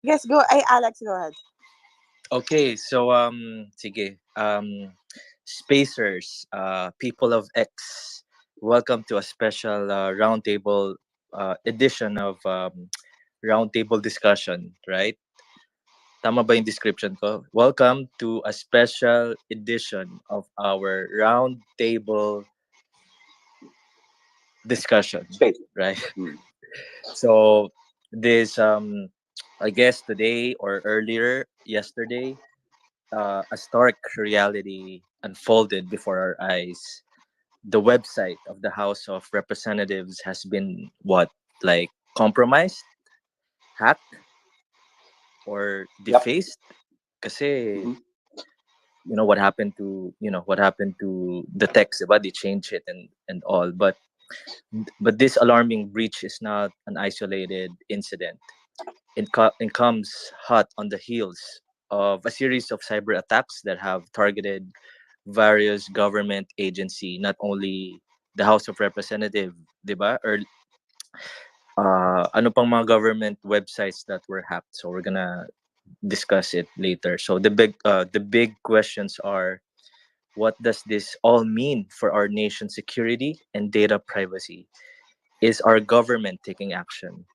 Yes, go. Alex, go ahead. Okay, so sige. Spacers, people of X, welcome to a special roundtable edition of roundtable discussion, right? Tama ba yung description ko? Welcome to a special edition of our roundtable discussion, Space. right? Mm. So this I guess today or earlier yesterday, a stark reality unfolded before our eyes. The website of the House of Representatives has been what, like, compromised, hacked, or Yep. defaced. Kasi Hmm. what happened to the text, diba? They changed it and all. But this alarming breach is not an isolated incident. It comes hot on the heels of a series of cyber attacks that have targeted various government agency, not only the House of Representative, diba? Or ano pang mga government websites that were hacked. So we're gonna discuss it later. So the big questions are, what does this all mean for our nation's security and data privacy? Is our government taking action?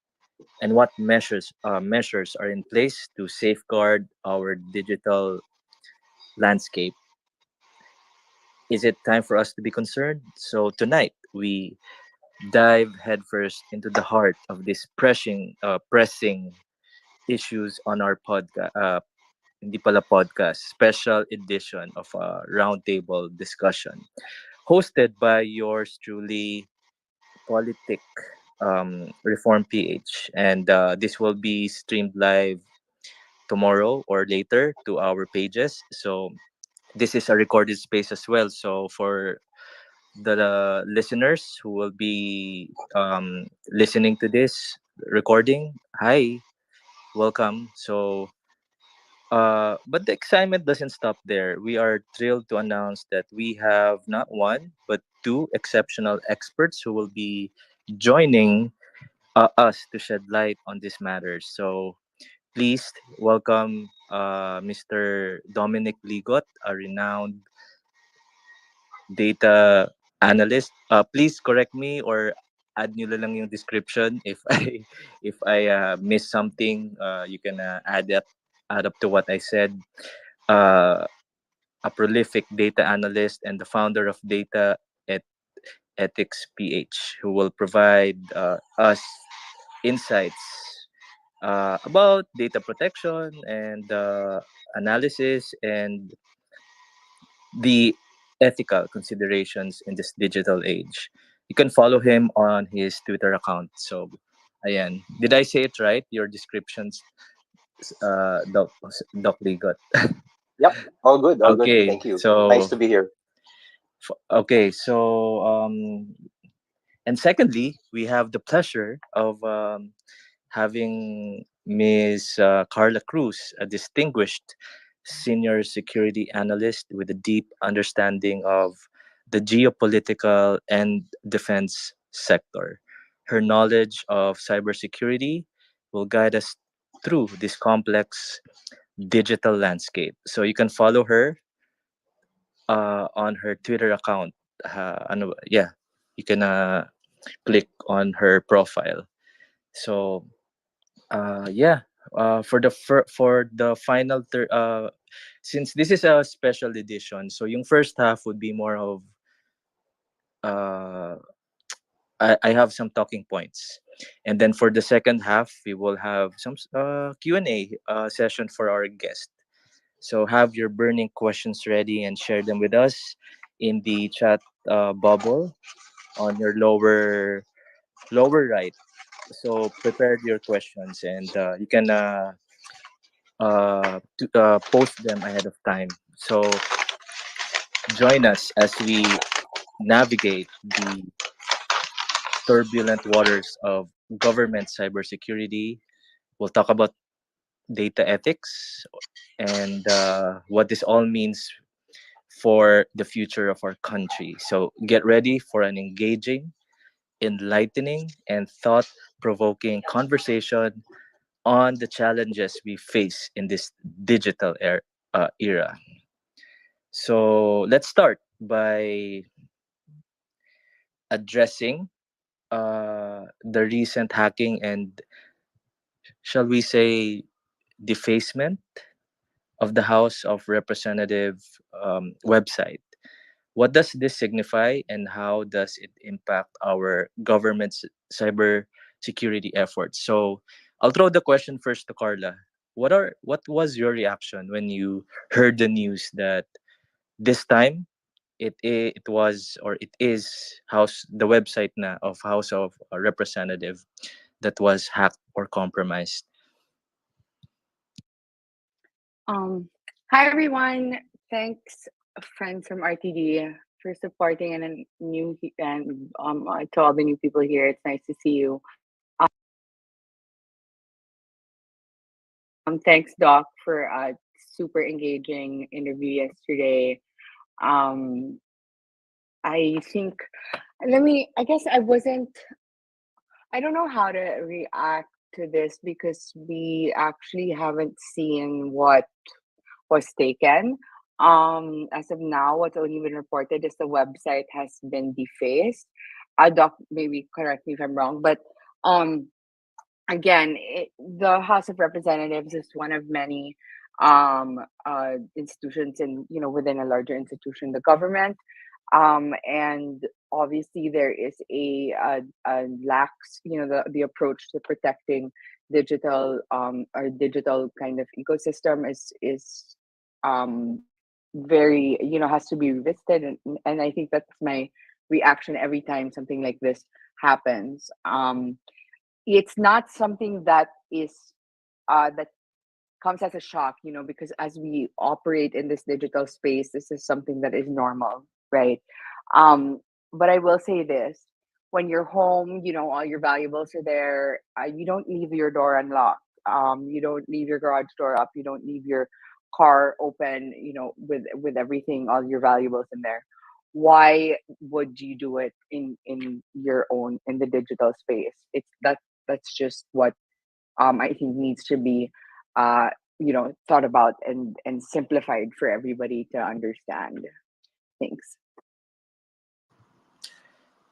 And what measures are in place to safeguard our digital landscape? Is it time for us to be concerned? So tonight we dive headfirst into the heart of these pressing issues on our podcast. Hindi pala podcast, special edition of a roundtable discussion hosted by yours truly, Politic Reform PH. And this will be streamed live tomorrow or later to our pages. So this is a recorded space as well. So for the listeners who will be listening to this recording, hi, welcome. But the excitement doesn't stop there. We are thrilled to announce that we have not one, but two exceptional experts who will be joining us to shed light on this matter. So please welcome Mr. Dominic Ligot, a renowned data analyst. Please correct me or add nyo na lang yung description if I miss something. You can add up to what I said. Uh, a prolific data analyst and the founder of Data et- Ethics PH, who will provide us insights about data protection and analysis and the ethical considerations in this digital age. You can follow him on his Twitter account. So, ayan. Did I say it right? Your descriptions, Doc Ligot. Yep. All good. All good. Okay, Thank you. Nice so to be here. okay, so and secondly, we have the pleasure of having Ms. Karla Cruz, a distinguished senior security analyst with a deep understanding of the geopolitical and defense sector. Her knowledge of cybersecurity will guide us through this complex digital landscape. So you can follow her on her Twitter account. Yeah, you can click on her profile. So yeah, for the final since this is a special edition, so yung first half would be more of uh I have some talking points, and then for the second half we will have some Q&A session for our guest. So have your burning questions ready and share them with us in the chat bubble on your lower right. So prepare your questions, and you can post them ahead of time. So join us as we navigate the turbulent waters of government cybersecurity. We'll talk about data ethics and what this all means for the future of our country. So get ready for an engaging, enlightening, and thought provoking conversation on the challenges we face in this digital era. So let's start by addressing the recent hacking and, shall we say, defacement of the House of Representative website. What does this signify, and how does it impact our government's cyber security efforts? So I'll throw the question first to Carla. What was your reaction when you heard the news that this time it was, or it is, house the website na of House of Representative that was hacked or compromised? Um, Hi everyone. Thanks, friends from RTD, for supporting and to all the new people here. It's nice to see you. Thanks, Doc, for a super engaging interview yesterday. Um, I think I guess I don't know how to react to this because we actually haven't seen what was taken. As of now, what's only been reported is the website has been defaced. Doc, maybe correct me if I'm wrong, but um, again, the House of Representatives is one of many institutions in within a larger institution, the government, and obviously there is a lax the approach to protecting digital or digital kind of ecosystem is um very has to be revisited, and I think that's my reaction every time something like this happens. It's not something that is that comes as a shock, because as we operate in this digital space, this is something that is normal, right? um but I will say this: when you're home, all your valuables are there. You don't leave your door unlocked. You don't leave your garage door up. You don't leave your car open, with everything, all your valuables in there. Why would you do it in your own, in the digital space? That's just what I think needs to be uh, thought about and simplified for everybody to understand. Thanks.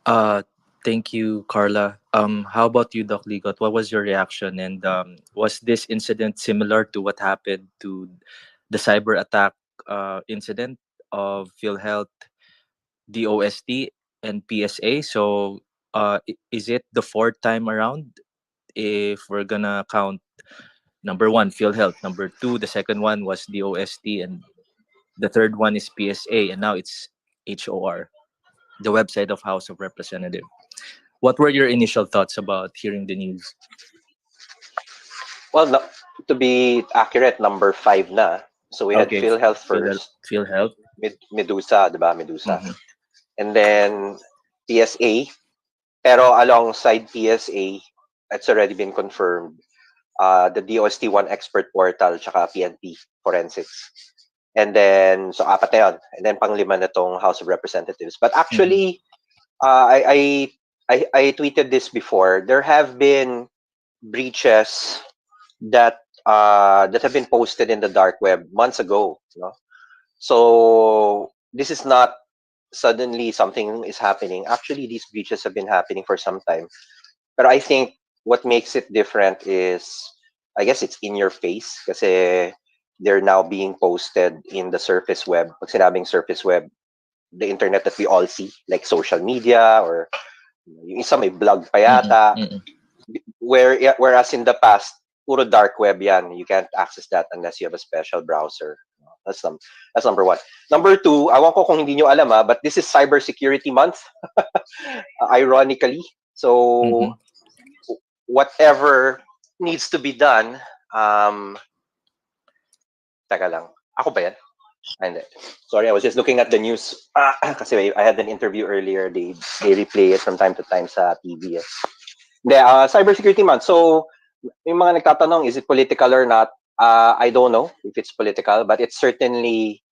Uh, Thank you, Carla. How about you, Doc Ligot? What was your reaction? And was this incident similar to what happened to the cyber attack incident of PhilHealth, DOST, and PSA? So, is it the fourth time around? If we're gonna count number one, PhilHealth; number two, the second one was DOST, and the third one is PSA, and now it's HOR, the website of House of Representative. What were your initial thoughts about hearing the news? Well, no, to be accurate, number five na. So we had Okay, PhilHealth feel first, feel help. Medusa, diba? Medusa. Mm-hmm. And then PSA. Pero alongside PSA, it's already been confirmed, the DOST1 expert portal tsaka PNP forensics. And then, so apat na yun. And then panglima na tong House of Representatives. But Mm-hmm. actually, I tweeted this before. There have been breaches that have been posted in the dark web months ago. So this is not suddenly something is happening. Actually, these breaches have been happening for some time. But I think what makes it different is, I guess it's in your face kasi they're now being posted in the surface web. Pag sinabing surface web, the internet that we all see, like social media, or yung isa may blog pa yata. Mm-hmm. Whereas in the past, puro dark web yan. You can't access that unless you have a special browser. That's number one. Number two, awan ko kung hindi nyo alam but this is Cybersecurity Month, ironically. So, Mm-hmm. whatever needs to be done, taka lang. Ako ba yan? Hindi. Sorry, I was just looking at the news. Kasi I had an interview earlier. They replay it from time to time sa TV. Hindi, Cybersecurity Month. So, yung mga nagtatanong, is it political or not? I don't know if it's political, but it's certainly,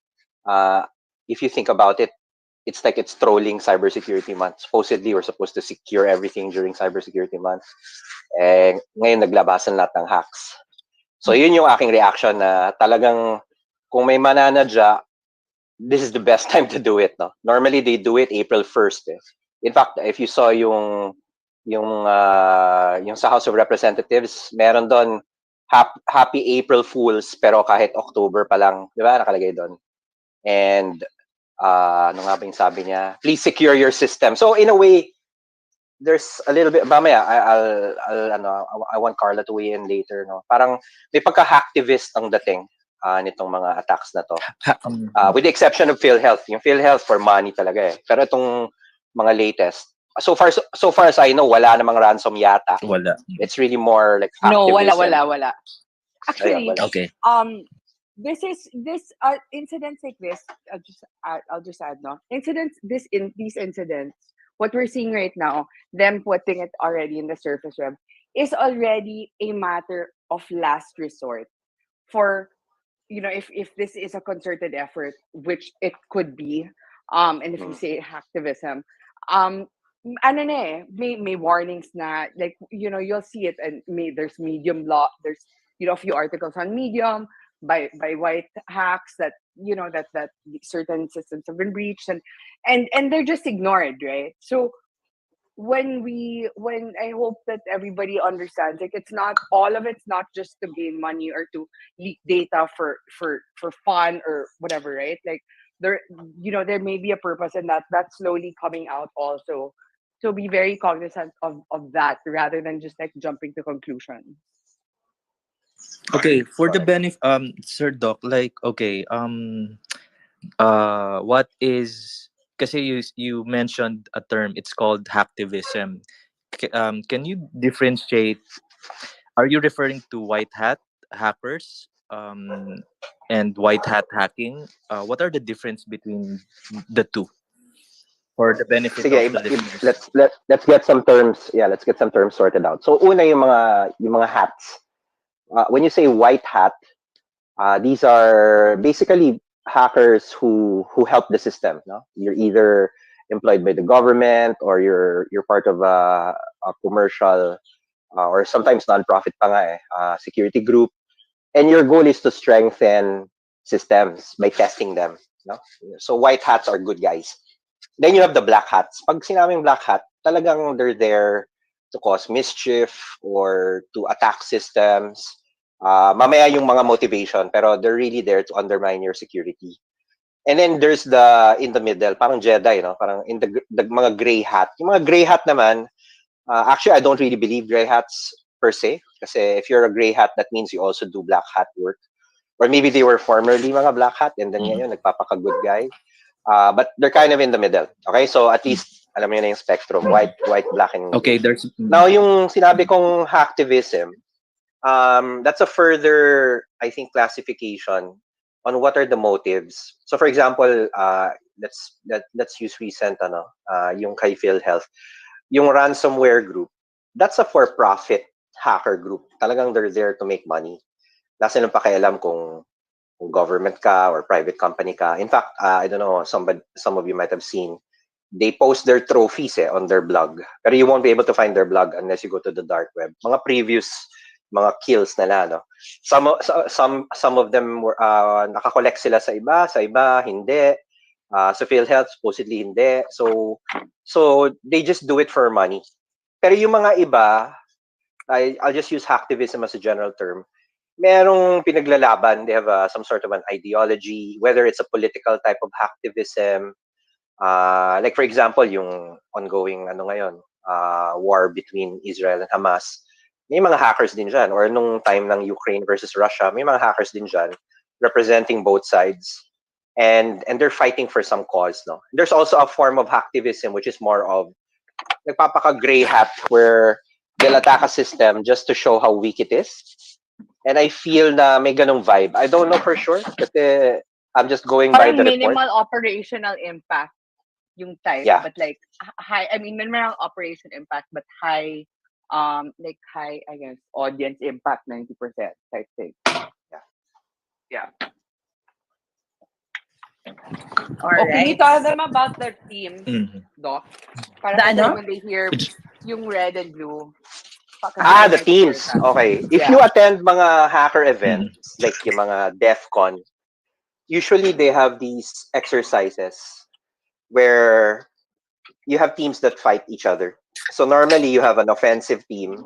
if you think about it, it's like it's trolling Cybersecurity Month. Supposedly, we're supposed to secure everything during Cybersecurity Month. Ngayon naglabasan lahat ng hacks. So yun yung aking reaction na talagang kung may mananadya, this is the best time to do it, no? Normally they do it April 1st. In fact, if you saw yung sa House of Representatives, meron doon Happy April Fools pero kahit October pa lang, 'di ba? Nakalagay doon. And ano nga ba yung sabi niya? Please secure your system. So in a way, there's a little bit, mamaya, I want Karla to weigh in later, no? Parang may pagka-hacktivist ang dating nitong mga attacks na to. With the exception of PhilHealth. Yung PhilHealth for money talaga eh. Pero itong mga latest, so far as I know, wala namang ransom yata. Wala. It's really more like No, activism. wala. Actually, Ayun, wala. Okay. this incidents like this, I'll just add, no, these incidents, what we're seeing right now, them putting it already in the surface web, is already a matter of last resort for, if this is a concerted effort, which it could be, and if you say hacktivism, ano na eh, may warnings na, like, you'll see it, and there's Medium law, there's a few articles on Medium by white hacks that that certain systems have been breached, and they're just ignored, right? So when I hope that everybody understands, like, it's not all of it's not just to gain money or to leak data for fun or whatever, right? Like, there may be a purpose, and that's slowly coming out also. So be very cognizant of that rather than just like jumping to conclusions. Okay, for the benefit, Sir Doc, like, okay, what is, kasi you mentioned a term, it's called hacktivism. Can you differentiate, are you referring to white hat hackers and white hat hacking? What are the difference between the two for the benefit Sige, of the listeners? let's get some terms. Yeah, let's get some terms sorted out. So una yung mga hats. When you say white hat, these are basically hackers who help the system. No, you're either employed by the government or you're part of a commercial or sometimes non-profit pa nga security group, and your goal is to strengthen systems by testing them. No, so white hats are good guys. Then you have the black hats. Pag sinabing black hat, talagang they're there to cause mischief or to attack systems. Mamaya yung mga motivation, pero they're really there to undermine your security. And then there's in the middle, parang Jedi, no? Parang in the mga gray hat. Yung mga gray hat naman, actually, I don't really believe gray hats per se. Kasi if you're a gray hat, that means you also do black hat work. Or maybe they were formerly mga black hat and then ngayon nagpapaka-good guy. But they're kind of in the middle. Okay, so at least alam mo na yung spectrum, white, black, and okay. There's now yung sinabi kong hacktivism. That's a further, I think, classification on what are the motives. So, for example, let's use recent yung kay PhilHealth, yung ransomware group. That's a for-profit hacker group. Talagang they're there to make money. Nasa nang pakialam kung government ka or private company ka. In fact, I don't know, some of you might have seen, they post their trophies on their blog. Pero you won't be able to find their blog unless you go to the dark web. Mga previous mga kills nila, no? Some of them were nakakollect sila sa iba hindi. Sa PhilHealth supposedly hindi. So they just do it for money. Pero yung mga iba, I'll just use hacktivism as a general term. Merong pinaglalaban. They have some sort of an ideology, whether it's a political type of hacktivism. Like for example, yung ongoing ngayon, war between Israel and Hamas. May mga hackers din dyan. Or nung time ng Ukraine versus Russia, may mga hackers din dyan representing both sides. And they're fighting for some cause. No? There's also a form of hacktivism which is more of nagpapaka-gray hat where they'll attack a system just to show how weak it is. And I feel na may ganong vibe. I don't know for sure kasi I'm just going by the report. Minimal operational impact yung type, yeah. But like high, I mean minimal operation impact but high like high, I guess, audience impact, 90% type thing. Yeah. All Can right. you tell them about their teams, Doc? Para The ano? when they hear yung red and blue. The teams. Okay. If you attend mga hacker events, like yung mga DEF CON, usually they have these exercises where you have teams that fight each other. So normally you have an offensive team,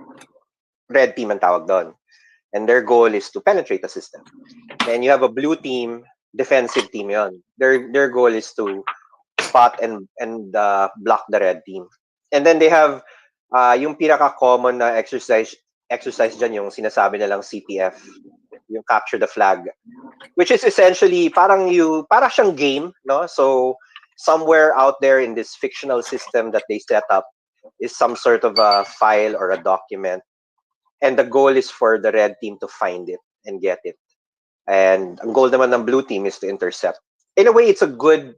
red team ang tawag doon, and their goal is to penetrate the system. Then you have a blue team, defensive team yon. Their goal is to spot and block the red team. And then they have yung pinaka-common na exercise dyan, yung sinasabi nilang CPF, yung capture the flag, which is essentially para siyang game, no? So somewhere out there in this fictional system that they set up is some sort of a file or a document, and the goal is for the red team to find it and get it. And ang goal naman ng blue team is to intercept. In a way, it's a good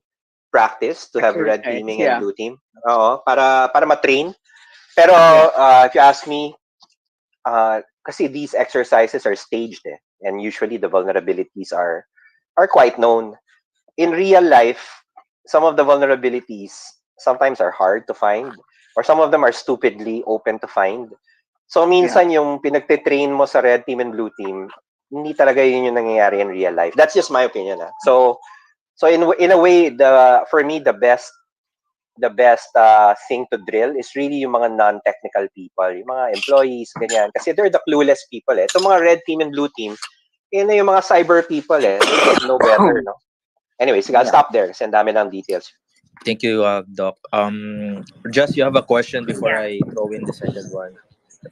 practice to have red teaming and blue team. Para ma-train. Pero if you ask me, kasi these exercises are staged, and usually the vulnerabilities are quite known. In real life, some of the vulnerabilities sometimes are hard to find, or some of them are stupidly open to find. So minsan yung pinagtitrain mo sa red team and blue team, hindi talaga yun yung nangyayari in real life. That's just my opinion. So in a way, for me the best thing to drill is really yung mga non-technical people, yung mga employees, ganyan. Kasi they're the clueless people. So mga red team and blue team, yun na yung mga cyber people. They know better, no? Anyways, I'll stop there kasi ang dami ng details. Thank you, Doc. Just you have a question before I throw in the second one.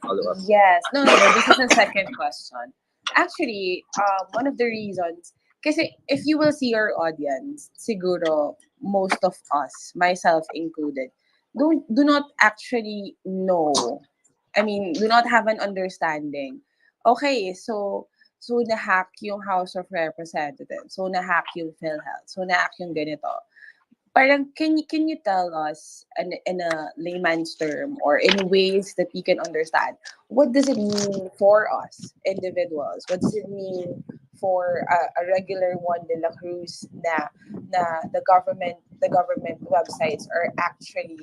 Follow up. Yes. No. This is the second question. Actually, one of the reasons, kasi if you will see your audience, siguro most of us, myself included, do not actually know. I mean, do not have an understanding. Okay, so na-hack yung House of Representatives, so na-hack yung PhilHealth, so na-hack yung ganito. Parang can you tell us in a layman's term or in ways that we can understand, what does it mean for us individuals? What does it mean for a regular Juan de la Cruz na the government websites are actually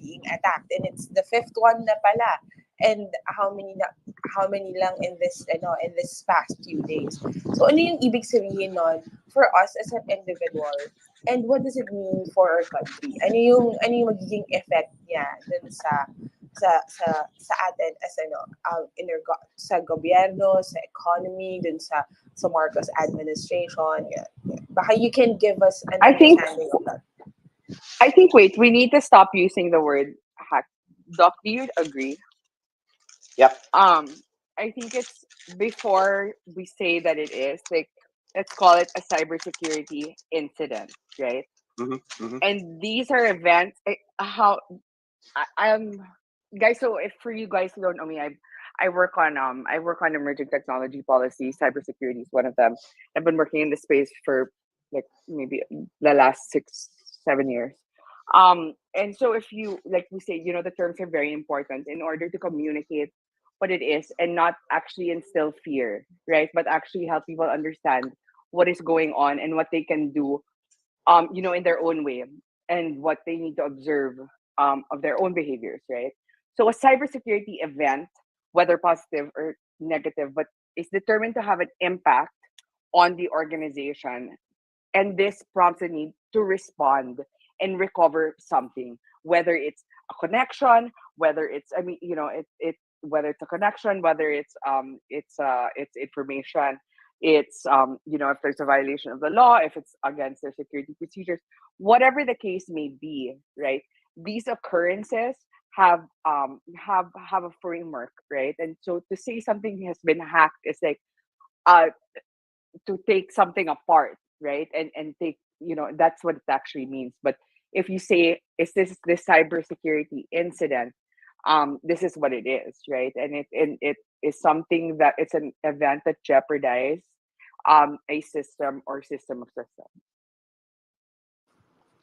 being attacked, and it's the fifth one na pala, and how many lang in this past few days. So ano yung ibig sabihin nun for us as an individual, and what does it mean for our country? Ano yung magiging effect niya dun sa atin as sa gobyerno, sa economy, dun sa Marcos administration. Baka you can give us an understanding of that. I think we need to stop using the word hack. Doc, do you agree? Yep. I think it's before we say that it is, like, let's call it a cybersecurity incident, right? And these are events. Guys. So if for you guys who don't know me, I work on emerging technology policy. Cybersecurity is one of them. I've been working in this space for like maybe the last 6-7 years. And so if you, like we say, the terms are very important in order to communicate what it is and not actually instill fear, right? But actually help people understand what is going on and what they can do, in their own way, and what they need to observe of their own behaviors, right? So a cybersecurity event, whether positive or negative, but is determined to have an impact on the organization, and this prompts a need to respond and recover something, whether it's a connection, whether it's whether it's a connection, whether it's information, it's if there's a violation of the law, if it's against their security procedures, whatever the case may be, right? These occurrences have a framework, right? And so to say something has been hacked is like to take something apart, right? And take, that's what it actually means. But if you say, is this cybersecurity incident, this is what it is, right? And it is something that it's an event that jeopardizes a system or system of systems.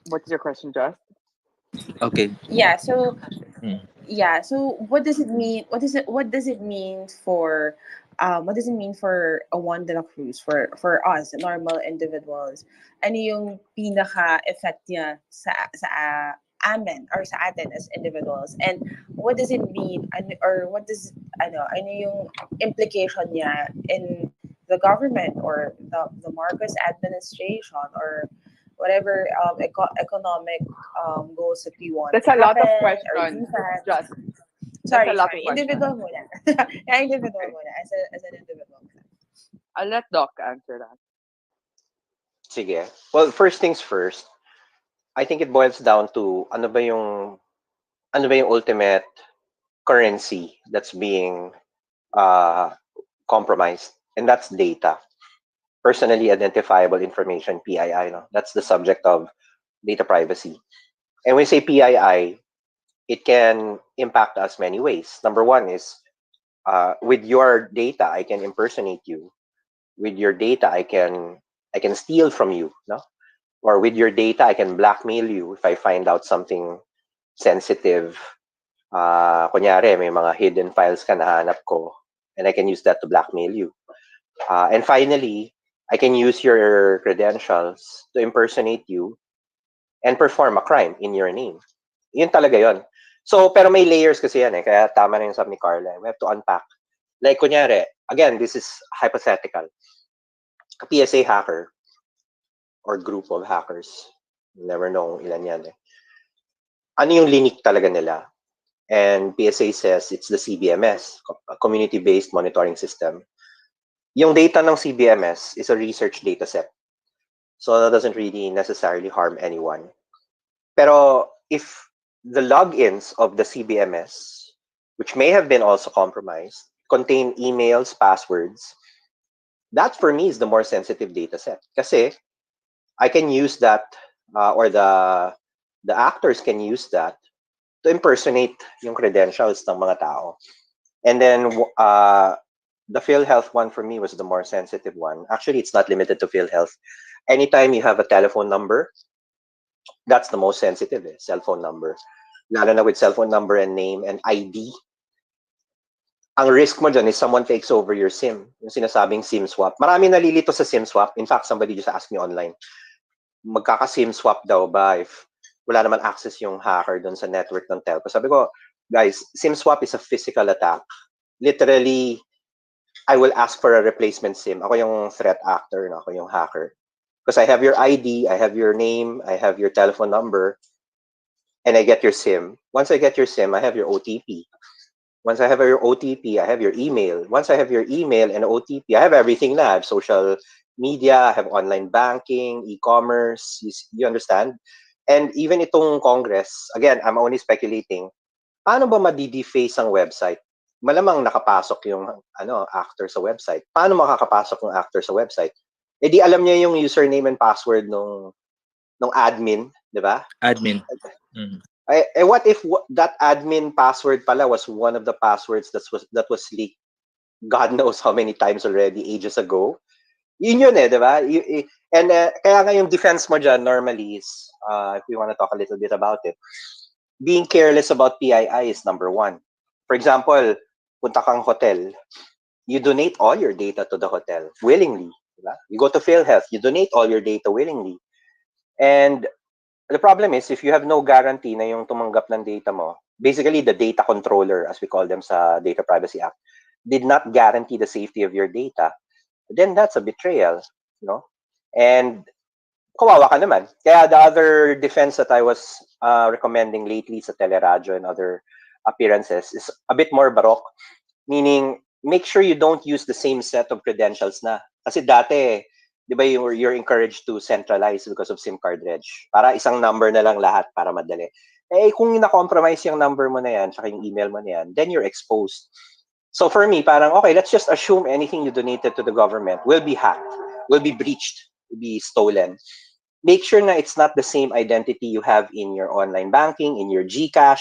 What's your question, Just? Okay. Yeah. So what does it mean? What does it mean for a Juan de la Cruz, for us normal individuals? Ano yung pinaka effect niya sa amin or sa atin as individuals, and what does it mean, or what does ano yung implication niya in the government or the Marcos administration or whatever economic goals that we want That's to a lot of happen or questions. defense. Just that's a Sorry, lot of individual questions. muna. Yeah, individual muna as an individual. I'll let Doc answer that. Sige. Well, first things first, I think it boils down to ano ba yung ultimate currency that's being uh, compromised, and that's data, personally identifiable information, PII. No? That's the subject of data privacy. And when we say PII, it can impact us many ways. Number one is with your data, I can impersonate you. With your data, I can steal from you, no? Or with your data, I can blackmail you if I find out something sensitive. Kunyari, may mga hidden files ka nahanap ko, and I can use that to blackmail you. And finally, I can use your credentials to impersonate you and perform a crime in your name. Yun talaga yun. So, pero may layers kasi yan eh. Kaya tama na yung sabi ni Karla. We have to unpack. Like, kunyari, again, this is hypothetical. A PSA hacker or group of hackers, you never know ilan yan eh. Ano yung linik talaga nila? And PSA says it's the CBMS, a community-based monitoring system. Yung data ng CBMS is a research data set. So that doesn't really necessarily harm anyone. Pero if the logins of the CBMS, which may have been also compromised, contain emails, passwords, that for me is the more sensitive data set. Kasi I can use that, or the actors can use that to impersonate yung credentials ng mga tao. And then the PhilHealth one for me was the more sensitive one. Actually, it's not limited to PhilHealth. Anytime you have a telephone number, that's the most sensitive, cell phone number. Lalo na with cell phone number and name and ID. Ang risk mo dyan is someone takes over your SIM. Yung sinasabing SIM swap. Marami nalilito sa SIM swap. In fact, somebody just asked me online, magkaka-SIM swap daw ba if wala naman access yung hacker doon sa network ng telco. Sabi ko, guys, SIM swap is a physical attack. Literally, I will ask for a replacement SIM. Ako yung threat actor, no? Ako yung hacker. Because I have your ID, I have your name, I have your telephone number, and I get your SIM. Once I get your SIM, I have your OTP. Once I have your OTP, I have your email. Once I have your email and OTP, I have everything na. I have social media, I have online banking, e-commerce, you understand? And even itong Congress, again, I'm only speculating, paano ba madi-deface ang website? Malamang nakapasok yung actor sa website. Paano makakapasok yung actor sa website? Eh di alam niya yung username and password nung admin, di ba? Admin. What if that admin password pala was one of the passwords that was leaked God knows how many times already, ages ago? Yun eh, di ba? And kaya nga yung defense mo dyan normally is, if we want to talk a little bit about it, being careless about PII is number one. For example, punta kang hotel, you donate all your data to the hotel willingly. Diba? You go to PhilHealth, you donate all your data willingly. And the problem is, if you have no guarantee na yung tumanggap ng data mo, basically the data controller, as we call them sa Data Privacy Act, did not guarantee the safety of your data, then that's a betrayal, no? And kawawa ka naman. Kaya the other defense that I was recommending lately sa Teleradyo and other appearances is a bit more baroque, meaning make sure you don't use the same set of credentials na. Kasi dati, di ba you're encouraged to centralize because of SIM card reg. Para isang number na lang lahat para madali. Eh kung na-compromise yung number mo na yan, tsaka yung email mo na yan, then you're exposed. So for me, parang, okay, let's just assume anything you donated to the government will be hacked, will be breached, will be stolen. Make sure na it's not the same identity you have in your online banking, in your GCash.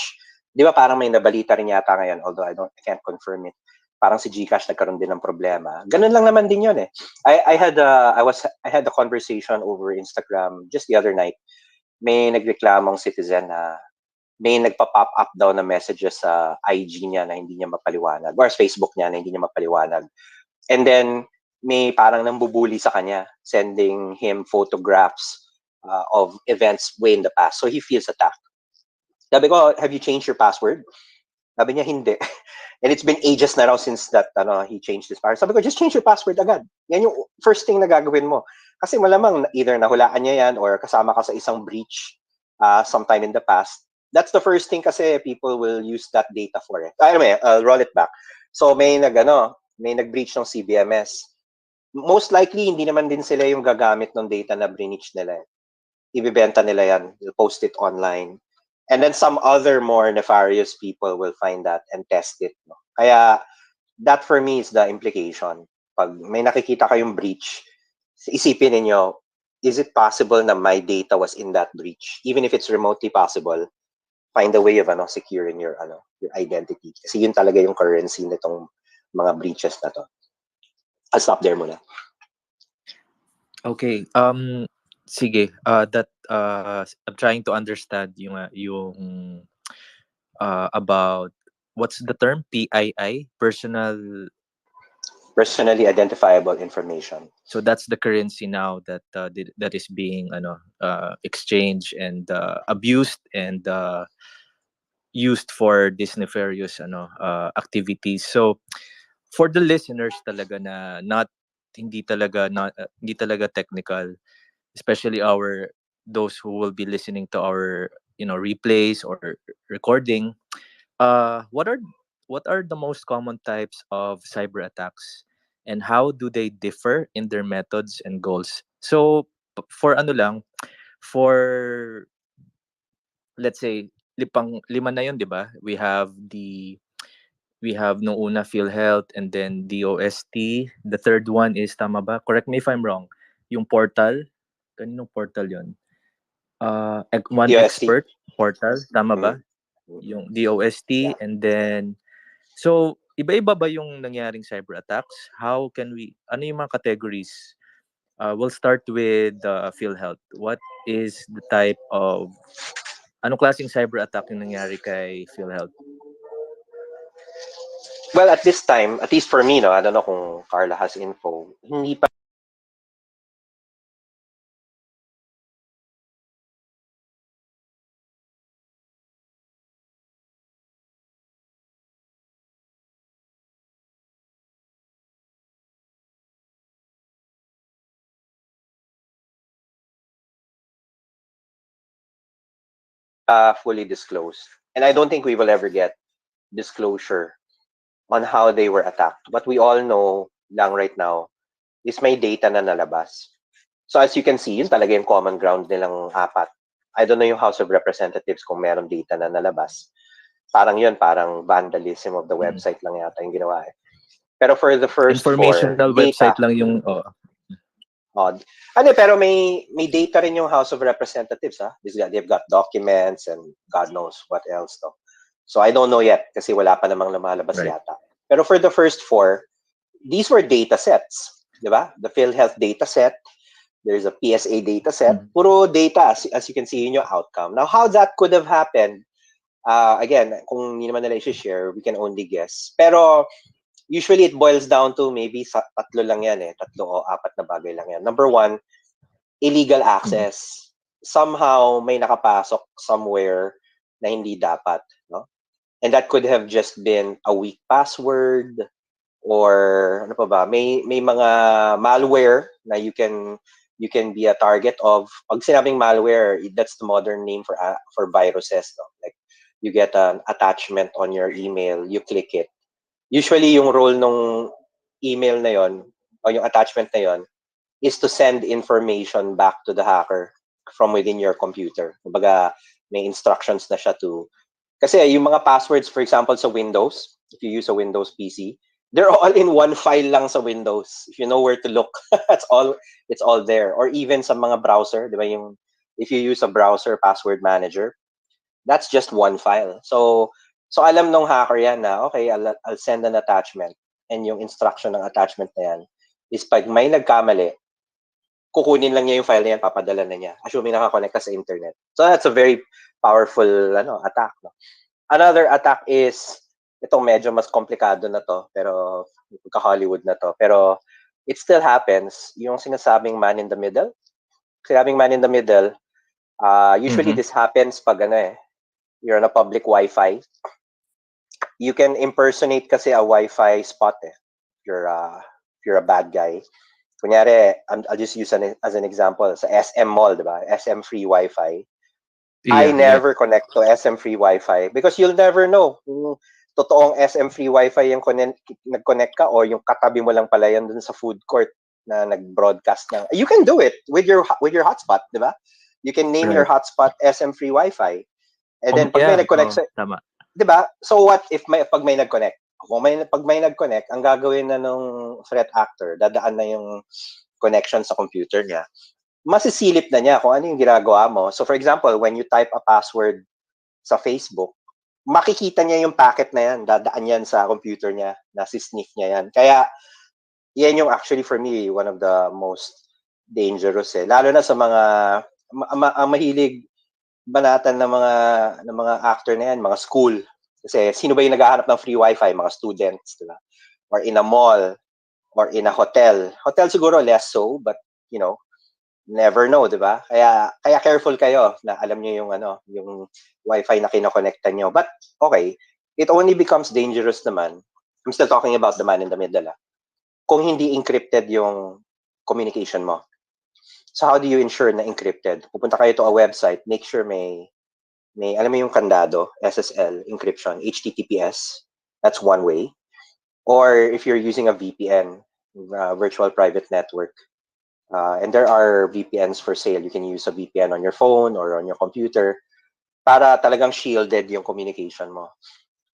Di ba parang may nabalita rin yata ngayon, although I can't confirm it. Parang si GCash nagkaroon din ng problema. Ganun lang naman din yun eh. I had a conversation over Instagram just the other night. May nagreklamong citizen na may nagpa-pop up daw na messages sa IG niya na hindi niya mapaliwanag, or sa Facebook niya na hindi niya mapaliwanag. And then may parang nambubuli sa kanya, sending him photographs of events way in the past. So he feels attacked. Sabi ko, have you changed your password? Sabi niya, hindi. And it's been ages na raw since that he changed his password. Sabi ko, just change your password agad. Yan yung first thing na gagawin mo. Kasi malamang either nahulaan niya yan or kasama ka sa isang breach sometime in the past. That's the first thing kasi people will use that data for it. Anyway, I'll roll it back. So may nag-breach ng CBMS. Most likely, hindi naman din sila yung gagamit ng data na breach nila. Ibibenta nila yan. They'll post it online. And then some other more nefarious people will find that and test it. No? Kaya that for me is the implication. Pag may nakikita kayong breach, isipin ninyo, is it possible na my data was in that breach? Even if it's remotely possible, find a way of securing your identity. Kasi yun talaga yung currency nitong mga breaches na to. I'll stop there muna. Okay. Sige. I'm trying to understand yung about what's the term? PII, personally identifiable information. So that's the currency now that is being exchanged and abused and used for these nefarious activities. So for the listeners talaga na hindi talaga technical, especially those who will be listening to our replays or recording, what are the most common types of cyber attacks and how do they differ in their methods and goals? So for for let's say lima na yun, 'di ba? We have nung una PhilHealth and then DOST. The third one is, tama ba? Correct me if I'm wrong. Yung portal. Kaninong portal yun? One DOST. Expert portal. Tama ba? Mm-hmm. Yung DOST. And then, so, iba-iba ba yung nangyaring cyber attacks? How can ano yung mga categories? We'll start with PhilHealth. What is the type of, anong klaseng cyber attack yung nangyari kay PhilHealth? Well, at this time, at least for me, I don't know kung Karla has info, hindi pa fully disclosed. And I don't think we will ever get disclosure on how they were attacked. What we all know lang right now is may data na nalabas. So as you can see, yun talaga yung common ground nilang apat. I don't know yung House of Representatives kung meron data na nalabas. Parang vandalism of the website lang yata yung ginawa eh. Pero for the first informational website lang yung pero may data rin yung House of Representatives they've got documents and God knows what else so I don't know yet kasi wala pa namang lumalabas yata. Pero for the first four, these were data sets, di ba? The PhilHealth data set, there's a PSA data set, puro data as you can see in your outcome. Now how that could have happened, again, kung hindi naman nila i-share, we can only guess. Pero usually it boils down to maybe tatlo lang yan tatlo o apat na bagay lang yan. Number one, illegal access. Somehow may nakapasok somewhere na hindi dapat, no? And that could have just been a weak password or ano pa ba, may mga malware na you can be a target of. Pag sinabing malware, that's the modern name for viruses, no? Like you get an attachment on your email, you click it. Usually yung role ng email na yon o yung attachment na yon is to send information back to the hacker from within your computer. Kumbaga, may instructions na siya kasi yung mga passwords, for example, sa Windows, if you use a Windows PC, they're all in one file lang sa Windows. If you know where to look, it's all there. Or even sa mga browser, di ba, if you use a browser password manager, that's just one file. So alam nung hacker yan na, okay, I'll send an attachment. And yung instruction ng attachment na yan is pag may nagkamali, kukunin lang niya yung file na yan, papadala na niya. Assuming nakakonect ka sa internet. So that's a very powerful attack. No? Another attack is, itong medyo mas komplikado na to, pero ka-Hollywood na to. Pero it still happens, yung sinasabing man in the middle. Sinabing man in the middle, usually this happens pag you're on a public Wi-Fi, you can impersonate kasi a Wi-Fi spot eh. If you're a bad guy. Kunyari, I'll just use as an example, sa SM Mall, diba? SM free Wi-Fi. I never connect to SM free Wi-Fi because you'll never know kung totoong SM free Wi-Fi yung nag-connect ka o yung katabi mo lang pala yan dun sa food court na nag-broadcast ng. You can do it with your hotspot, di ba? You can name your hotspot SM free Wi-Fi. And then pag may nag-connect sa, tama. di ba? So what if pag may nag-connect? Pag may nag-connect, ang gagawin na nung threat actor, dadaan na yung connection sa computer niya. Masisilip na niya kung ano yung ginagawa mo. So for example, when you type a password sa Facebook, makikita niya yung packet na yan, dadaan yan sa computer niya, nasi-sniff niya yan. Kaya, yan yung actually for me, one of the most dangerous eh. Lalo na sa mga, mahilig banatan ng mga actor na yan, mga school. Kasi sino ba yung naghahanap ng free wifi? Mga students, diba? Or in a mall, or in a hotel. Hotel siguro less so, but you know, never know, di ba? Kaya careful kayo na alam niyo yung Wi-Fi na kinokonektan niyo. But okay, it only becomes dangerous naman. I'm still talking about the man in the middle. Kung hindi encrypted yung communication mo. So how do you ensure na encrypted? Pupunta kayo to a website, make sure may alam mo yung kandado, SSL encryption, HTTPS. That's one way. Or if you're using a VPN, virtual private network. And there are VPNs for sale. You can use a VPN on your phone or on your computer para talagang shielded yung communication mo.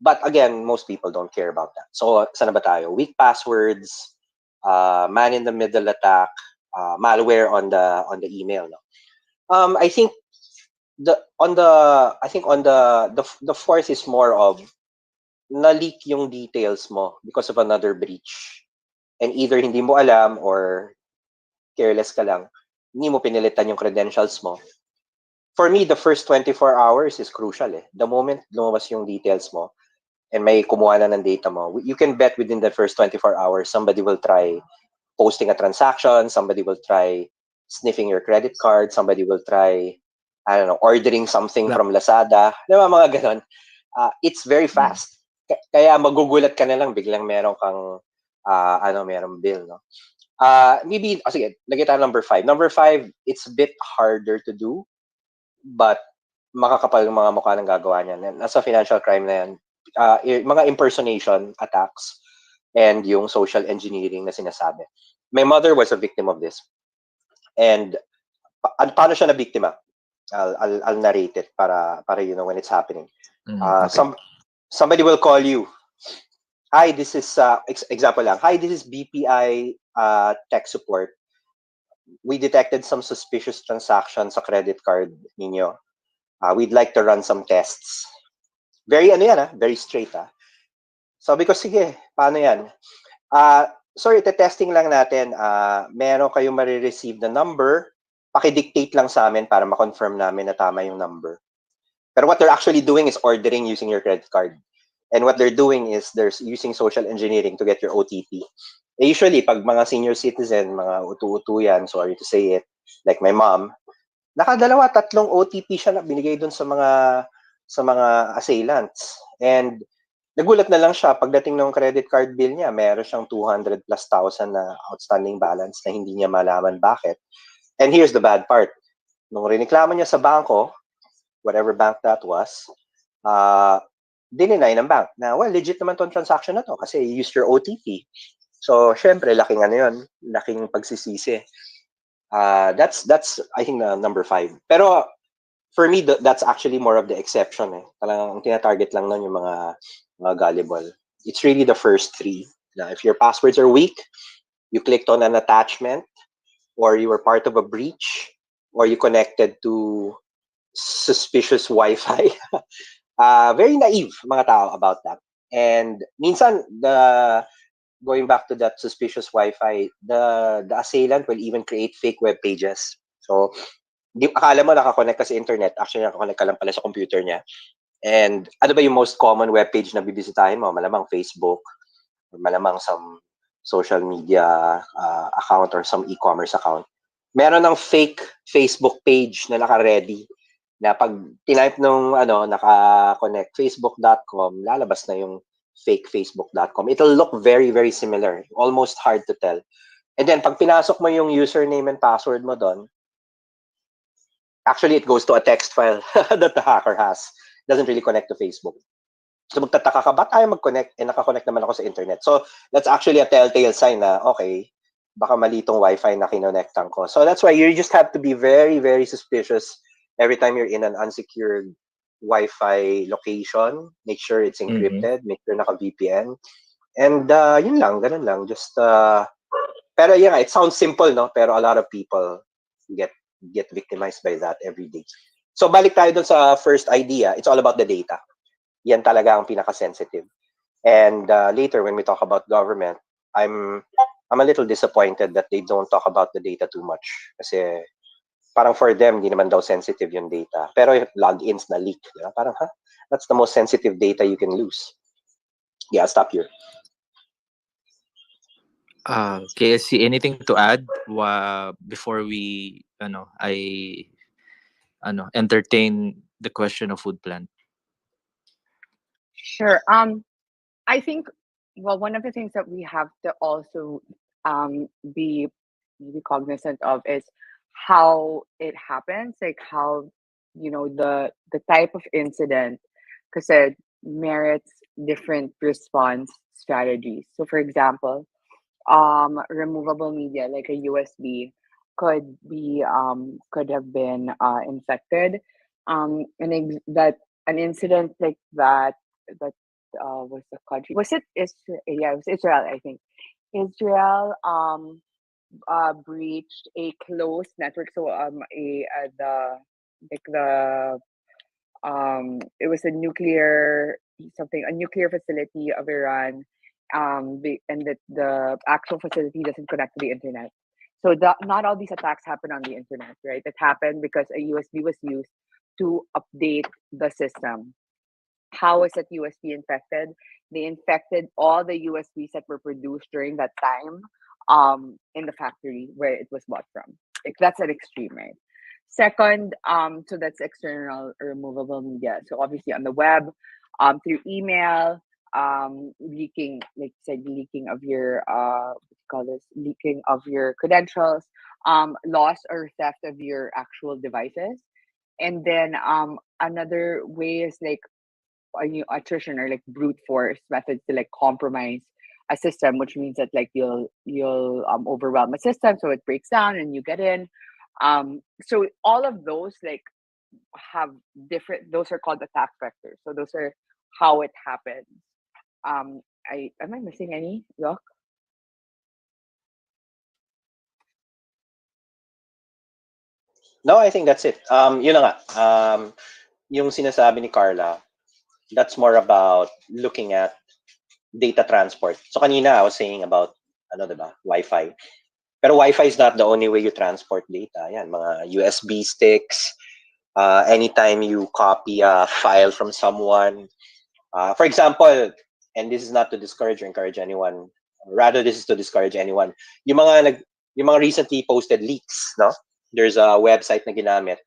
But again, most people don't care about that. So, saan na ba tayo? Weak passwords, man-in-the-middle attack, malware on the email. No? I think the fourth is more of na-leak yung details mo because of another breach. And either hindi mo alam or careless ka lang, hindi mo pinilitan yung credentials mo. For me, the first 24 hours is crucial eh. The moment lumabas yung details mo and may kumuha na ng data mo, you can bet within the first 24 hours, somebody will try posting a transaction, somebody will try sniffing your credit card, somebody will try, I don't know, ordering something from Lazada. Di ba, mga ganon. It's very fast. Kaya magugulat ka na lang, biglang meron kang, merong bill, no? Maybe, sige, lagay tayo number 5. Number 5, it's a bit harder to do, but makakapal yung mga mukha ng gagawa niyan. Nasa financial crime na yan. Mga impersonation attacks and yung social engineering na sinasabi. My mother was a victim of this. And paano siya na biktima? I'll narrate it para you know when it's happening. Okay. Somebody will call you. Hi, this is example lang. Hi, this is BPI tech support. We detected some suspicious transactions sa credit card ninyo. We'd like to run some tests. Very very straight Sabi ko, sige, paano yan? Sorry, testing lang natin. Meron kayong marireceive na number. Paki-dictate lang sa amin para ma-confirm namin na tama yung number. Pero what they're actually doing is ordering using your credit card. And what they're doing is they're using social engineering to get your OTP. Usually, pag mga senior citizen, mga utu-utu yan, sorry to say it, like my mom, nakadalawa, 3 OTP siya na binigay dun sa mga assailants. And nagulat na lang siya, pagdating ng credit card bill niya, meron siyang 200 plus thousand na outstanding balance na hindi niya malaman bakit. And here's the bad part. Nung riniklamo niya sa banko, whatever bank that was, dininay ng bank na, well, legit naman tong transaction na to kasi you used your OTP. So, syempre, laking pagsisisi. That's I think number 5. Pero for me, that's actually more of the exception eh. Talagang tina-target lang nun yung mga gullible. It's really the first 3. Now, if your passwords are weak, you clicked on an attachment, or you were part of a breach, or you connected to suspicious Wi-Fi. Very naive mga tao about that. And minsan, going back to that suspicious Wi-Fi, the assailant will even create fake web pages. So, akala mo nakakonect ka sa internet, actually nakakonect ka lang pala sa computer niya. And ano ba yung most common web page na bibisitahin mo? Malamang Facebook, or malamang some social media account or some e-commerce account. Meron ng fake Facebook page na naka-ready na pag tinype nung naka-connect facebook.com, lalabas na yung fake facebook.com. It'll look very, very similar. Almost hard to tell. And then, pag pinasok mo yung username and password mo doon, actually, it goes to a text file that the hacker has. Doesn't really connect to Facebook. So, magtataka ka, ba't tayo mag-connect? Nakakonect naman ako sa internet. So, that's actually a telltale sign na, okay, baka mali itong Wi-Fi na kinonectan ko. So, that's why you just have to be very, very suspicious every time you're in an unsecured Wi-Fi location. Make sure it's encrypted. Make sure naka-VPN. And yun lang, ganun lang. Just, pero yeah, it sounds simple, no? Pero a lot of people get victimized by that every day. So, balik tayo dun sa first idea. It's all about the data. Yan talaga ang pinaka-sensitive. And later, when we talk about government, I'm a little disappointed that they don't talk about the data too much. Kasi parang for them, di naman daw sensitive yung data. Pero yung logins na leak, diba? Parang, that's the most sensitive data you can lose. Yeah, I'll stop here. KSC, anything to add before we entertain the question of food plant? Sure. I think, well, one of the things that we have to also be cognizant of is how it happens, like how, the type of incident, because it merits different response strategies. So, for example, removable media like a USB could have been infected. That an incident like that was the country, was it Israel? Yeah, it was Israel, I think. Israel breached a closed network. So the it was a nuclear facility of Iran, and that the actual facility doesn't connect to the internet. So not all these attacks happen on the internet, right? It happened because a USB was used to update the system. How was that USB infected? They infected all the USBs that were produced during that time in the factory where it was bought from. Like, that's an extreme, right? Second, so that's external removable media. So obviously on the web, through email, leaking, like you said, leaking of your leaking of your credentials, loss or theft of your actual devices. And then another way is like attrition or like brute force methods to like compromise a system, which means that like you'll overwhelm a system so it breaks down and you get in. So all of those like have different, those are called attack vectors. So those are how it happens. Am I missing any, Doc? No, I think that's it. Yun na nga. Yung sinasabi ni Karla, that's more about looking at data transport. So kanina I was saying about diba, Wi-Fi. Pero Wi-Fi is not the only way you transport data. Yan, mga USB sticks, anytime you copy a file from someone. For example, and this is not to discourage or encourage anyone, rather this is to discourage anyone. Yung mga recently posted leaks, no? There's a website na ginamit.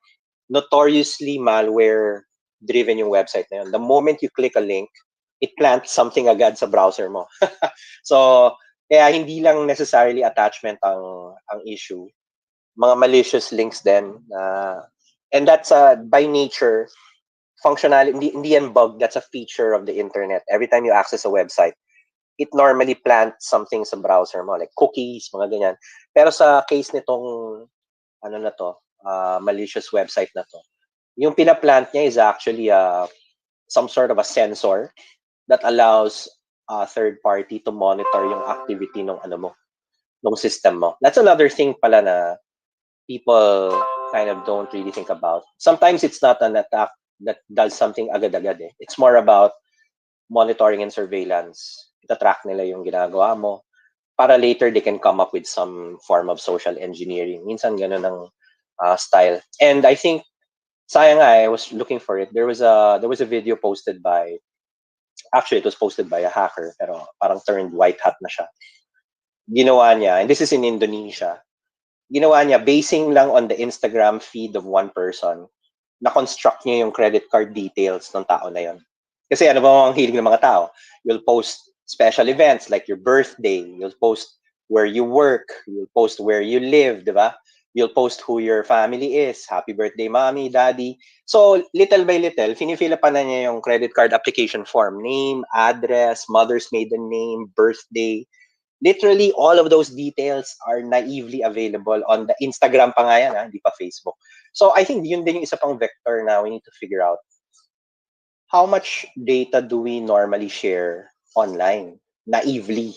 Notoriously malware driven yung website na yun. The moment you click a link, it plants something agad sa browser mo. So, kaya hindi lang necessarily attachment ang issue. Mga malicious links din. And that's by nature, functionality, hindi yan bug, that's a feature of the internet. Every time you access a website, it normally plants something sa browser mo, like cookies, mga ganyan. Pero sa case nitong, malicious website na to, yung pinaplant niya is actually some sort of a sensor that allows a third party to monitor yung activity ng ng system mo. That's another thing pala na people kind of don't really think about. Sometimes it's not an attack that does something agad-agad. It's more about monitoring and surveillance. Ita-track nila yung ginagawa mo para later they can come up with some form of social engineering. Minsan ganun ang style. And I think sayang nga, I was looking for it. There was a video posted by, actually it was posted by a hacker, pero parang turned white hat na siya. Ginawa niya, and this is in Indonesia, ginawa niya basing lang on the Instagram feed of one person. na-construct niyo yung credit card details ng tao na yon. Kasi ano ba ang hilig ng mga tao? You'll post special events like your birthday, you'll post where you work, you'll post where you live, di ba? You'll post who your family is. Happy birthday, mommy, daddy. So, little by little, finifill pa na niya yung credit card application form. Name, address, mother's maiden name, birthday. Literally, all of those details are naively available on the Instagram pa nga yan, hindi pa Facebook. So, I think yun din yung isa pang vector na we need to figure out. How much data do we normally share online, naively,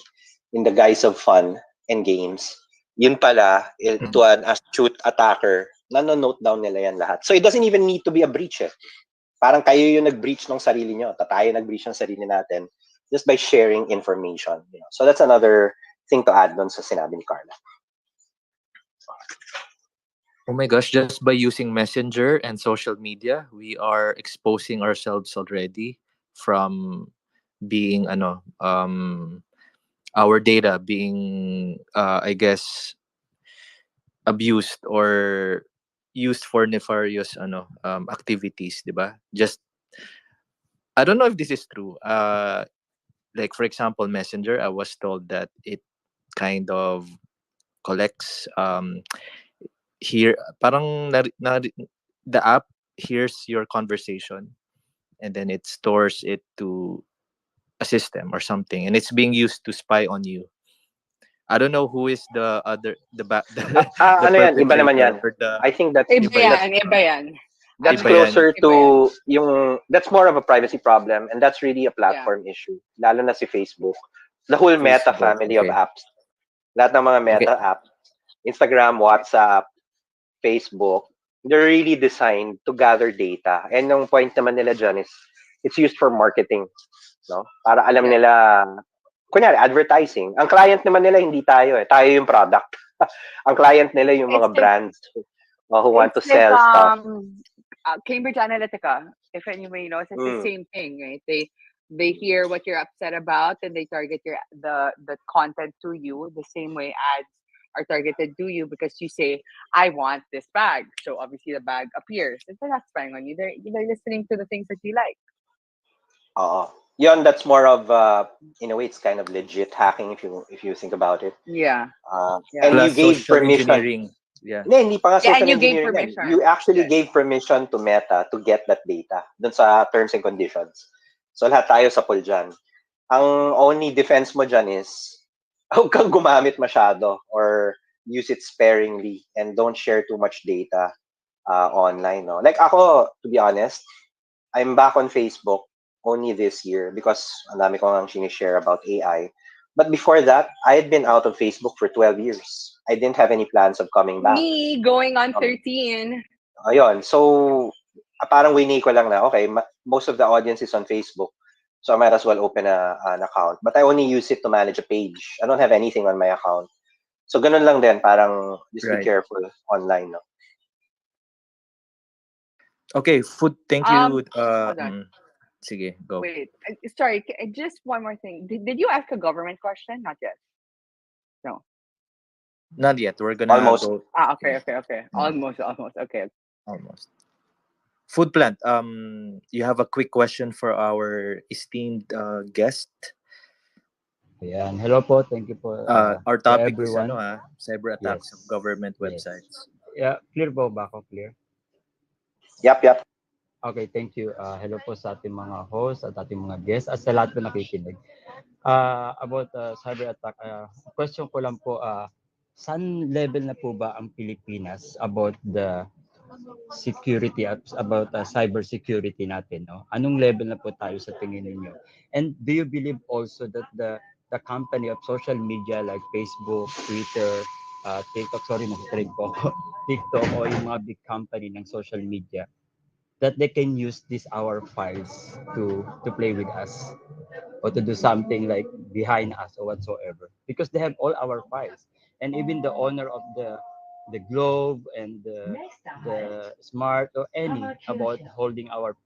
in the guise of fun and games? Yun pala, to an astute attacker, nanonote down nila yan lahat. So, it doesn't even need to be a breach eh. Parang kayo yung nag-breach ng sarili nyo. Tayo nag-breach ng sarili natin just by sharing information. You know? So that's another thing to add on sa sinabi ni Karla. Oh my gosh, just by using Messenger and social media, we are exposing ourselves already from being our data being I guess abused or used for nefarious activities, 'di ba? Just I don't know if this is true. Like for example, Messenger, I was told that it kind of collects here parang the app hears your conversation and then it stores it to a system or something, and it's being used to spy on you. I don't know who is the other the Ano yan? Iba naman perpetrator yan. or the I think that's Iba Iba yan, iba yan. that's Iba yan. closer Iba to yan. that's more of a privacy problem, and that's really a platform issue. Lalo na si Facebook. The whole Meta Facebook. family of Okay. apps. Lahat ng mga Meta Okay. apps, Instagram, WhatsApp, Facebook, they're really designed to gather data. And yung point naman nila dyan is it's used for marketing. No? Para alam Yeah. nila, kunyari, advertising. Ang client naman nila, hindi tayo eh. Tayo yung product. Ang client nila yung It's mga like brands who want to it's like sell stuff. Cambridge Analytica. If anybody knows, it's the Mm. same thing, right? They hear what you're upset about and they target the content to you the same way ads are targeted to you because you say, I want this bag. So obviously the bag appears. And they're not spying on you. They're listening to the things that you like. Yun, that's more of in a way, it's kind of legit hacking if you think about it. Yeah. And you Plus gave social permission. engineering. Yeah. Hindi pa nga Yeah, social and you gave engineering yan. permission. You actually Yes. gave permission to Meta to get that data dun sa terms and conditions. So lahat tayo sa pool dyan. Ang only defense mo dyan is huwag kang gumamit masyado or use it sparingly and don't share too much data online. No? Like ako, to be honest, I'm back on Facebook only this year because ang dami ko nang sinishare about AI. But before that, I had been out of Facebook for 12 years. I didn't have any plans of coming back. Me going on 13. Ayun. So, parang winay ko lang na, okay, most of the audience is on Facebook. So, I might as well open an account. But I only use it to manage a page. I don't have anything on my account. So, ganun lang din. Parang, just be Right. careful online. No? Okay, food. Thank you. Hold on. Sige, go. Wait, sorry, just one more thing. Did you ask a government question? Not yet. No. Not yet. We're gonna Almost. go Okay. Almost. Okay. almost. Food plant. You have a quick question for our esteemed guest. Ayan. Hello po. Thank you po. Our to topic is everyone. cyberattacks of Yes. government Yes. websites. Yeah, clear po ba ako? Clear? Yep. Okay, thank you. Hello po sa ating mga host at ating mga guests at sa lahat po nakikinig. About cyber attack, question ko lang po, saan level na po ba ang Pilipinas about the security, about cyber security natin? No? Anong level na po tayo sa tingin ninyo? And do you believe also that the company of social media like Facebook, Twitter, TikTok, sorry, nag-trade po ako, TikTok o yung mga big company ng social media, that they can use these our files to play with us or to do something like behind us or whatsoever, because they have all our files, and even the owner of the globe and the smart or any about holding our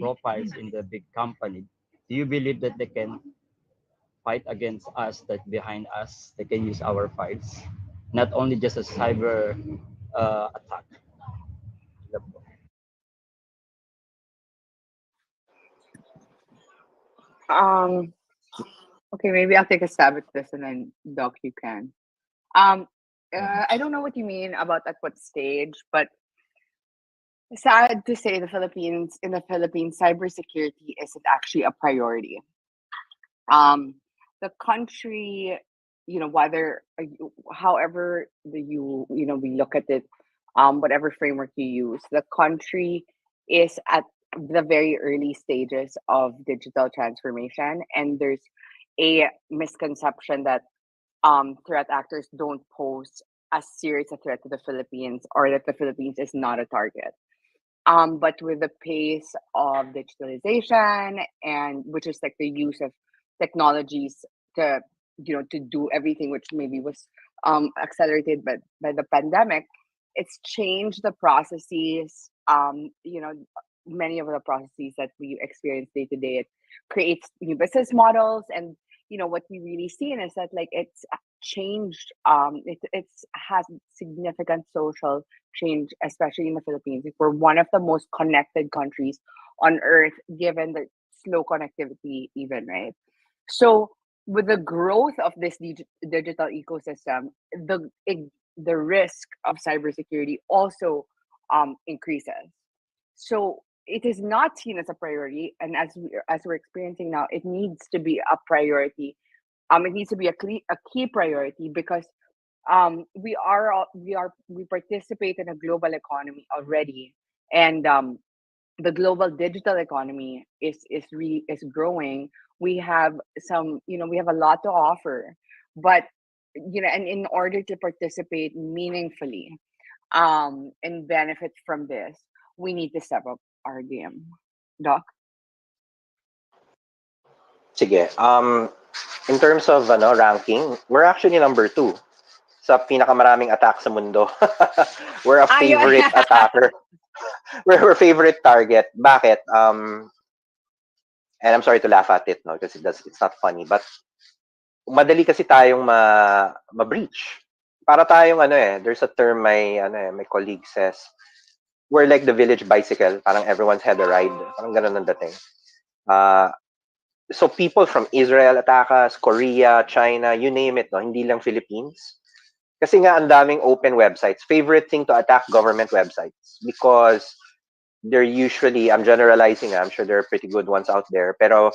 profiles in the big company. Do you believe that they can fight against us, that behind us they can use our files, not only just a cyber attack? Um, okay, maybe I'll take a stab at this and then Doc, you can. Um, Mhm. I don't know what you mean about at what stage, but sad to say, in the Philippines, cybersecurity isn't actually a priority. Um, the country, whether, however we look at it, whatever framework you use, the country is at the very early stages of digital transformation, and there's a misconception that threat actors don't pose as serious a threat to the Philippines, or that the Philippines is not a target. But with the pace of digitalization, and which is like the use of technologies to to do everything, which maybe was accelerated by the pandemic, it's changed the processes. Many of the processes that we experience day to day. It creates new business models, and what we really see is that, like, it's changed. It's has significant social change, especially in the Philippines. Like, we're one of the most connected countries on earth, given the slow connectivity, even, right? So, with the growth of this digital ecosystem, the risk of cybersecurity also increases. So, it is not seen as a priority, and as we're experiencing now, it needs to be a priority. It needs to be a key priority, because we participate in a global economy already, and the global digital economy is growing. We have we have a lot to offer, but and in order to participate meaningfully and benefit from this, we need to step up our game. Doc. Sige. In terms of ranking, we're actually number 2 sa pinakamaraming attack sa mundo. We're a Ayun. favorite attacker. We're a favorite target. Bakit? And I'm sorry to laugh at it, no, because it's not funny, but madali kasi tayong ma-breach. Para tayong there's a term my colleague says, we're like the village bicycle, parang everyone's had a ride. Parang ganun ang dating. So people from Israel attack us, Korea, China, you name it, no, hindi lang Philippines. Kasi nga ang daming open websites. Favorite thing to attack government websites, because they're usually, I'm generalizing, I'm sure there are pretty good ones out there, pero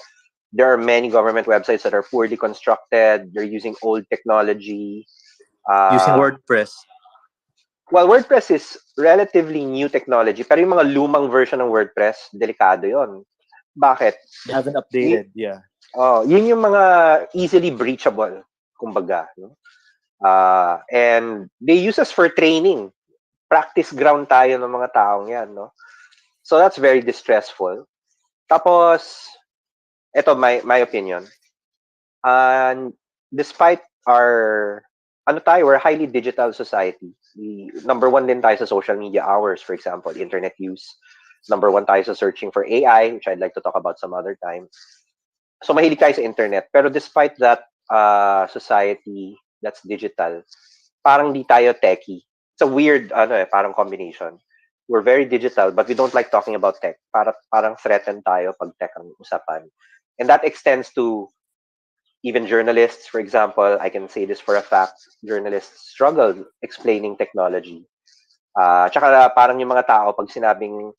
there are many government websites that are poorly constructed. They're using old technology. Using WordPress. Well, WordPress is relatively new technology, pero yung mga lumang version ng WordPress, delikado yon. Bakit? They haven't updated, yeah. Yun yung mga easily breachable, kumbaga. No? And they use us for training. Practice ground tayo ng mga taong yan. No? So that's very distressful. Tapos, ito, my opinion. And despite our, we're a highly digital society. Number 1 din tayo sa social media hours, for example, internet use. Number 1 tayo sa searching for AI, which I'd like to talk about some other time. So mahilig tayo sa internet. Pero despite that society that's digital, parang di tayo techie. It's a weird parang combination. We're very digital, but we don't like talking about tech. Parang threatened tayo pag tech ang usapan. And that extends to even journalists, for example. I can say this for a fact. Journalists struggle explaining technology. Tsaka parang yung mga tao, pag sinabing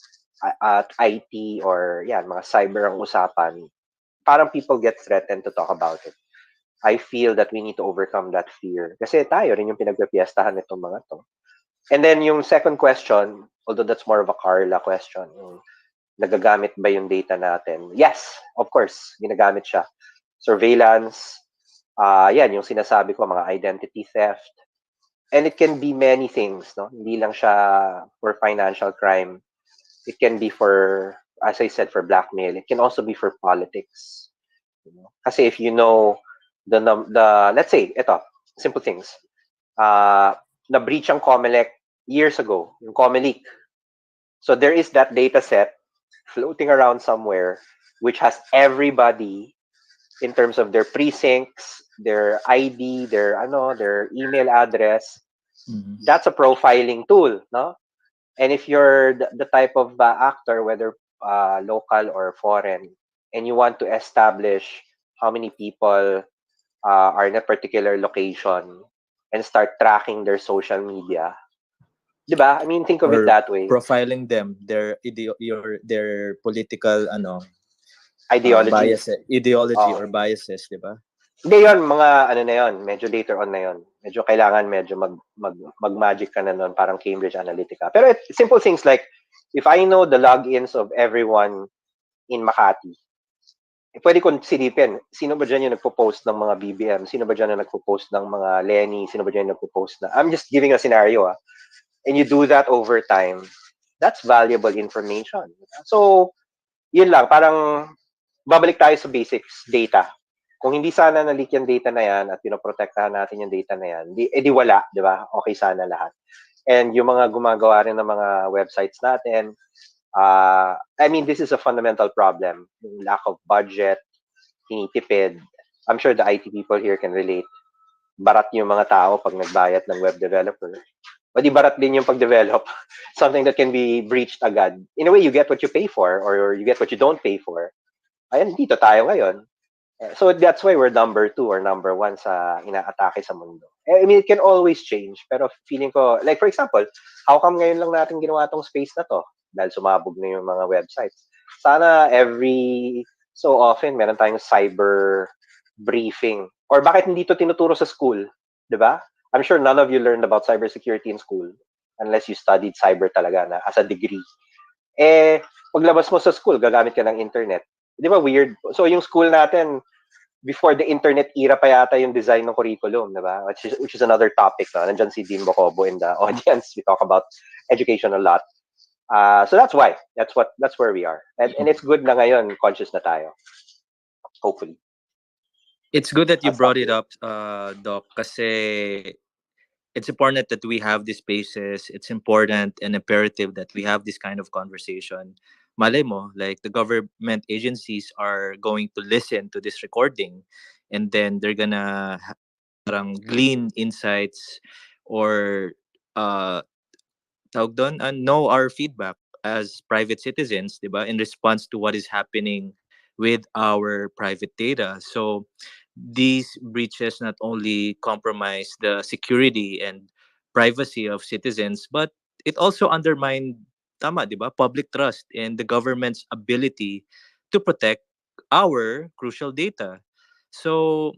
at IT or mga cyber ang usapan, parang people get threatened to talk about it. I feel that we need to overcome that fear. Kasi tayo rin yung pinagpipiestahan nitong mga to. And then yung second question, although that's more of a Karla question, yung nagagamit ba yung data natin? Yes, of course, ginagamit siya. Surveillance, yan, yung sinasabi ko, mga identity theft. And it can be many things, no? Hindi lang siya for financial crime. It can be for, as I said, for blackmail. It can also be for politics. Kasi if you know the let's say, ito, simple things. Na-breach ang COMELEC years ago, yung COMELEC. So there is that data set floating around somewhere which has everybody in terms of their precincts, their ID, their email address. Mhm. That's a profiling tool, no? And if you're the type of actor, whether local or foreign, and you want to establish how many people are in a particular location and start tracking their social media. Diba? I mean, think of it Or that way. profiling them, their political Ideology. bias, ideology Oh. or biases, di ba? Hindi yun, mga ano na yun, medyo later on na yun. Medyo kailangan medyo mag-magic ka na nun, parang Cambridge Analytica. Pero simple things like, if I know the logins of everyone in Makati, pwede kong silipin, sino ba dyan yung nagpo-post ng mga BBM? Sino ba dyan yung nagpo-post ng mga Lenny? Sino ba dyan yung nagpo-post na? I'm just giving a scenario, ah. And you do that over time, that's valuable information. So, yun lang, parang babalik tayo sa basics, data. Kung hindi sana na-leak yung data na yan at pinoprotektahan natin yung data na yan, di wala, di ba? Okay sana lahat. And yung mga gumagawa rin ng mga websites natin, I mean, this is a fundamental problem. Yung lack of budget, tinitipid. I'm sure the IT people here can relate. Barat yung mga tao pag nagbayad ng web developer. O di barat din yung pag-develop. Something that can be breached agad. In a way, you get what you pay for or you get what you don't pay for. Ayan, dito tayo ngayon. So that's why we're number 2 or number 1 sa inaatake sa mundo. I mean, it can always change. Pero feeling ko, like for example, how come ngayon lang natin ginawa tong space na to? Dahil sumabog na yung mga websites. Sana every so often, meron tayong cyber briefing. Or bakit hindi to tinuturo sa school? Diba? I'm sure none of you learned about cybersecurity in school unless you studied cyber talaga na as a degree. Paglabas mo sa school, gagamit ka ng internet. Di ba weird? So yung school natin, before the internet era pa yata yung design ng curriculum, di ba? Which is another topic. No? Nandyan si Dean Bocobo in the audience. We talk about education a lot. So that's why. That's where we are. And it's good na ngayon, conscious na tayo. Hopefully. It's good that you I'll brought stop it here. up, Doc, kasi it's important that we have these spaces. It's important and imperative that we have this kind of conversation. Malay mo, like the government agencies are going to listen to this recording, and then they're gonna parang glean insights or uh tawag doon, know our feedback as private citizens, 'di ba, in response to what is happening with our private data. So these breaches not only compromise the security and privacy of citizens, but it also undermined tama, 'di ba, public trust and the government's ability to protect our crucial data. So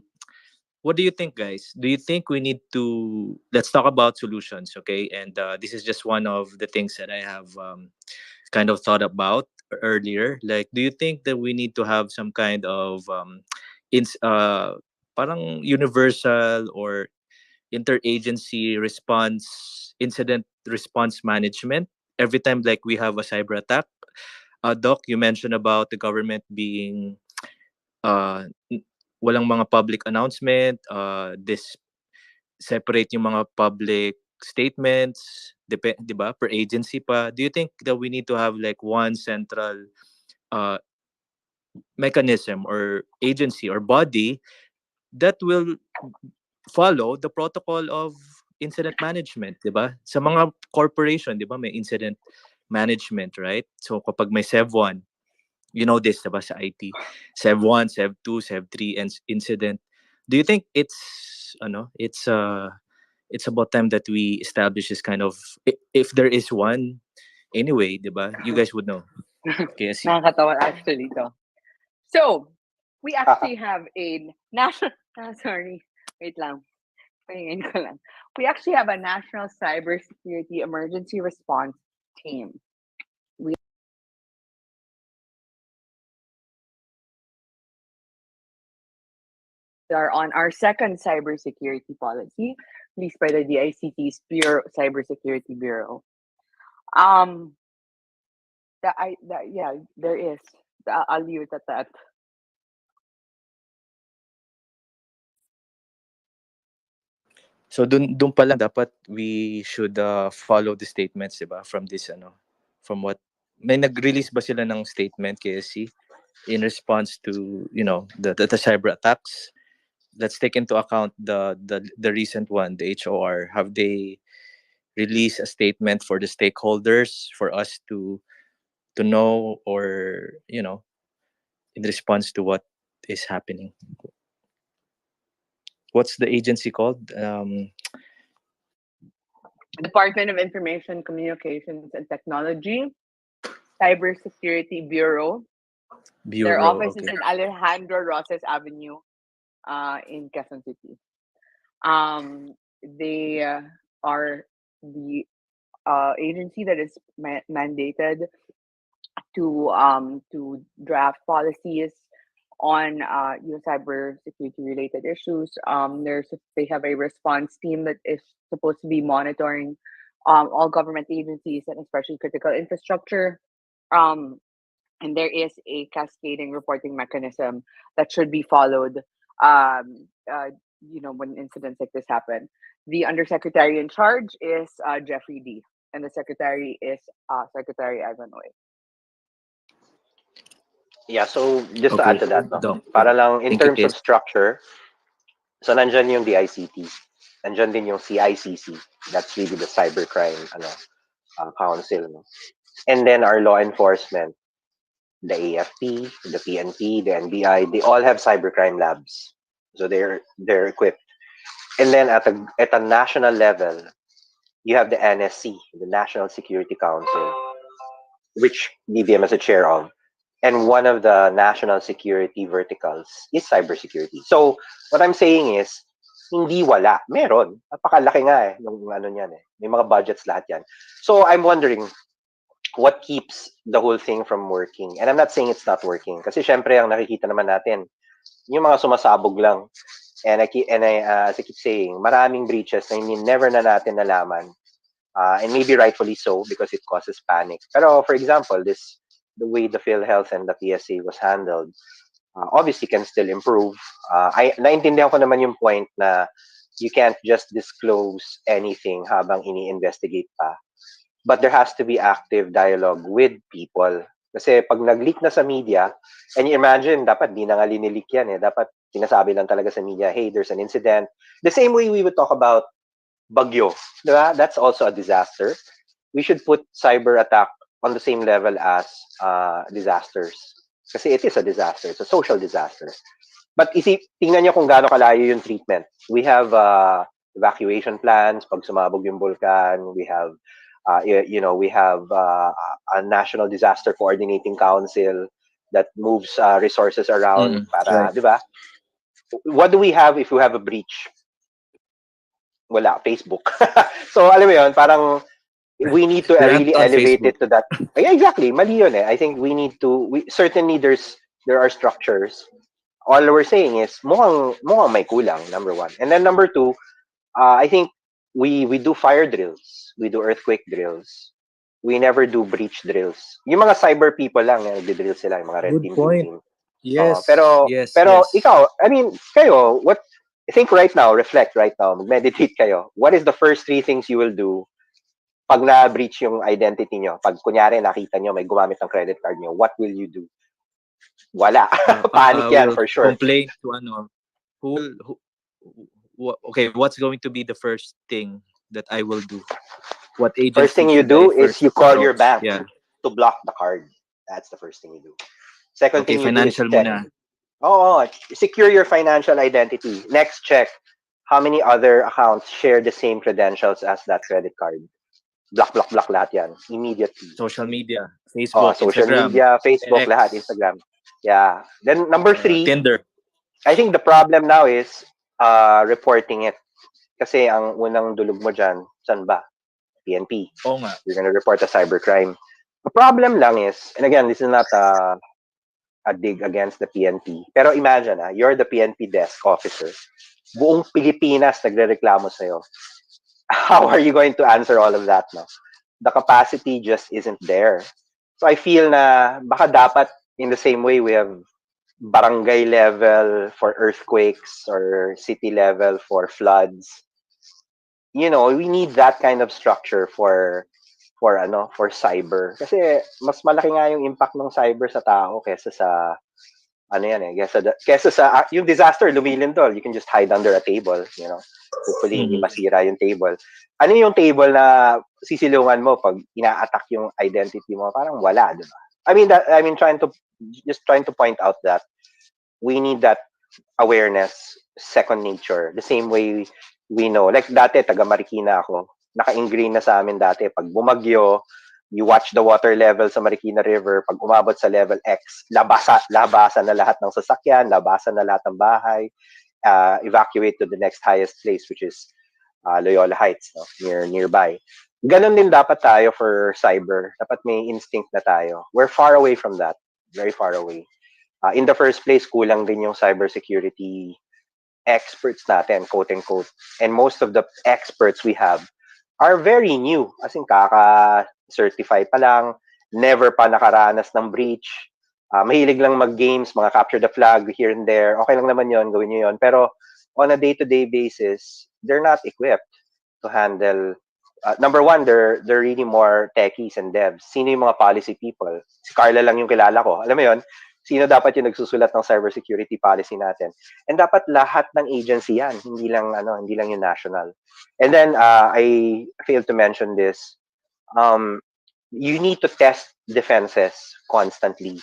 what do you think, guys? Do you think we need to let's talk about solutions, okay? And this is just one of the things that I have kind of thought about earlier. Like, do you think that we need to have some kind of parang universal or interagency response, incident response management every time like we have a cyber attack? Doc, you mentioned about the government being uh, walang mga public announcement, this separate yung mga public statements, 'di ba? Per agency pa. Do you think that we need to have like one central uh, mechanism or agency or body that will follow the protocol of incident management, 'di ba? Sa mga corporation, 'di ba, may incident management, right? So kapag may SEV1, you know this, 'di ba, sa IT. SEV1, SEV2, SEV3 and incident. Do you think it's about time that we establish this kind of if there is one anyway, 'di ba? You guys would know. KSC. Nakakatawa actually to. So, we actually have a national, sorry, wait lang. Pahingin ko lang. We actually have a national cybersecurity emergency response team. We are on our second cybersecurity policy, released by the DICT's Bureau Cybersecurity Bureau. Yeah, there is. I'll leave it at that. So dun pa lang dapat we should follow the statements, 'di ba? From this from what may nag-release ba sila ng statement KSC in response to, the cyber attacks? Let's take into account the recent one, the HOR. Have they released a statement for the stakeholders for us to know, or in response to what is happening. What's the agency called? Department of Information Communications and Technology, Cybersecurity Bureau. Their Bureau. office is Okay. in Alejandro Rosas Avenue in Quezon City. They are the agency that is mandated to draft policies on cybersecurity related issues. They have a response team that is supposed to be monitoring all government agencies and especially critical infrastructure. And there is a cascading reporting mechanism that should be followed. When incidents like this happen, the undersecretary in charge is Jeffrey D, and the secretary is Secretary Ivan Oy. Yeah, so just to Okay. add to that, no? Doc. Para lang in Thank you, terms of Kes. structure, so nandyan yung DICT, nandyan din yung CICC, that's really the cybercrime council, no? And then our law enforcement, the AFP, the PNP, the NBI, they all have cybercrime labs, so they're equipped. And then at a national level, you have the NSC, the National Security Council, which BBM is a chair of. And one of the national security verticals is cybersecurity. So what I'm saying is, hindi wala. Meron. Napakalaki nga nung ano niyan eh. May mga budgets lahat yan. So I'm wondering, what keeps the whole thing from working? And I'm not saying it's not working. Kasi syempre, ang nakikita naman natin, yung mga sumasabog lang. And as I keep saying, maraming breaches na never na natin nalaman. And maybe rightfully so because it causes panic. Pero for example, the way the PhilHealth and the PSA was handled, obviously can still improve. Naintindihan ko naman yung point na you can't just disclose anything habang ini-investigate pa. But there has to be active dialogue with people. Kasi pag nag-leak na sa media, and you imagine, dapat di na nga linileak yan eh. Dapat sinasabi lang talaga sa media, hey, there's an incident. The same way we would talk about bagyo. Diba? That's also a disaster. We should put cyber attack on the same level as disasters. Kasi it is a disaster. It's a social disaster. But tingnan nyo kung gaano kalayo yung treatment. We have evacuation plans pag sumabog yung bulkan. We have we have a national disaster coordinating council that moves resources around para, right. di ba? What do we have if we have a breach? Wala, Facebook. So, alam mo yun, parang we need to really elevate it to that. Yeah, exactly. Mali yun eh. I think we need to, certainly there are structures. All we're saying is, mukhang may kulang, number one. And then number two, I think we do fire drills. We do earthquake drills. We never do breach drills. Yung mga cyber people lang, nagdi-drill sila, yung mga red Good team, blue point. team. Yes. Pero yes. ikaw, I mean, kayo, what, I think right now, reflect right now, meditate kayo. What is the first three things you will do pag na-breach yung identity nyo? Pag kunyari nakita nyo may gumamit ng credit card nyo, what will you do? Wala. Panic yan for sure. Complain to okay, what's going to be the first thing that I will do? What agency first thing you do is you call your bank to block the card. That's the first thing you do. Second thing you do is check. Secure your financial identity. Next, check how many other accounts share the same credentials as that credit card. Block lahat yan immediately. Social media, Facebook, social Instagram, media, Facebook, X. lahat, Instagram. Yeah. Then number 3, Tinder. I think the problem now is reporting it. Kasi ang unang dulog mo dyan, saan ba? PNP. Oo nga. You're gonna report a cybercrime. The problem lang is, and again, this is not a dig against the PNP. Pero imagine, you're the PNP desk officer. Buong Pilipinas nagrereklamo sa'yo. How are you going to answer all of that? No? The capacity just isn't there. So I feel na baka dapat in the same way we have barangay level for earthquakes or city level for floods. You know, we need that kind of structure for cyber. Kasi mas malaki nga yung impact ng cyber sa tao kesa sa kesa sa yung disaster lumilindol. You can just hide under a table, you know. Hopefully hindi masira yung table. Ano yung table na sisilungan mo pag ina-attack yung identity mo? Parang wala, di ba? trying to point out that we need that awareness, second nature. The same way we know. Like dati, taga Marikina ako. Naka-ingrain na sa amin dati. Pag bumagyo, you watch the water level sa Marikina River. Pag umabot sa level X, labasan na lahat ng sasakyan, labasan na lahat ng bahay, evacuate to the next highest place, which is Loyola Heights, no? Nearby. Ganon din dapat tayo for cyber. Dapat may instinct na tayo. We're far away from that. Very far away. In the first place, kulang din yung cybersecurity experts natin, quote unquote. And most of the experts we have are very new. As in, kaka-certify pa lang, never pa nakaranas ng breach. Mahilig lang mag-games, mga capture the flag here and there. Okay lang naman yon, gawin nyo yon. Pero on a day-to-day basis, they're not equipped to handle. Number one, they're really more techies and devs. Sino yung mga policy people? Si Karla lang yung kilala ko. Alam mo yon? Sino dapat yung nagsusulat ng cybersecurity policy natin? And dapat lahat ng agency yan, hindi lang yung national. And then I failed to mention this. You need to test defenses constantly.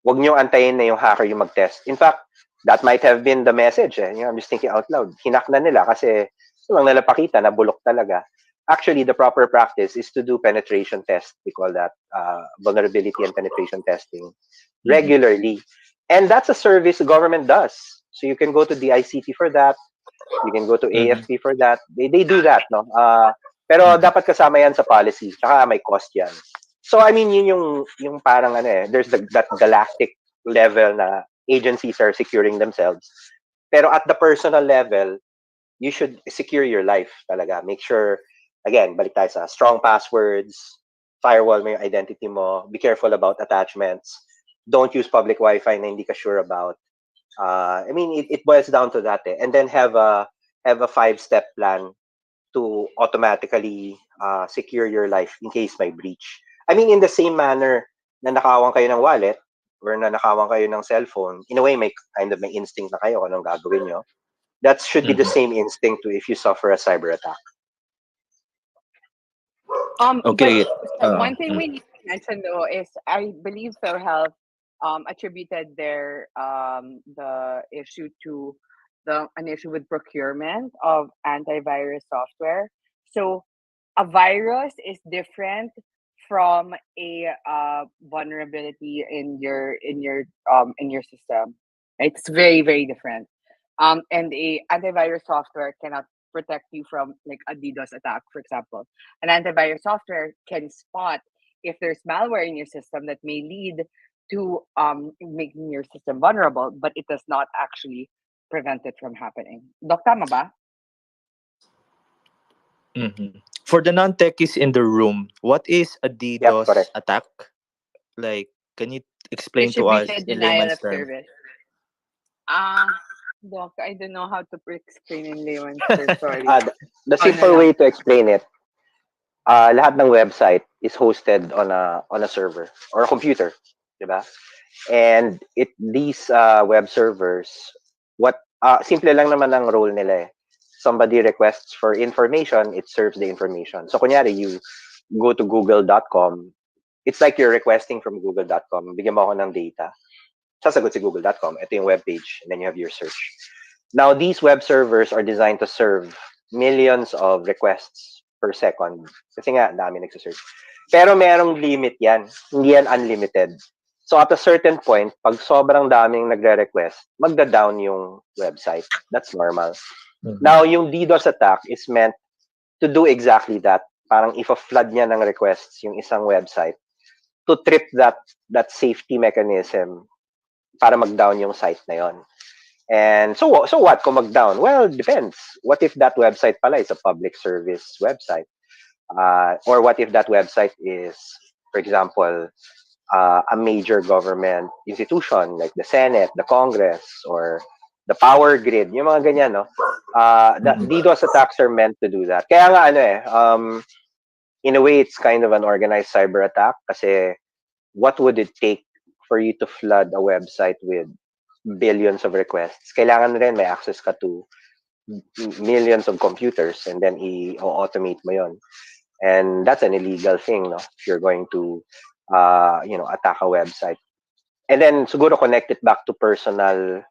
Huwag nyo antayin na yung hacker yung mag-test. In fact, that might have been the message. I'm just thinking out loud. Hinak na nila kasi lang nila pakita na bulok talaga. Actually, the proper practice is to do penetration test. We call that vulnerability and penetration testing regularly. And that's a service the government does. So you can go to the ICT for that. You can go to AFP for that. They do that, no? Pero dapat kasama yan sa policy. Tsaka may cost yan. So, I mean, yun yung parang there's that galactic level na agencies are securing themselves. Pero at the personal level, you should secure your life talaga. Make sure, again, balik tayo sa strong passwords, firewall mo yung identity mo, be careful about attachments, don't use public Wi-Fi na hindi ka sure about. I mean, it boils down to that. And then have a 5-step plan to automatically secure your life in case may breach. I mean, in the same manner na nakawan kayo ng wallet or na nakawan kayo ng cellphone, in a way, may instinct na kayo kung anong gagawin nyo. That should be the same instinct to if you suffer a cyber attack. Okay. One thing we need to mention though is I believe PhilHealth attributed the issue to an issue with procurement of antivirus software. So a virus is different from a vulnerability in your system. It's very, very different. And a antivirus software cannot protect you from like a DDoS attack, for example. An antivirus software can spot if there's malware in your system that may lead to making your system vulnerable, but it does not actually prevent it from happening. Doc, tama ba? For the non-techies in the room, what is a DDoS attack? Like, can you explain to us in denial layman's of term? service. Doc, I don't know how to explain in layman's term. Sorry. The simple way to explain it, lahat ng website is hosted on a server or a computer, diba? And these web servers, simple lang naman ang role nila eh. Somebody requests for information, it serves the information. So kunyari, you go to google.com, it's like you're requesting from google.com, bigyan mo ako ng data. Sasagot si google.com, ito yung web page, and then you have your search. Now, these web servers are designed to serve millions of requests per second. Kasi nga, dami nagsasearch. Pero merong limit yan. Hindi yan unlimited. So at a certain point, pag sobrang daming nagre-request, magda-down yung website. That's normal. Now, yung DDoS attack is meant to do exactly that. Parang if a flood niya ng requests yung isang website, to trip that safety mechanism para mag-down yung site na yon. And so what kung mag-down? Well, it depends. What if that website pala is a public service website? Or what if that website is, for example, a major government institution like the Senate, the Congress, or the power grid, yung mga ganyan, no? DDoS attacks are meant to do that. Kaya nga, in a way, it's kind of an organized cyber attack kasi what would it take for you to flood a website with billions of requests? Kailangan rin may access ka to millions of computers and then i-automate mo yon. And that's an illegal thing, no? If you're going to attack a website. And then siguro connect it back to personal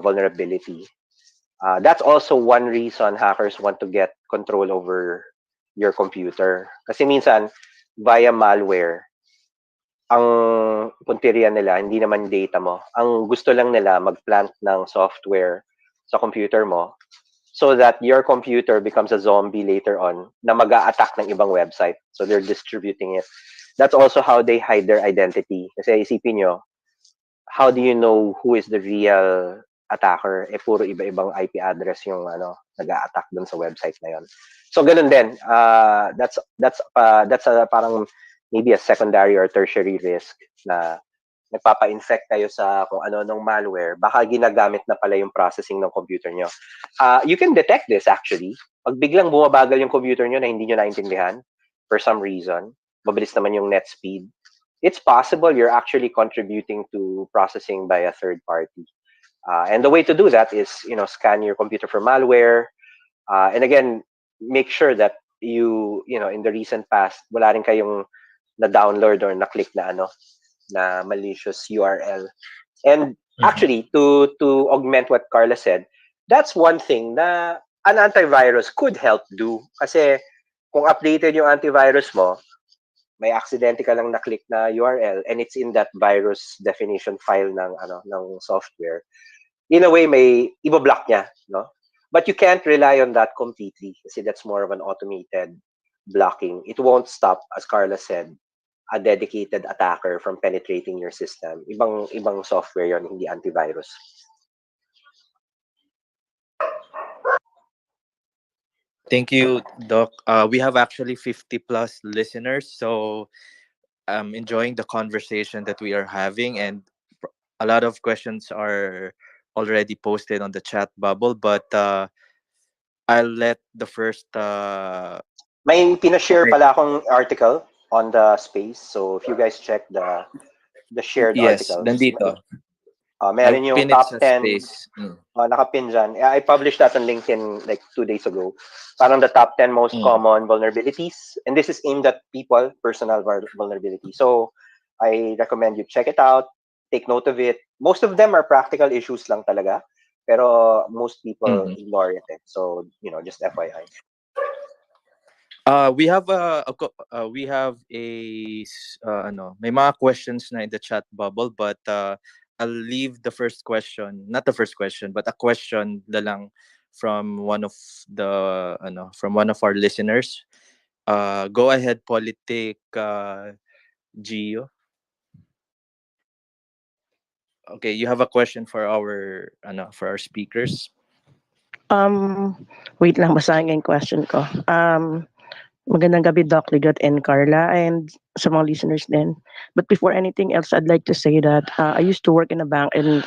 vulnerability. That's also one reason hackers want to get control over your computer. Kasi minsan, via malware, ang punteriya nila, hindi naman data mo. Ang gusto lang nila, mag-plant ng software sa computer mo so that your computer becomes a zombie later on na mag-a-attack ng ibang website. So they're distributing it. That's also how they hide their identity. Kasi isipin nyo, how do you know who is the real attacker? Puro iba-ibang IP address yung nag-a-attack dun sa website na yon. So ganun din. That's a parang maybe a secondary or tertiary risk na nagpapa-infect kayo sa kung ano nung malware. Baka ginagamit na pala yung processing ng computer nyo. You can detect this actually. Pag biglang bumabagal yung computer nyo na hindi nyo naintindihan for some reason, mabilis naman yung net speed, it's possible you're actually contributing to processing by a third party. And the way to do that is, scan your computer for malware. And again, make sure that in the recent past, wala rin kayong na-download or na-click na malicious URL. And actually, to augment what Karla said, that's one thing na an antivirus could help do. Kasi kung updated yung antivirus mo, may accidentally ka lang na-click na URL and it's in that virus definition file ng software. In a way, may iba-block niya, no? But you can't rely on that completely kasi that's more of an automated blocking. It won't stop, as Karla said, a dedicated attacker from penetrating your system. Ibang software yon, hindi antivirus. Thank you, Doc. We have actually 50 plus listeners, so I'm enjoying the conversation that we are having, and a lot of questions are already posted on the chat bubble. But I'll let the first. May pinashare pala akong article on the space, so if you guys check the shared Yes, articles, nandito. meron I yung pin it top sa 10. space. Nakapin dyan. I published that on LinkedIn like 2 days ago. Parang the top 10 most common vulnerabilities. And this is aimed at people, personal vulnerability. So I recommend you check it out. Take note of it. Most of them are practical issues lang talaga. Pero most people ignore it. So, just FYI. We have may mga questions na in the chat bubble, but I'll leave the first question, not the first question, but a question na lang from one of our listeners. Go ahead, Politic Gio. Okay, you have a question for our speakers. Wait lang, basahin yung question ko. Magandang gabi, Doc Ligot and Karla, and sa mga listeners din. But before anything else, I'd like to say that I used to work in a bank, and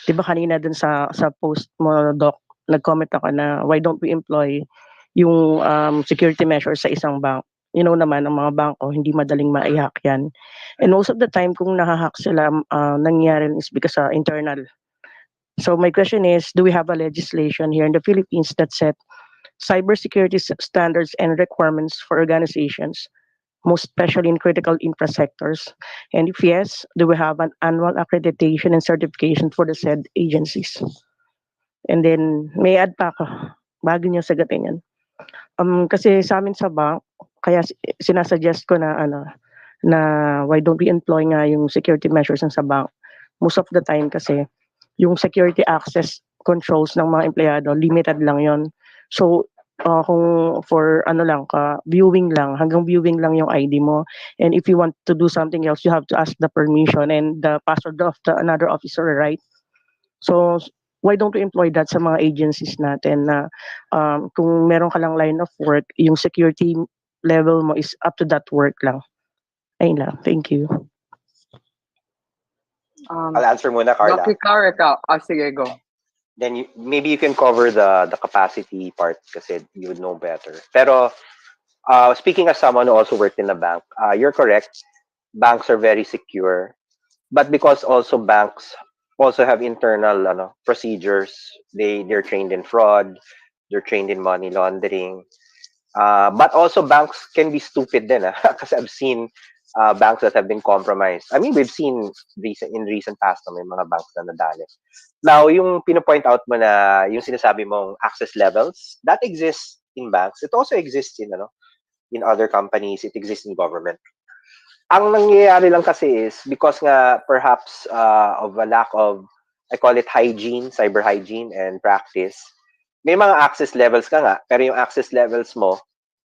di ba kanina dun sa post mo, Doc, nag-comment ako na why don't we employ yung security measures sa isang bank. You know naman, ang mga bangko, hindi madaling ma-hack yan. And most of the time, kung nahahack sila, nangyari is because internal. So my question is, do we have a legislation here in the Philippines that set cybersecurity standards and requirements for organizations, most especially in critical infra sectors? And if yes, do we have an annual accreditation and certification for the said agencies? And then, may add pa ako, bago niyo sagutin yan. Kasi sa amin sa bank, kaya sinasuggest ko na why don't we employ nga yung security measures sa bank. Most of the time kasi, yung security access controls ng mga empleyado, limited lang yon. So, kung for viewing lang, hanggang viewing lang yung ID mo. And if you want to do something else, you have to ask the permission and the password of another officer, right? So, why don't we employ that sa mga agencies natin na kung meron ka lang line of work, yung security level mo is up to that work lang. Ayun lang. Thank you. I'll answer muna, Karla. Dr. Karla, sige, go. Then maybe you can cover the capacity part kasi you would know better. Pero speaking as someone who also worked in a bank, you're correct. Banks are very secure. But because also banks also have internal procedures, they're trained in fraud, they're trained in money laundering. But also banks can be stupid din kasi I've seen banks that have been compromised. I mean, we've seen in recent past na may mga banks na nadali. Now, yung pinopoint out mo na yung sinasabi mong access levels, that exists in banks. It also exists in other companies. It exists in government. Ang nangyayari lang kasi is because nga perhaps of a lack of, I call it hygiene, cyber hygiene and practice, may mga access levels ka nga, pero yung access levels mo,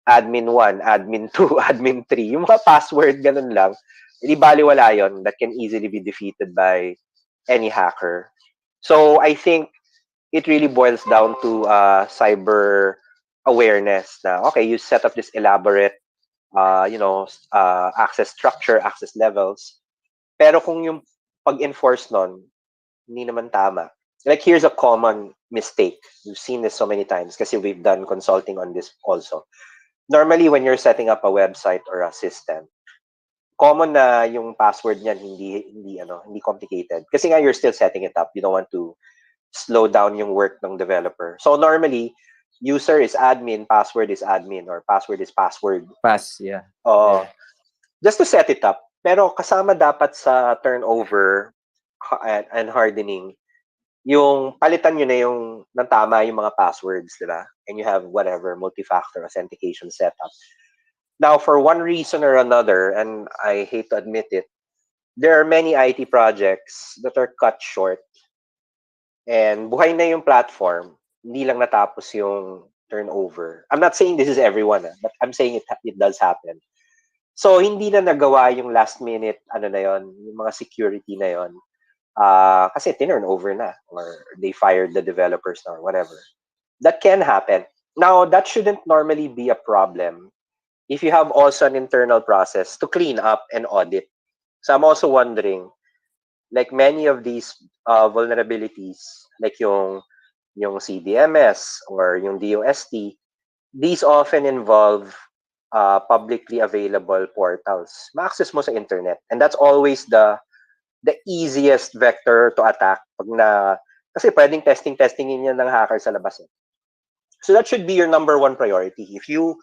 admin 1, admin 2, admin 3, yung mga password, ganun lang, hindi baliwala yun, that can easily be defeated by any hacker. So I think it really boils down to cyber awareness na, okay, you set up this elaborate, access structure, access levels, pero kung yung pag-enforce nun, hindi naman tama. Like, here's a common mistake. We've seen this so many times kasi we've done consulting on this also. Normally, when you're setting up a website or a system, common na yung password niyan hindi complicated. Kasi nga you're still setting it up. You don't want to slow down yung work ng developer. So normally, user is admin, password is admin, or password is password. Pass, yeah. Just to set it up. Pero kasama dapat sa turnover and hardening, yung palitan nyo na yung ng tama yung mga passwords, di ba? And you have whatever multi-factor authentication setup. Now, for one reason or another, and I hate to admit it, there are many IT projects that are cut short. And buhay na yung platform, hindi lang natapos yung turnover. I'm not saying this is everyone, but I'm saying it does happen. So, hindi na nagawa yung last minute, yung mga security na yon. Kasi tinurn over na, or they fired the developers na, or whatever. That can happen. Now, that shouldn't normally be a problem if you have also an internal process to clean up and audit. So I'm also wondering, like many of these vulnerabilities, like yung CDMS or yung DOST, these often involve publicly available portals. Ma-access mo sa internet. And that's always the easiest vector to attack kasi pwedeng testingin yan ng hacker sa labas. So that should be your number one priority. If you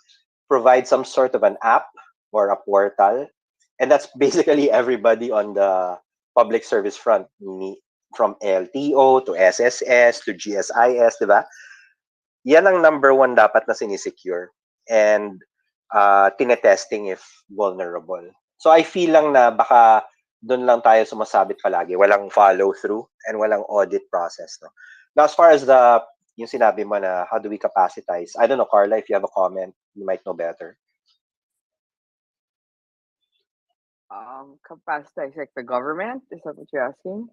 provide some sort of an app or a portal, and that's basically everybody on the public service front, from LTO to SSS to GSIS, di ba? Yan ang number one dapat na sinisecure and tinetesting if vulnerable. So I feel lang na baka doon lang tayo sumasabit palagi. Walang follow-through and walang audit process. No? Now, as far as yung sinabi mo na how do we capacitize, I don't know, Karla, if you have a comment, you might know better. Capacitize like the government? Is that what you're asking?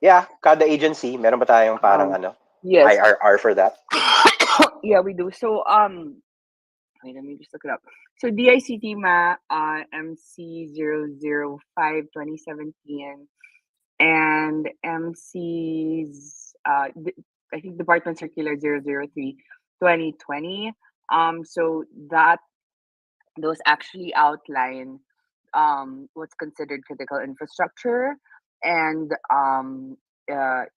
Yeah, kada agency, meron ba tayong parang yes. IRR for that? Yeah, we do. So, wait, let me just look it up. So, DICT MC 005 2017 and MC's, I think Department Circular 003 2020. So those actually outline what's considered critical infrastructure and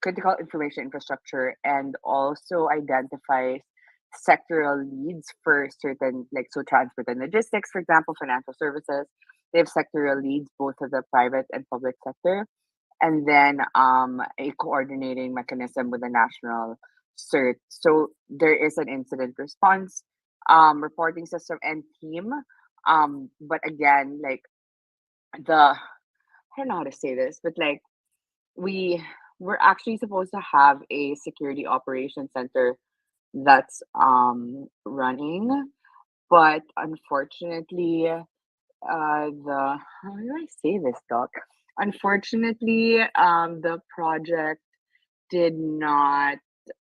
critical information infrastructure, and also identifies sectoral needs for certain, like, so transport and logistics, for example, financial services, they have sectoral needs, both of the private and public sector, and then a coordinating mechanism with the national CERT. So there is an incident response reporting system and team. But again, like I don't know how to say this, but like we're actually supposed to have a security operations center that's running, but unfortunately how do I say this, Doc? Unfortunately, the project did not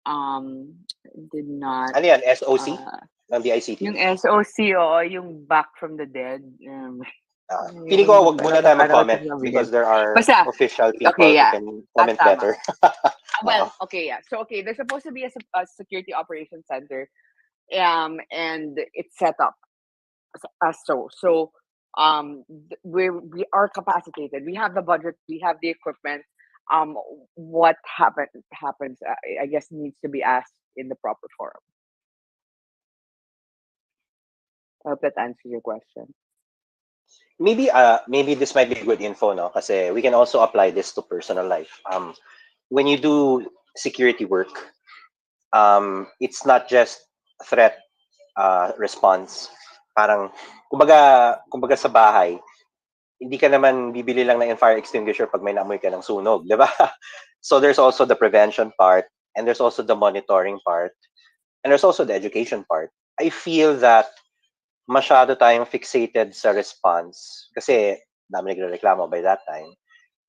Ano yan? SOC? Ng DICT? yung SOC, yung back from the dead. Feeling ko, wag muna tayo mag-comment because there are official people who can comment better. Well, okay, yeah. So, okay, there's supposed to be a security operations center, and it's set up as so. So, we are capacitated. We have the budget. We have the equipment. What happens, I guess, needs to be asked in the proper forum. I hope that answers your question. maybe this might be good info, no? Kasi we can also apply this to personal life. When you do security work, it's not just threat response. Parang kumbaga sa bahay, hindi ka naman bibili lang ng fire extinguisher pag may naamoy ka ng sunog, di ba? So there's also the prevention part, and there's also the monitoring part, and there's also the education part. I feel that masyado tayong fixated sa response kasi dami nagrereklamo by that time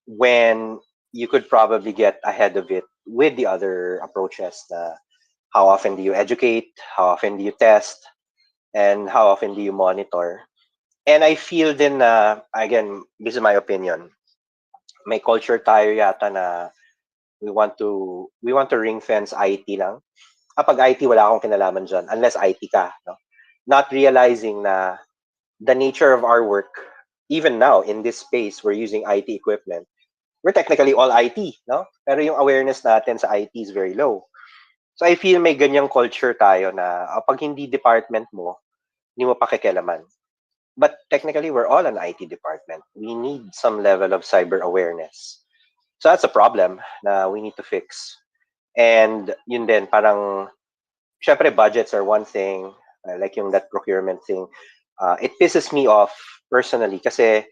when you could probably get ahead of it with the other approaches. How often do you educate? How often do you test? And how often do you monitor? And I feel din na, again, this is my opinion, may culture tayo yata na we want to ring fence IT lang. Kapag IT, wala akong kinalaman dyan unless IT ka. No? Not realizing na the nature of our work, even now in this space, we're using IT equipment. We're technically all IT, no? Pero yung awareness natin sa IT is very low. So I feel may ganyang culture tayo na pag hindi department mo, hindi mo pakikialaman. But technically, we're all an IT department. We need some level of cyber awareness. So that's a problem na we need to fix. And yun din, parang, syempre budgets are one thing, like yung that procurement thing. It pisses me off personally kasi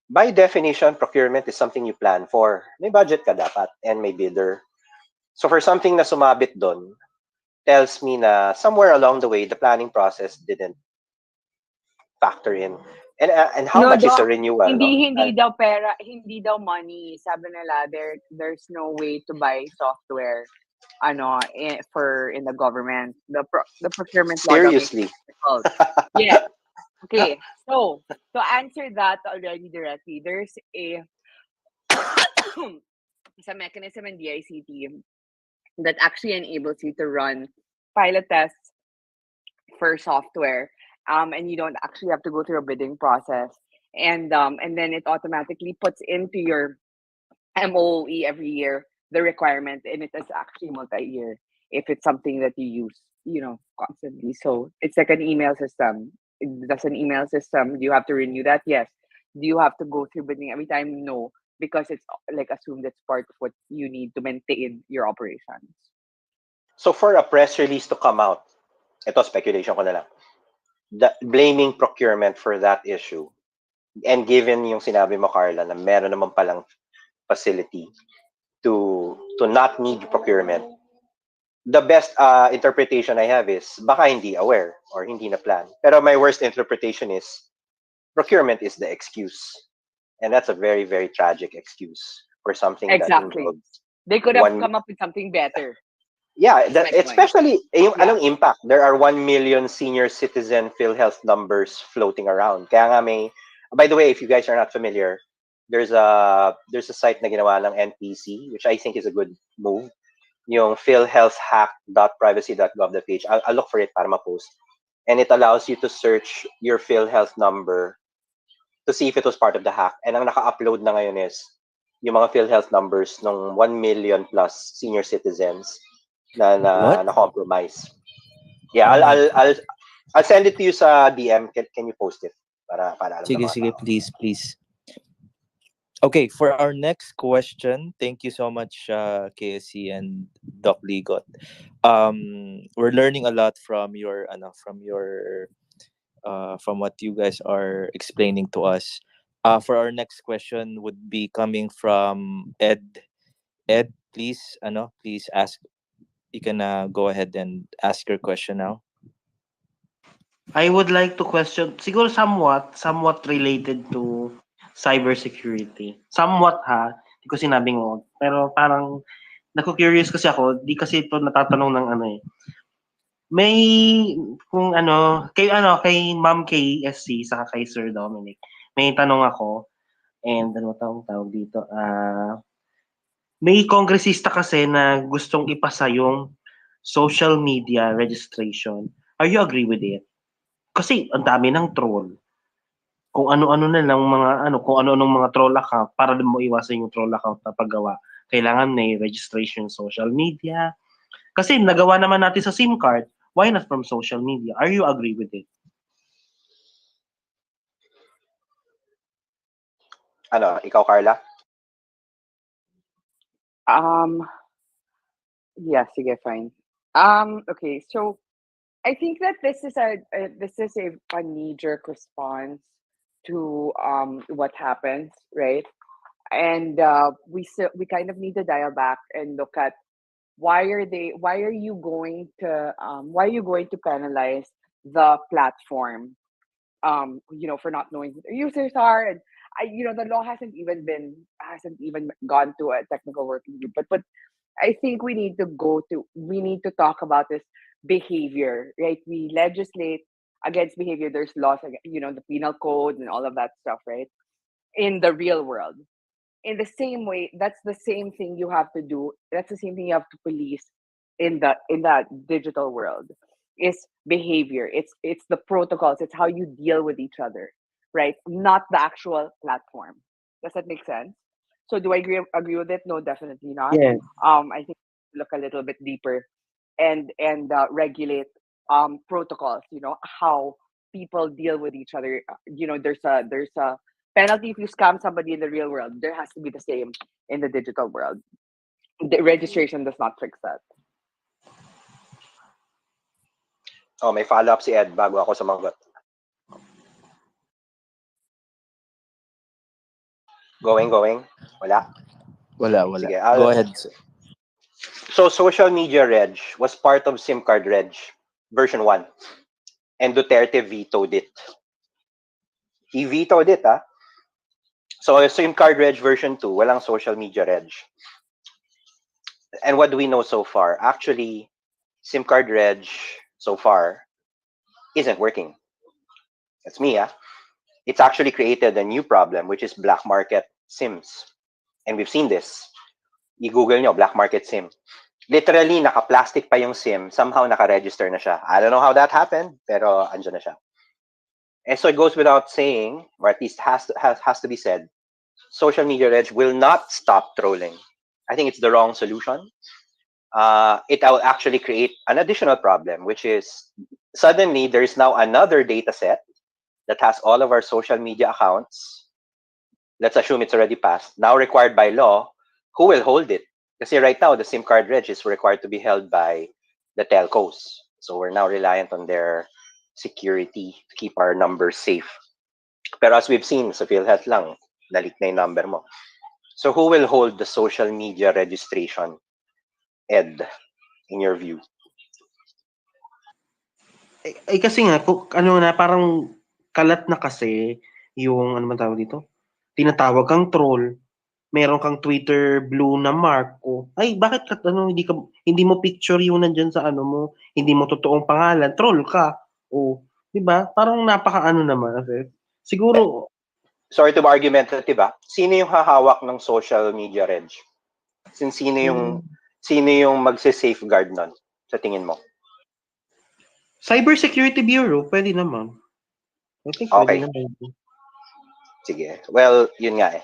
by definition, procurement is something you plan for. May budget ka dapat and may bidder. So for something na sumabit doon, tells me na somewhere along the way, the planning process didn't factor in. And how much is a renewal? Hindi daw pera, hindi daw money. Sabi nila, there's no way to buy software in the government. The procurement law Seriously? Yeah. Okay. So to answer that already directly, there's a mechanism in DICT that actually enables you to run pilot tests for software. And you don't actually have to go through a bidding process. And then it automatically puts into your MOE every year the requirement, and it is actually multi-year if it's something that you use, constantly. So it's like an email system. That's an email system. Do you have to renew that? Yes. Do you have to go through bidding every time? No, because it's like assumed it's part of what you need to maintain your operations. So for a press release to come out, ito speculation ko na lang, blaming procurement for that issue, and given yung sinabi mo, Karla, na meron naman palang facility to not need procurement, the best interpretation I have is baka hindi aware or hindi na plan. Pero my worst interpretation is procurement is the excuse. And that's a very, very tragic excuse for something exactly. that involves they could have come up with something better. Yeah, especially yung anong impact. There are 1 million senior citizen PhilHealth numbers floating around. Kaya nga by the way, if you guys are not familiar, there's a site na ginawa ng NPC, which I think is a good move. Yung philhealthhack.privacy.gov.ph. I'll look for it para ma-post. And it allows you to search your PhilHealth number to see if it was part of the hack. And ang naka-upload na ngayon is yung mga PhilHealth numbers ng 1 million plus senior citizens na compromise. Yeah, I'll send it to you sa DM. Can you post it para alam ng mga Sige, tao. please. Okay, for our next question, thank you so much, KSC and Doc Ligot. We're learning a lot from from what you guys are explaining to us. For our next question would be coming from Ed. Ed, please ask. You can go ahead and ask your question now. I would like to question, siguro somewhat related to cybersecurity. Somewhat hindi ko sinabing wag. Pero parang naku-curious kasi ako, di kasi ito natatanong ng May kung kay Ma'am KSC saka kay Sir Dominic. May tanong ako, and tawag dito? May kongresista kasi na gustong ipasa yung social media registration. Are you agree with it? Kasi ang dami ng troll. Kung ano-ano na lang kung ano-anong mga troll account para mo iwasan yung troll account na paggawa. Kailangan may registration social media. Kasi nagawa naman natin sa SIM card, why not from social media? Are you agree with it? Ano, ikaw, Carla? Um, yeah, sige, fine. Okay, so I think that this is a knee-jerk response to what happens, right? And we kind of need to dial back and look at why are you going to penalize the platform, for not knowing who their users are. And the law hasn't even gone to a technical working group, but I think we need to talk about this behavior, right? We legislate against behavior. There's laws, the penal code and all of that stuff, right? In the real world. In the same way, that's the same thing you have to police in that digital world, is behavior. It's the protocols, it's how you deal with each other, right? Not the actual platform. Does that make sense? So do I agree with it? No, definitely not. Yeah. I think look a little bit deeper and regulate protocols, how people deal with each other. There's a penalty if you scam somebody in the real world. There has to be the same in the digital world. The registration does not fix that. Oh, may follow-up si Ed bago ako sumagot. Going? Wala? Wala. Sige, Go ahead. So, social media reg was part of SIM card reg version 1. And Duterte vetoed it. He vetoed it, ah. So, SIM card reg version 2, walang social media reg. And what do we know so far? Actually, SIM card reg so far isn't working. That's me, ah. It's actually created a new problem, which is black market SIMs. And we've seen this. I-Google nyo, black market SIM. Literally, naka-plastic pa yung SIM. Somehow, naka-register na siya. I don't know how that happened, pero andyan na siya. And so it goes without saying, or at least has to be said, social media reg will not stop trolling. I think it's the wrong solution. It will actually create an additional problem, which is suddenly there's now another data set that has all of our social media accounts. Let's assume it's already passed. Now required by law, who will hold it? Because right now, the SIM card reg is required to be held by the telcos. So we're now reliant on their security to keep our numbers safe. Pero as we've seen, sa PhilHealth lang, nalik na yung number mo. So who will hold the social media registration, Ed, in your view? Kasi nga, parang kalat na kasi yung, ano man tawag dito? Tinatawag kang troll. Meron kang Twitter blue na mark ko. Ay, bakit hindi mo picture yung nandyan sa ano mo, hindi mo totoong pangalan, troll ka. O, di ba? Parang napaka-ano naman. Kasi, siguro, Sorry to be argumentative, sino yung hahawak ng social media reg? Sino yung magse-safeguard nun sa tingin mo? Cybersecurity Bureau, pwede naman. I think Okay. pwede naman. Sige. Well, yun nga eh.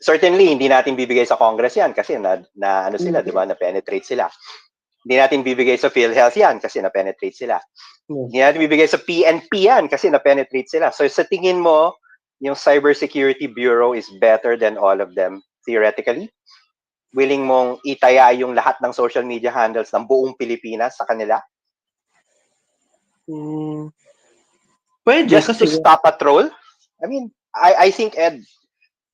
Certainly, hindi natin bibigay sa Congress yan kasi ano sila, di ba? Na-penetrate sila. Hindi natin bibigay sa PhilHealth yan kasi na-penetrate sila. Hindi natin bibigay sa PNP yan kasi na-penetrate sila. So sa tingin mo, yung Cybersecurity Bureau is better than all of them theoretically? Willing mong itaya yung lahat ng social media handles ng buong Pilipinas sa kanila? Pwede. Just kasi, to stop a troll? I mean, I think, Ed,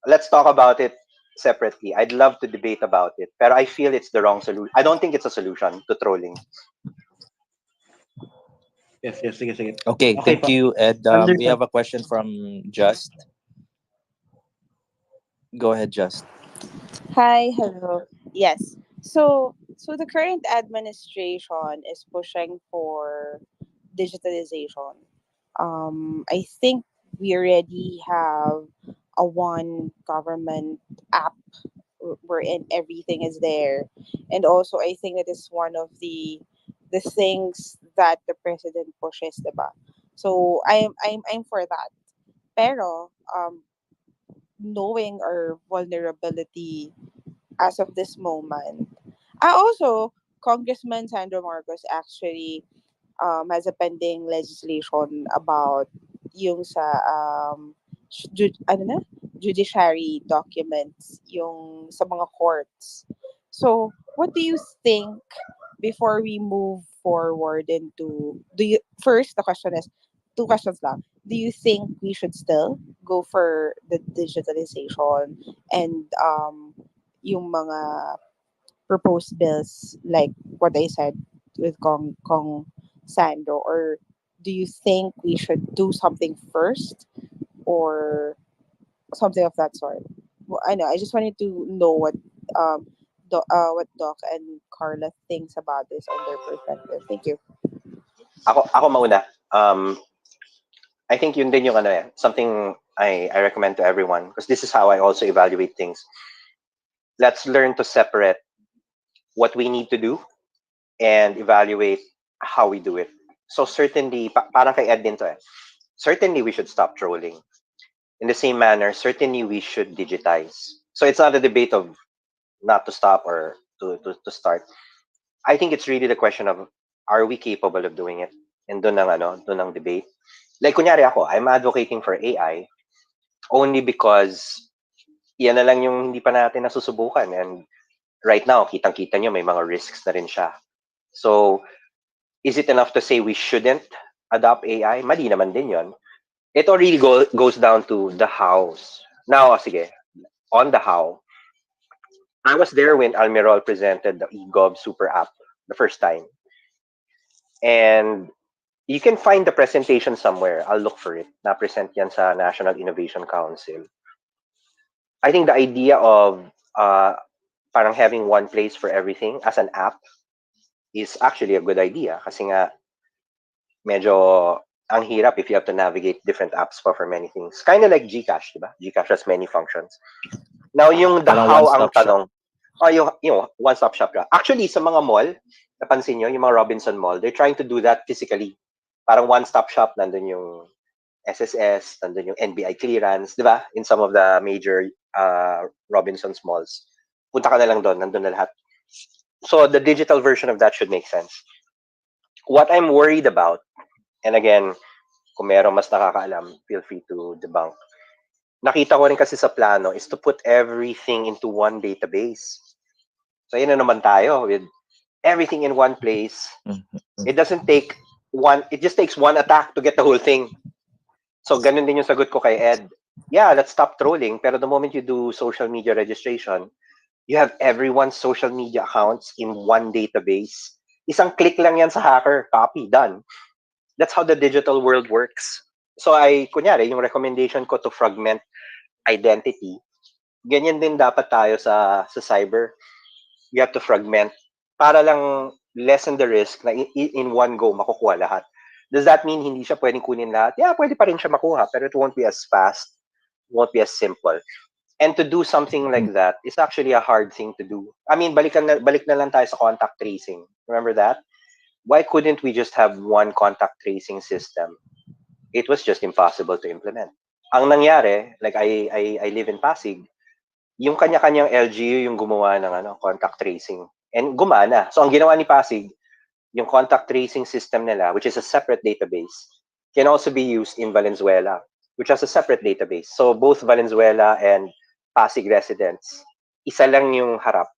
let's talk about it separately. I'd love to debate about it, pero I feel it's the wrong solution. I don't think it's a solution to trolling. Yes, sige. Okay, thank you, Ed. We have a question from Just. Go ahead, Just. Hi, hello. Yes. So the current administration is pushing for digitalization. I think we already have a one government app wherein everything is there, and also I think that is one of the things that the president pushes, diba? So I'm for that. Pero knowing our vulnerability as of this moment. Also, Congressman Sandro Marcos actually has a pending legislation about yung sa ano na? judiciary documents, yung sa mga courts. So, what do you think before we move forward into, do you, first, the question is, two questions lang. Do you think we should still go for the digitalization and yung mga proposed bills like what I said with Kong Sandro, or do you think we should do something first or something of that sort? Well, I know. I just wanted to know what Doc and Carla thinks about this on their perspective. Thank you. Ako mauna. I think yun din yung ano something I recommend to everyone because this is how I also evaluate things. Let's learn to separate what we need to do and evaluate how we do it. So certainly, parang kay Ed din to certainly we should stop trolling. In the same manner, certainly we should digitize. So it's not a debate of not to stop or to start. I think it's really the question of are we capable of doing it? And doon ang debate. Like kunyari ako, I'm advocating for AI only because yan na lang yung hindi pa natin nasusubukan. And right now, kitang-kita nyo, may mga risks na rin siya. So, is it enough to say we shouldn't adopt AI? Mali naman din yon. It already goes down to the hows. Now, sige, on the how, I was there when Almirol presented the eGov super app the first time. And you can find the presentation somewhere. I'll look for it. Na-present yan sa National Innovation Council. I think the idea of parang having one place for everything as an app is actually a good idea kasi nga medyo ang hirap if you have to navigate different apps for many things. Kind of like Gcash, di ba? Gcash has many functions. Now, yung the Parang how ang one-stop shop. tanong, yung one-stop shop ka. Actually, sa mga mall, napansin nyo, yung mga Robinson Mall, they're trying to do that physically. Parang one-stop shop, nandun yung SSS, nandun yung NBI clearance, di ba? In some of the major Robinson's malls. Punta ka na lang doon, nandun na lahat. So the digital version of that should make sense. What I'm worried about, and again, kung merong mas nakakaalam, feel free to debunk. Nakita ko rin kasi sa plano is to put everything into one database. So yun na naman tayo with everything in one place. It doesn't take it just takes one attack to get the whole thing. So ganun din yung sagot ko kay Ed. Yeah, let's stop trolling. Pero the moment you do social media registration, you have everyone's social media accounts in one database. Isang click lang yan sa hacker. Copy, done. That's how the digital world works. So kunyari, yung recommendation ko to fragment identity, ganyan din dapat tayo sa cyber. You have to fragment para lang lessen the risk na in one go makukuha lahat. Does that mean hindi siya pwedeng kunin lahat? Yeah, pwede pa rin siya makuha, pero it won't be as fast, won't be as simple. And to do something like that is actually a hard thing to do. I mean, balik na lang tayo sa contact tracing. Remember that? Why couldn't we just have one contact tracing system? It was just impossible to implement. Ang nangyari, like I live in Pasig, yung kanya-kanyang LGU yung gumawa ng contact tracing. And gumana. So ang ginawa ni Pasig, yung contact tracing system nila, which is a separate database, can also be used in Valenzuela, which has a separate database. So both Valenzuela and Pasig residents, isa lang yung harap.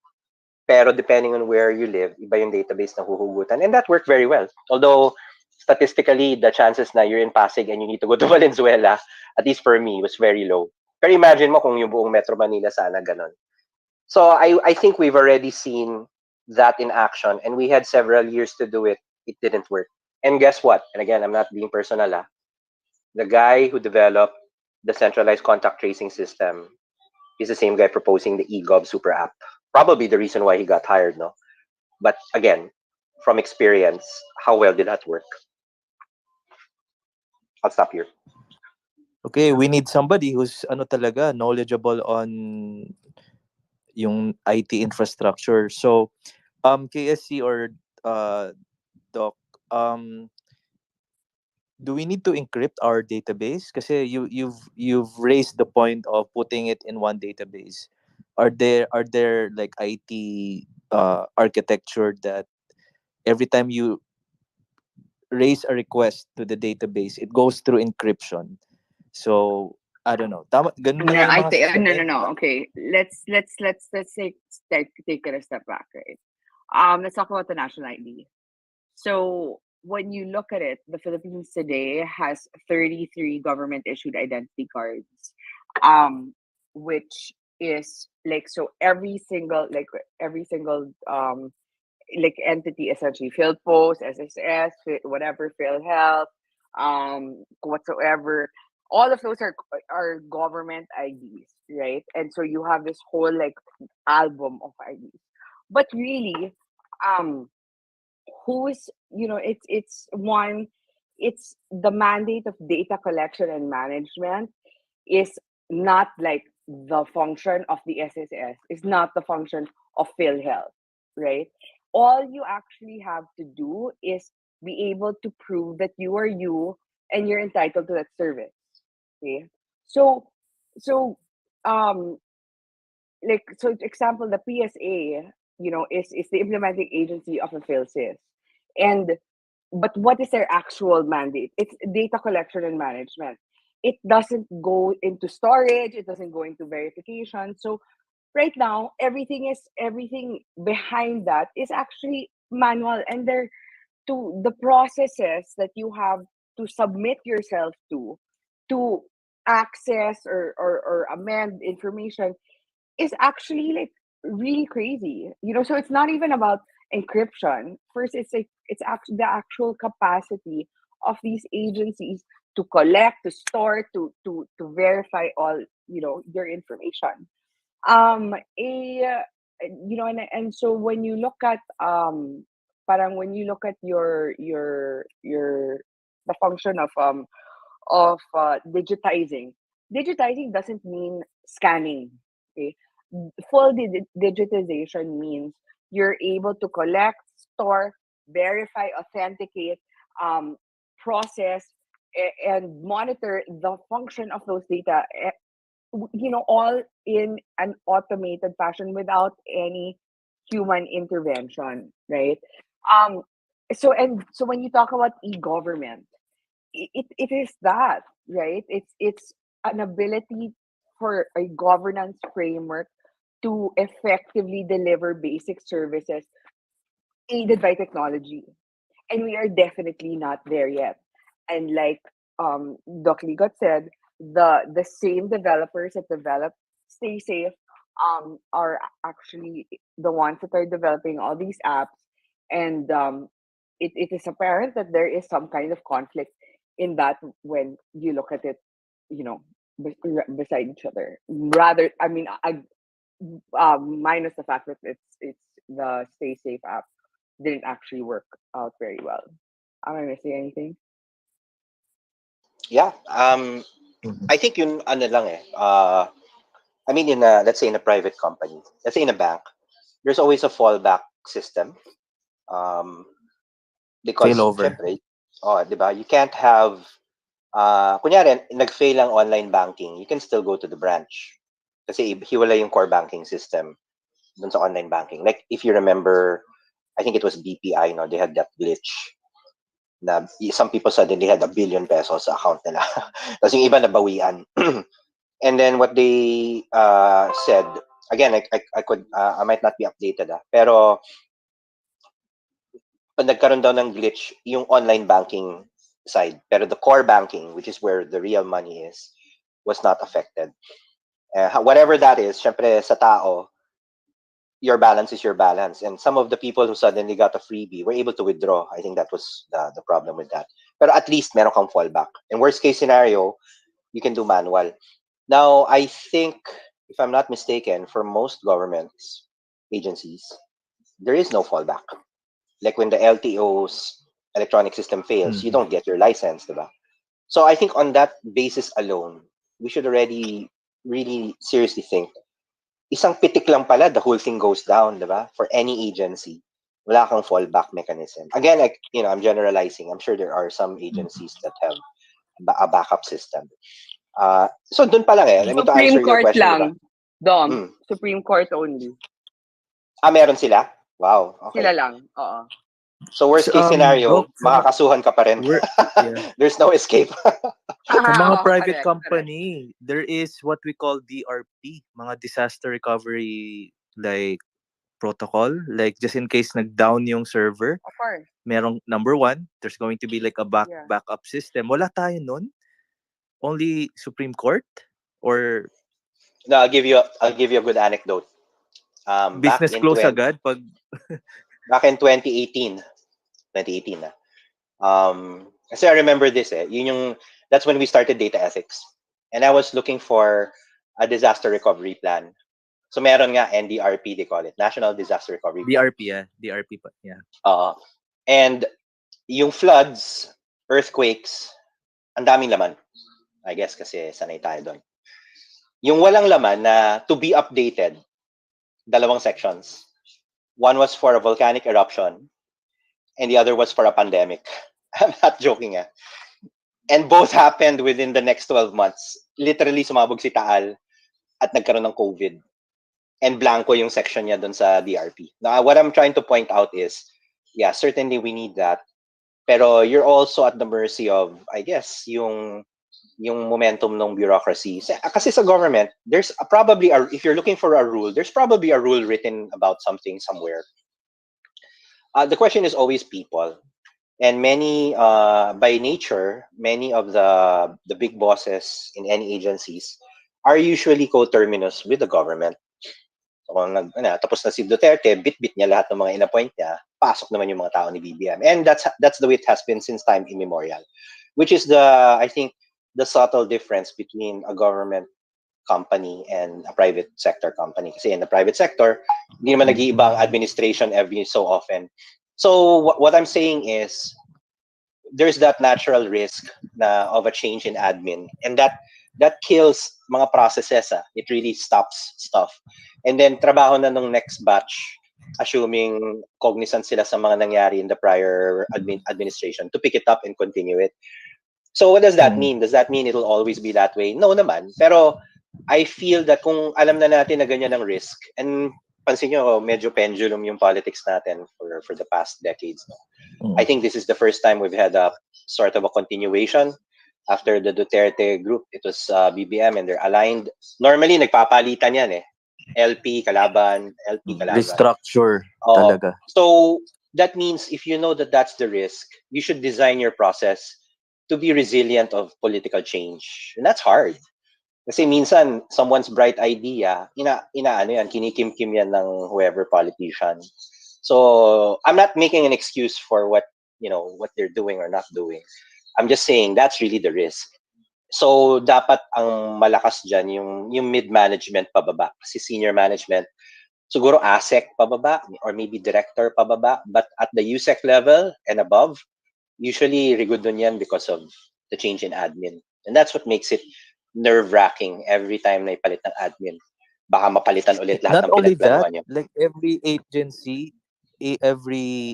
Pero depending on where you live, iba yung database na huhugutan. And that worked very well. Although, statistically, the chances na you're in Pasig and you need to go to Valenzuela, at least for me, was very low. Pero imagine mo kung yung buong Metro Manila sana ganon. So I think we've already seen that in action and we had several years to do it. It didn't work. And guess what? And again, I'm not being personal. The guy who developed the centralized contact tracing system is the same guy proposing the eGov super app. Probably the reason why he got hired, no? But again, from experience, how well did that work? I'll stop here. Okay, we need somebody who's talaga knowledgeable on yung IT infrastructure. So, KSC or Doc, do we need to encrypt our database? Kasi you've raised the point of putting it in one database. Are there like IT architecture that every time you raise a request to the database, it goes through encryption? So I don't know. Tama, ganun No, na no, nga yung I mga think system no, eh. no, no. Diba? Okay, let's take it a step back, right? Let's talk about the national ID. So when you look at it, the Philippines today has 33 government issued identity cards, um, which is like so every single like entity essentially, PhilPost, SSS, whatever, PhilHealth, whatsoever. All of those are government IDs, right? And so you have this whole like album of IDs. But really, um, who's it's the mandate of data collection and management is not like the function of the SSS. It's not the function of PhilHealth, right? All you actually have to do is be able to prove that you are you and you're entitled to that service. Okay. So so um so example, the PSA, is the implementing agency of a PhilSys. And but what is their actual mandate? It's data collection and management. It doesn't go into storage, it doesn't go into verification. So right now, everything behind that is actually manual, and they're to the processes that you have to submit yourself to access or amend information is actually like really crazy. So it's not even about encryption. First, it's like it's actually the actual capacity of these agencies to collect, to store, to verify all your information. A and so when you look at parang when you look at your the function of digitizing doesn't mean scanning. Okay, full digitization means you're able to collect, store, verify, authenticate, um, process, and monitor the function of those data, all in an automated fashion without any human intervention, right? um so when you talk about e-government, it is that, right? It's an ability for a governance framework to effectively deliver basic services aided by technology. And we are definitely not there yet. And like Doc Ligot said, the same developers that develop Stay Safe are actually the ones that are developing all these apps. And it is apparent that there is some kind of conflict in that when you look at it, you know, beside each other. Rather, I mean, minus the fact that it's the Stay Safe app didn't actually work out very well. Am I missing anything? Yeah. Mhm. I think yun ano lang eh. I mean, let's say in a private company, let's say in a bank, there's always a fallback system. Um, because Failover. syempre, oh, 'di ba? You can't have kunyari nag-fail ang online banking, you can still go to the branch. Kasi hiwala yung core banking system dun sa online banking. Like if you remember, I think it was BPI, no, they had that glitch na some people suddenly had ₱1 billion sa account nila. Tapos yung iba nabawian. And then what they said, again, I could I might not be updated pero pag nagkaroon daw ng glitch yung online banking side, pero the core banking, which is where the real money is, was not affected. Whatever that is, syempre sa tao, your balance is your balance. And some of the people who suddenly got a freebie were able to withdraw. I think that was the problem with that. Pero at least meron kang fallback. In worst case scenario, you can do manual. Now, I think, if I'm not mistaken, for most governments, agencies, there is no fallback. Like when the LTO's electronic system fails, you Mhm. don't get your license, diba? So I think on that basis alone, we should already really seriously think, isang pitik lang pala, the whole thing goes down, diba? For any agency, wala kang fallback mechanism. Again, I'm generalizing. I'm sure there are some Mhm. agencies that have a backup system. So dun pa lang I mean, to Supreme answer your Court question, diba? lang. Dom, Mm. Supreme Court only. Meron sila? Wow, Sila okay. lang. Oo. So worst case Doc, scenario, makakasuhan ka pa rin. we're yeah. There's no escape. Sa mga private Correct, correct. company, there is what we call DRP, mga disaster recovery like protocol. Like just in case nag-down yung server, Of course. merong number one, there's going to be like a Yeah. backup system. Wala tayo nun. Only Supreme Court or No, I'll give you a good anecdote. Back business in close 20, agad pag 2018, 2018 na. Kasi I remember this that's when we started data ethics. And I was looking for a disaster recovery plan. So meron nga NDRP, they call it, National Disaster Recovery Plan. DRP, yeah. DRP pa, yeah. And yung floods, earthquakes, ang daming laman. I guess kasi sanay tayo doon. Yung walang laman na to be updated, dalawang sections. One was for a volcanic eruption and the other was for a pandemic. I'm not joking. And both happened within the next 12 months. Literally, sumabog si Taal at nagkaroon ng COVID. And blanco yung section niya dun sa DRP. Now, what I'm trying to point out is, yeah, certainly we need that. Pero you're also at the mercy of, I guess, yung momentum ng bureaucracy. Kasi sa government, there's probably, if you're looking for a rule, there's probably a rule written about something somewhere. The question is always people. And many, by nature, many of the big bosses in any agencies are usually coterminous with the government. So, tapos na si Duterte, bit-bit niya lahat ng mga inappoint niya, pasok naman yung mga tao ni BBM. And that's the way it has been since time immemorial. Which is I think, the subtle difference between a government company and a private sector company. Kasi in the private sector, hindi naman nag-iiba ang administration every so often. So what I'm saying is, there's that natural risk of a change in admin, and that kills mga processes. It really stops stuff. And then trabaho na nung next batch, assuming cognizant sila sa mga nangyari in the prior administration, to pick it up and continue it. So what does that mean? Does that mean it'll always be that way? No naman. Pero I feel that kung alam na natin na ganyan ang risk, and pansin nyo, medyo pendulum yung politics natin for the past decades. No? I think this is the first time we've had a sort of a continuation. After the Duterte group, it was BBM, and they're aligned. Normally, nagpapalitan yan eh. LP, kalaban, LP, kalaban. Restructure talaga. So that means if you know that that's the risk, you should design your process to be resilient of political change. And that's hard. Kasi minsan, someone's bright idea, kinikim-kim yan ng whoever politician. So, I'm not making an excuse for what they're doing or not doing. I'm just saying that's really the risk. So, dapat ang malakas dyan yung mid-management pababa. Kasi senior management, siguro ASEC pababa, or maybe director pababa. But at the USEC level and above, usually rigid dun yan because of the change in admin. And that's what makes it nerve-wracking every time na ipalit ng admin. Baka mapalitan ulit lahat Not ng only that, pinagplanuhan nyo. like every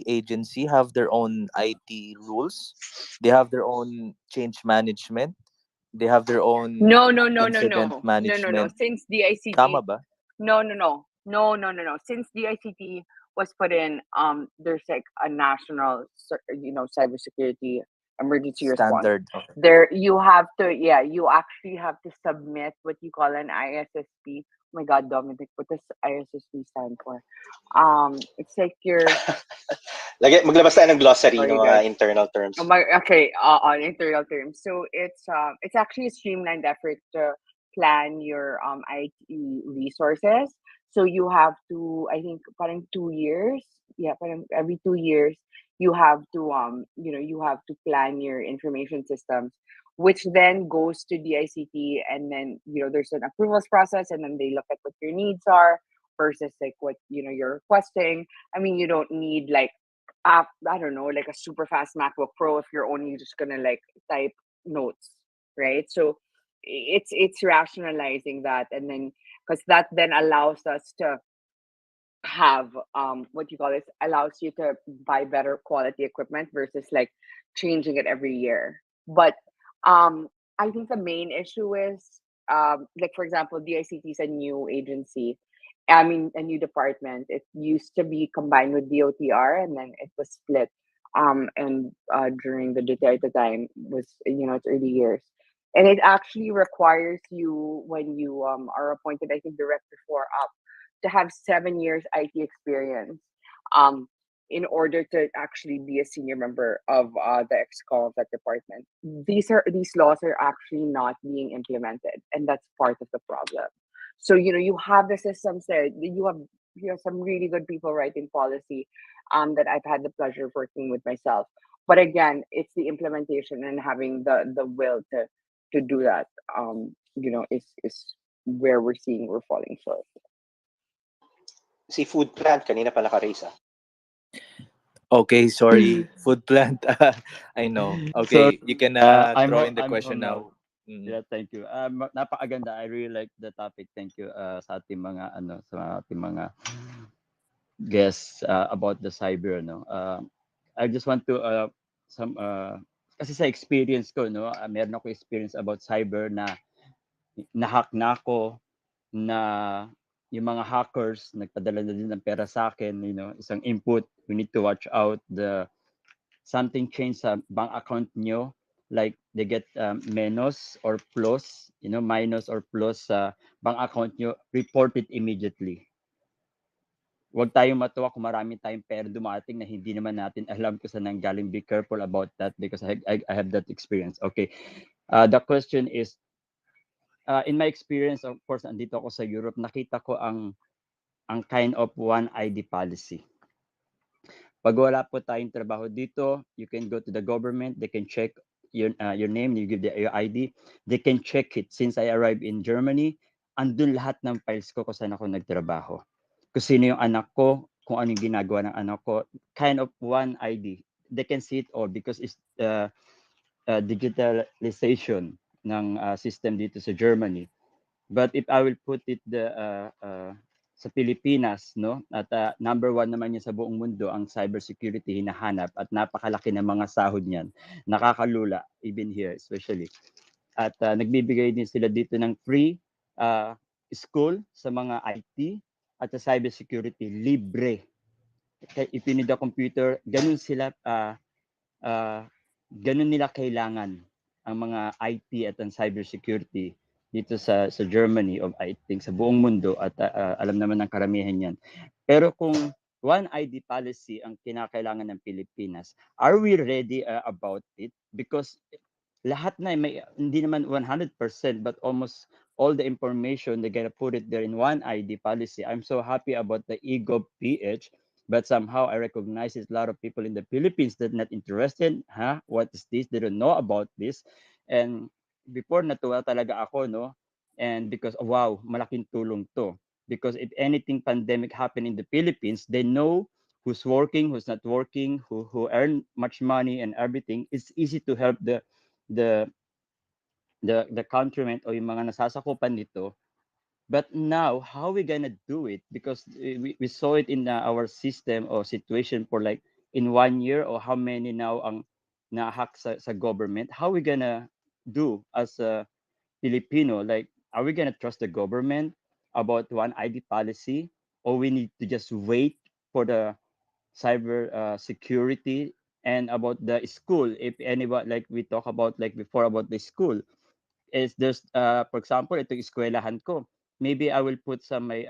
agency have their own IT rules. They have their own change management. They have their own No. incident management. Since DICT, Tama ba? No. Since DICT was put in, there's like a national, cybersecurity emergency response. Standard. Okay. There, you actually have to submit what you call an ISSP. Oh my God, Dominic, what does ISSP stand for? It's like your Maglabas tayo ng glossary Sorry, ng mga guys. internal terms. On internal terms. So it's actually a streamlined effort to plan your IT resources. So you have to, I think, parang 2 years. Yeah, parang every 2 years you have to you have to plan your information systems, which then goes to DICT, and then there's an approvals process, and then they look at what your needs are versus like what you're requesting. I mean, you don't need like I don't know, like a super fast MacBook Pro if you're only just gonna like type notes, right? So it's rationalizing that, and then because that then allows us to have what you call this allows you to buy better quality equipment versus like changing it every year. But I think the main issue is like for example, DICT is a new agency. I mean, a new department. It used to be combined with DOTR, and then it was split. And during the Duterte time was its early years, and it actually requires you when you are appointed, I think, director four up, to have 7 years IT experience, um, in order to actually be a senior member of the excom of that department. These laws are actually not being implemented, and that's part of the problem. So you have the systems there. You have some really good people writing policy, that I've had the pleasure of working with myself. But again, it's the implementation and having the will to do that. Is where we're falling short. Si food plant, kanina pa naka-raise ah. Okay, sorry. Food plant. I know. So Okay, you can throw in the I'm question home now. now. Mm. Yeah, thank you. Napakaganda. I really like the topic. Thank you sa ating mga sa ating mga guests about the cyber I just want to some kasi sa experience ko meron ako experience about cyber na nahack na ako, na yung mga hackers nagpadala na din ng pera sa akin, isang input, we need to watch out the something change sa bank account nyo, like they get minus or plus, minus or plus sa bank account nyo, report it immediately. Huwag tayong matuwa kung marami tayong pera dumating na hindi naman natin alam kung saan nanggaling. Be careful about that because I have that experience. Okay. The question is, in my experience, of course, andito ako sa Europe, nakita ko ang kind of one ID policy. Pag wala po tayong trabaho dito, you can go to the government, they can check your name, you give your ID, they can check it. Since I arrived in Germany, andun lahat ng files ko kung saan ako nagtrabaho. Kung sino yung anak ko, kung ano yung ginagawa ng anak ko, kind of one ID. They can see it all because it's digitalization ng system dito sa Germany. But if I will put it sa Pilipinas, at number one naman yan sa buong mundo, ang cybersecurity hinahanap at napakalaki ng mga sahod niyan. Nakakalula, even here especially. At nagbibigay din sila dito ng free school sa mga IT at sa cybersecurity, libre. If you need a computer, ganun nila kailangan ang mga IT at ang cybersecurity dito sa Germany of I think sa buong mundo at alam naman ng karamihan yan. Pero kung one ID policy ang kinakailangan ng Pilipinas, are we ready about it? Because lahat na may hindi naman 100% but almost all the information they're gonna put it there in one ID policy. I'm so happy about the eGov PH, but somehow I recognize there's a lot of people in the Philippines that not interested. What is this? They don't know about this. And before natuwa talaga ako, no? And because wow, malaking tulong to. Because if anything pandemic happen in the Philippines, they know who's working, who's not working, who earn much money and everything. It's easy to help the the countrymen o yung mga nasasakupan nito. But now, how we gonna do it? Because we saw it in our system or situation for like in 1 year or how many now ang na-hack sa government. How we gonna do as a Filipino? Like, are we gonna trust the government about one ID policy, or we need to just wait for the cyber security and about the school? If anyone like we talk about like before about the school, is there's for example ito eskwelahan ko, maybe I will put some my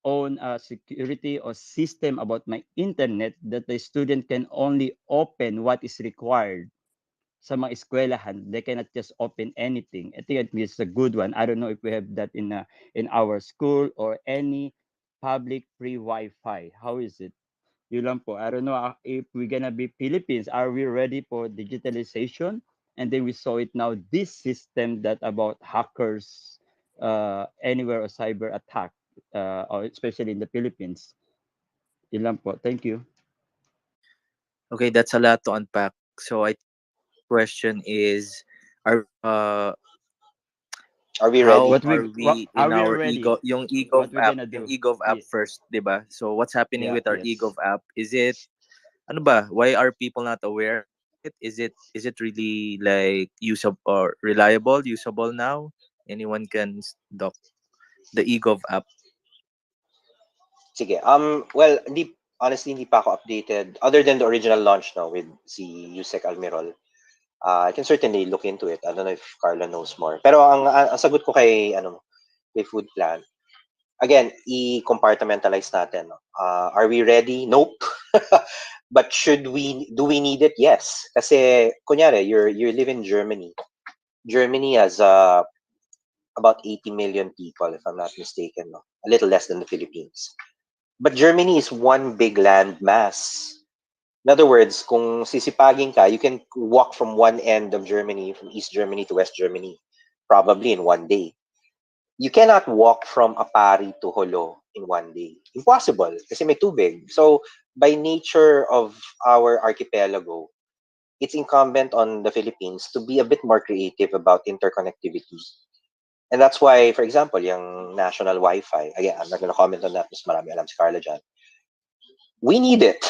own security or system about my internet that the student can only open what is required sa mga eskwelahan. They cannot just open anything. I think it's a good one. I don't know if we have that in our school or any public free Wi-Fi. How is it? Yun lang po. I don't know if we're gonna be Philippines. Are we ready for digitalization? And then we saw it now, this system that about hackers anywhere or cyber attack, or especially in the Philippines. Yun lang po. Thank you. Okay, that's a lot to unpack. So I question is, are Are we how ready? are we Are in we our ready? ego yung What egov we app gonna yung do? egov app Yeah, first, 'di ba? So what's happening yeah, with our yes. egov app? Is it ano ba? Why are people not aware? Is it really like usable or reliable, usable now? Anyone can doc the egov app. Sige. Well, honestly, hindi pa ako updated other than the original launch now with si Yusek Almirol. I can certainly look into it. I don't know if Carla knows more. Pero ang sagot ko kay kay food plan, again, i-compartmentalize natin. No? Are we ready? Nope. But do we need it? Yes. Kasi kunyari, you live in Germany. Germany has about 80 million people, if I'm not mistaken. No? A little less than the Philippines. But Germany is one big land mass. In other words, kung sisipagin ka, you can walk from one end of Germany, from East Germany to West Germany, probably in one day. You cannot walk from Apari to Holo in one day. Impossible, kasi may tubig. So, by nature of our archipelago, it's incumbent on the Philippines to be a bit more creative about interconnectivity. And that's why, for example, yung national Wi-Fi, again, I'm not gonna comment on that, mas marami alam si Carla dyan. We need it.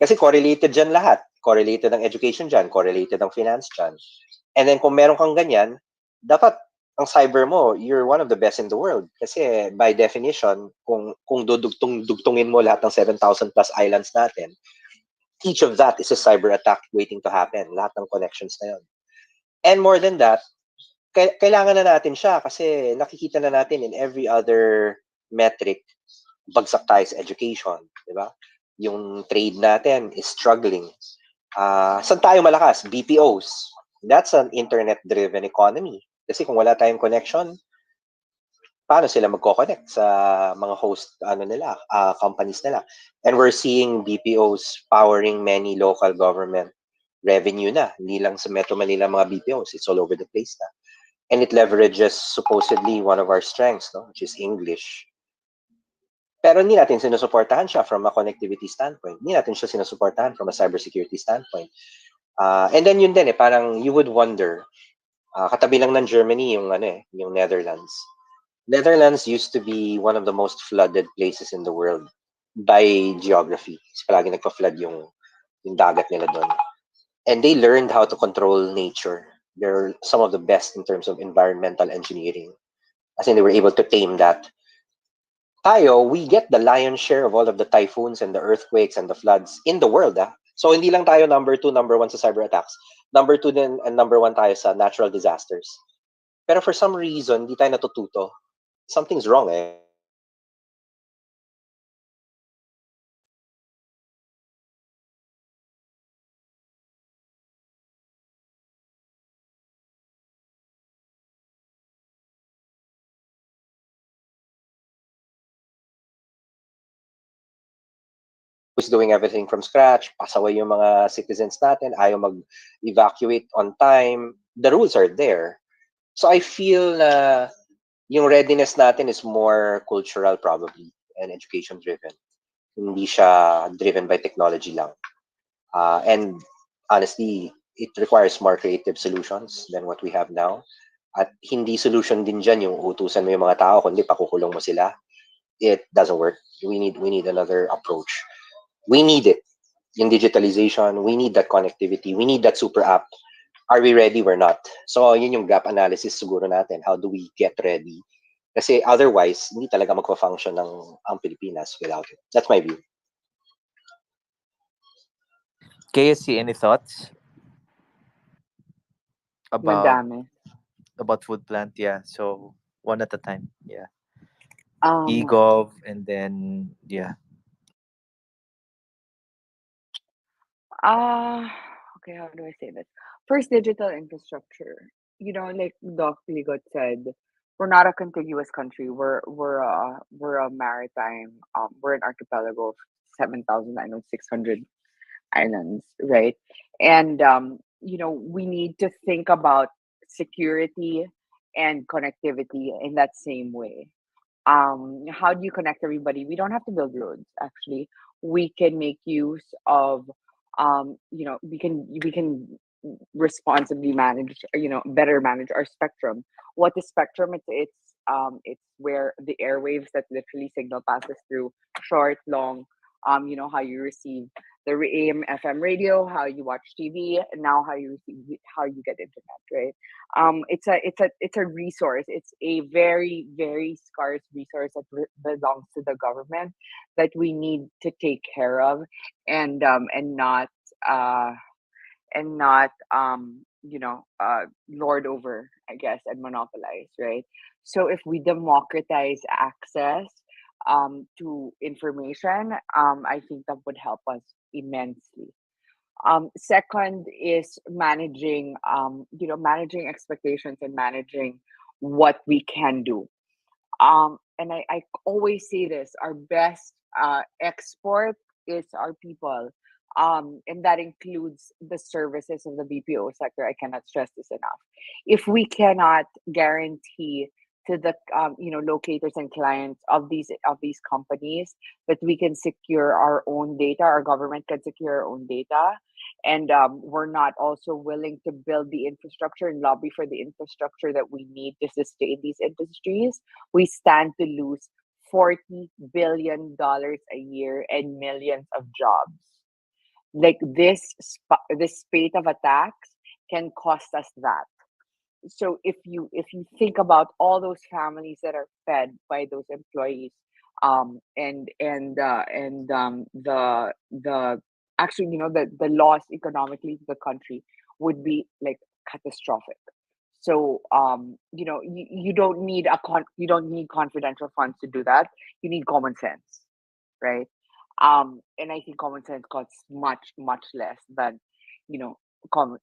Kasi correlated dyan lahat. Correlated ang education dyan, correlated ang finance dyan. And then kung meron kang ganyan, dapat ang cyber mo, you're one of the best in the world. Kasi by definition, kung dudugtungin mo lahat ng 7,000 plus islands natin, each of that is a cyber attack waiting to happen. Lahat ng connections na yun. And more than that, kailangan na natin siya kasi nakikita na natin in every other metric, bagsak tayo sa education, di ba? Yung trade natin is struggling. Saan tayo malakas? BPOs. That's an internet-driven economy. Kasi kung wala tayong connection, paano sila magko-connect sa mga host companies nila? And we're seeing BPOs powering many local government revenue na. Hindi lang sa Metro Manila mga BPOs. It's all over the place na. And it leverages supposedly one of our strengths, no? Which is English. Pero hindi natin sinusuportahan siya from a connectivity standpoint. Hindi natin siya sinusuportahan from a cybersecurity standpoint. And then yun din parang you would wonder, katabi lang ng Germany yung Netherlands. Netherlands used to be one of the most flooded places in the world by geography. Kasi palagi nagpa-flood yung dagat nila doon. And they learned how to control nature. They're some of the best in terms of environmental engineering. As in, they were able to tame that. Tayo, we get the lion's share of all of the typhoons and the earthquakes and the floods in the world. So hindi lang tayo number 2, number 1 sa cyber attacks. Number 2 din and number 1 tayo sa natural disasters. Pero for some reason, hindi tayo natututo. Something's wrong Who's doing everything from scratch, pasaway yung mga citizens natin, ayaw mag-evacuate on time. The rules are there. So I feel yung readiness natin is more cultural probably and education driven. Hindi siya driven by technology lang. And honestly, it requires more creative solutions than what we have now. At hindi solution din dyan yung utusan mo yung mga tao, kundi pakukulong mo sila. It doesn't work. We need another approach. We need it. In digitalization, we need that connectivity. We need that super app. Are we ready? We're not. So yun yung gap analysis siguro natin. How do we get ready? Kasi otherwise, hindi talaga magpa-function ang Pilipinas without it. That's my view. KSC, any thoughts about Madami. food plant? Yeah, so one at a time. Yeah, Um, EGOV, and then yeah. uh, okay, how do I say this? First, digital infrastructure. Like Doc Ligot said, we're not a contiguous country. We're a maritime. We're an archipelago of 7,600 islands, right? And we need to think about security and connectivity in that same way. How do you connect everybody? We don't have to build roads, actually. We can make use of we can responsibly manage, better manage our spectrum. What is spectrum? It's where the airwaves that literally signal passes through, short, long, how you receive the AM FM radio, how you watch TV, and now how you get internet, right? It's a resource. It's a very, very scarce resource that belongs to the government that we need to take care of, and not uh and not lord over, I guess, and monopolize, right? So if we democratize access to information, I think that would help us immensely. Second is managing managing expectations and managing what we can do. And I always say this: our best export is our people. And that includes the services of the BPO sector. I cannot stress this enough. If we cannot guarantee to the locators and clients of these companies that we can secure our own data, our government can secure our own data, and we're not also willing to build the infrastructure and lobby for the infrastructure that we need to sustain these industries, we stand to lose $40 billion a year and millions of jobs. Like this spate of attacks can cost us that. So if you think about all those families that are fed by those employees, the actually, the loss economically to the country would be like catastrophic. So you don't need you don't need confidential funds to do that. You need common sense, right? And I think common sense costs much less than you know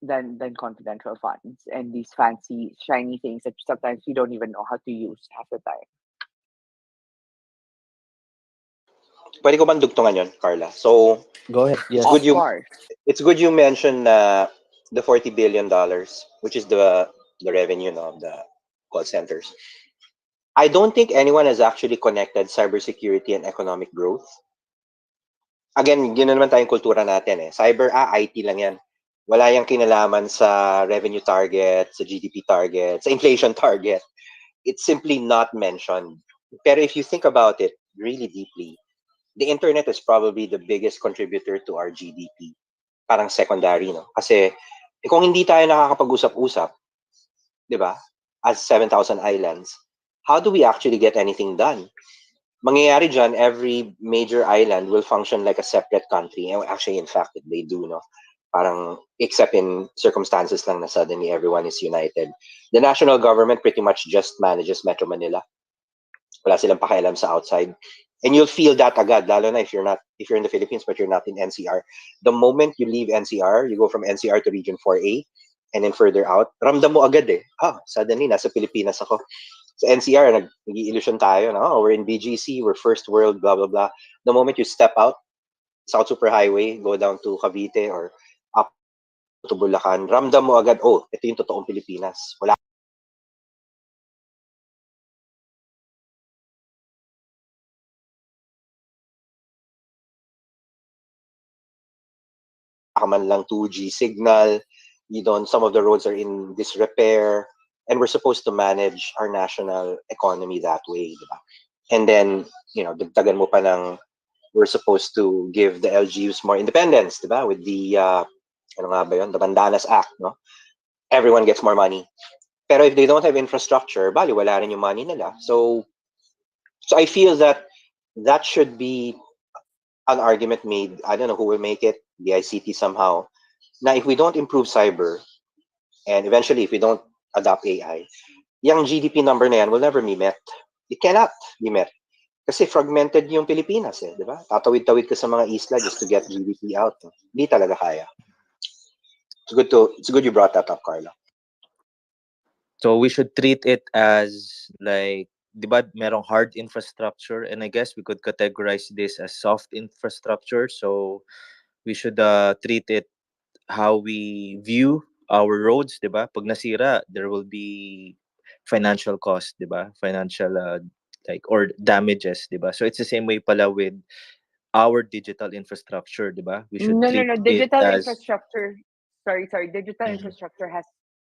than confidential funds and these fancy shiny things that sometimes you don't even know how to use half the time. Pwede ko bang dugtungan yun, Carla? So, Go ahead. it's Of good Yes. you course. it's good you mentioned the $40 billion, which is the revenue, no, of the call centers. I don't think anyone has actually connected cybersecurity and economic growth. Again, yun na naman tayong kultura natin eh. Cyber, IT lang yan. Wala yang kinalaman sa revenue target, sa GDP target, sa inflation target. It's simply not mentioned. Pero if you think about it really deeply, the internet is probably the biggest contributor to our GDP. Parang secondary, no? Kasi kung hindi tayo nakakapag-usap-usap, di ba? As 7,000 islands, how do we actually get anything done? Mangyayari dyan, every major island will function like a separate country. And actually, in fact, they do, no? Parang, except in circumstances lang na suddenly everyone is united. The national government pretty much just manages Metro Manila. Wala silang pakialam sa outside. And you'll feel that agad, lalo na if you're in the Philippines but you're not in NCR. The moment you leave NCR, you go from NCR to Region 4A, and then further out, ramdam mo agad eh. Suddenly, nasa Pilipinas ako. Sa NCR, nag-illusion tayo, no? Oh, we're in BGC, we're first world, blah, blah, blah. The moment you step out, South Superhighway, go down to Cavite or up to Bulacan, ramdam mo agad, oh, ito yung totoong Pilipinas. Wala ka man lang 2G signal. Some of the roads are in disrepair. And we're supposed to manage our national economy that way, diba? And then, dagdagan mo pa ng we're supposed to give the LGUs more independence, diba? With the ano nga ba yun? The Bandanas Act, no? Everyone gets more money. Pero if they don't have infrastructure, bali wala rin yung money nila. So I feel that should be an argument made. I don't know who will make it, the ICT somehow. Now, if we don't improve cyber, and eventually if we don't adopt AI, yung GDP number na yan will never be met. It cannot be met. Kasi fragmented yung Pilipinas eh, di ba? Tatawid-tawid ka sa mga isla just to get GDP out. Hindi talaga kaya. It's good you brought that up, Carla. So we should treat it as like, di ba, merong hard infrastructure, and I guess we could categorize this as soft infrastructure. So we should treat it how we view our roads, di ba? Pag nasira, there will be financial cost, di ba? Financial like or damages, di ba? So it's the same way pala with our digital infrastructure, di ba? We should treat No. it Digital as infrastructure. Sorry. Digital Mhm. infrastructure has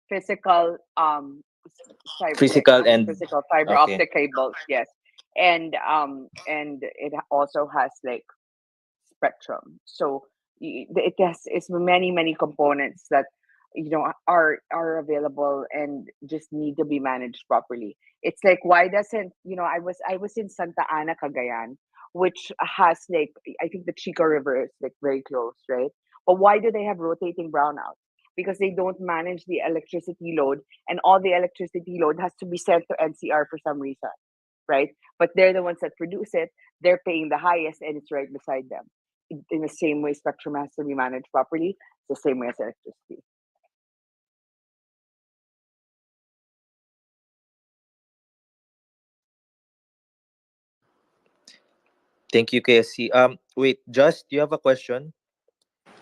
physical Physical and physical fiber okay. optic cables. Yes, and it also has like spectrum. So it has it's many components that are available and just need to be managed properly. It's like, why doesn't I was in Santa Ana, Cagayan, which has like, I think the Chico River is like very close, right? But why do they have rotating brownouts? Because they don't manage the electricity load, and all the electricity load has to be sent to NCR for some reason, right? But they're the ones that produce it. They're paying the highest, and it's right beside them. In the same way, spectrum has to be managed properly. It's the same way as electricity. Thank you, KSC. Wait, Just, do you have a question?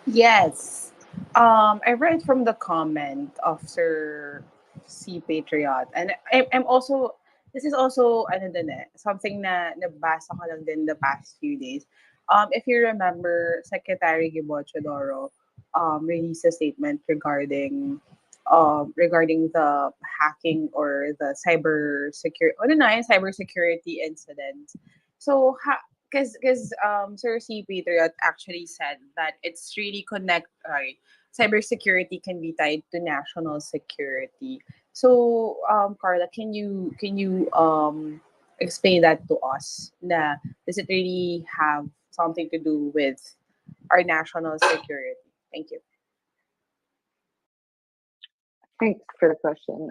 Yes. I read from the comment of Sir C. Patriot. And I'm also, this is also, ano din eh, something na nabasa ko lang din the past few days. If you remember, Secretary Gibochodoro released a statement regarding the hacking or the cyber security incident. So because Sir C. Patriot actually said that it's really cybersecurity can be tied to national security. So Carla, can you explain that to us? Na does it really have something to do with our national security? Thank you. Thanks for the question.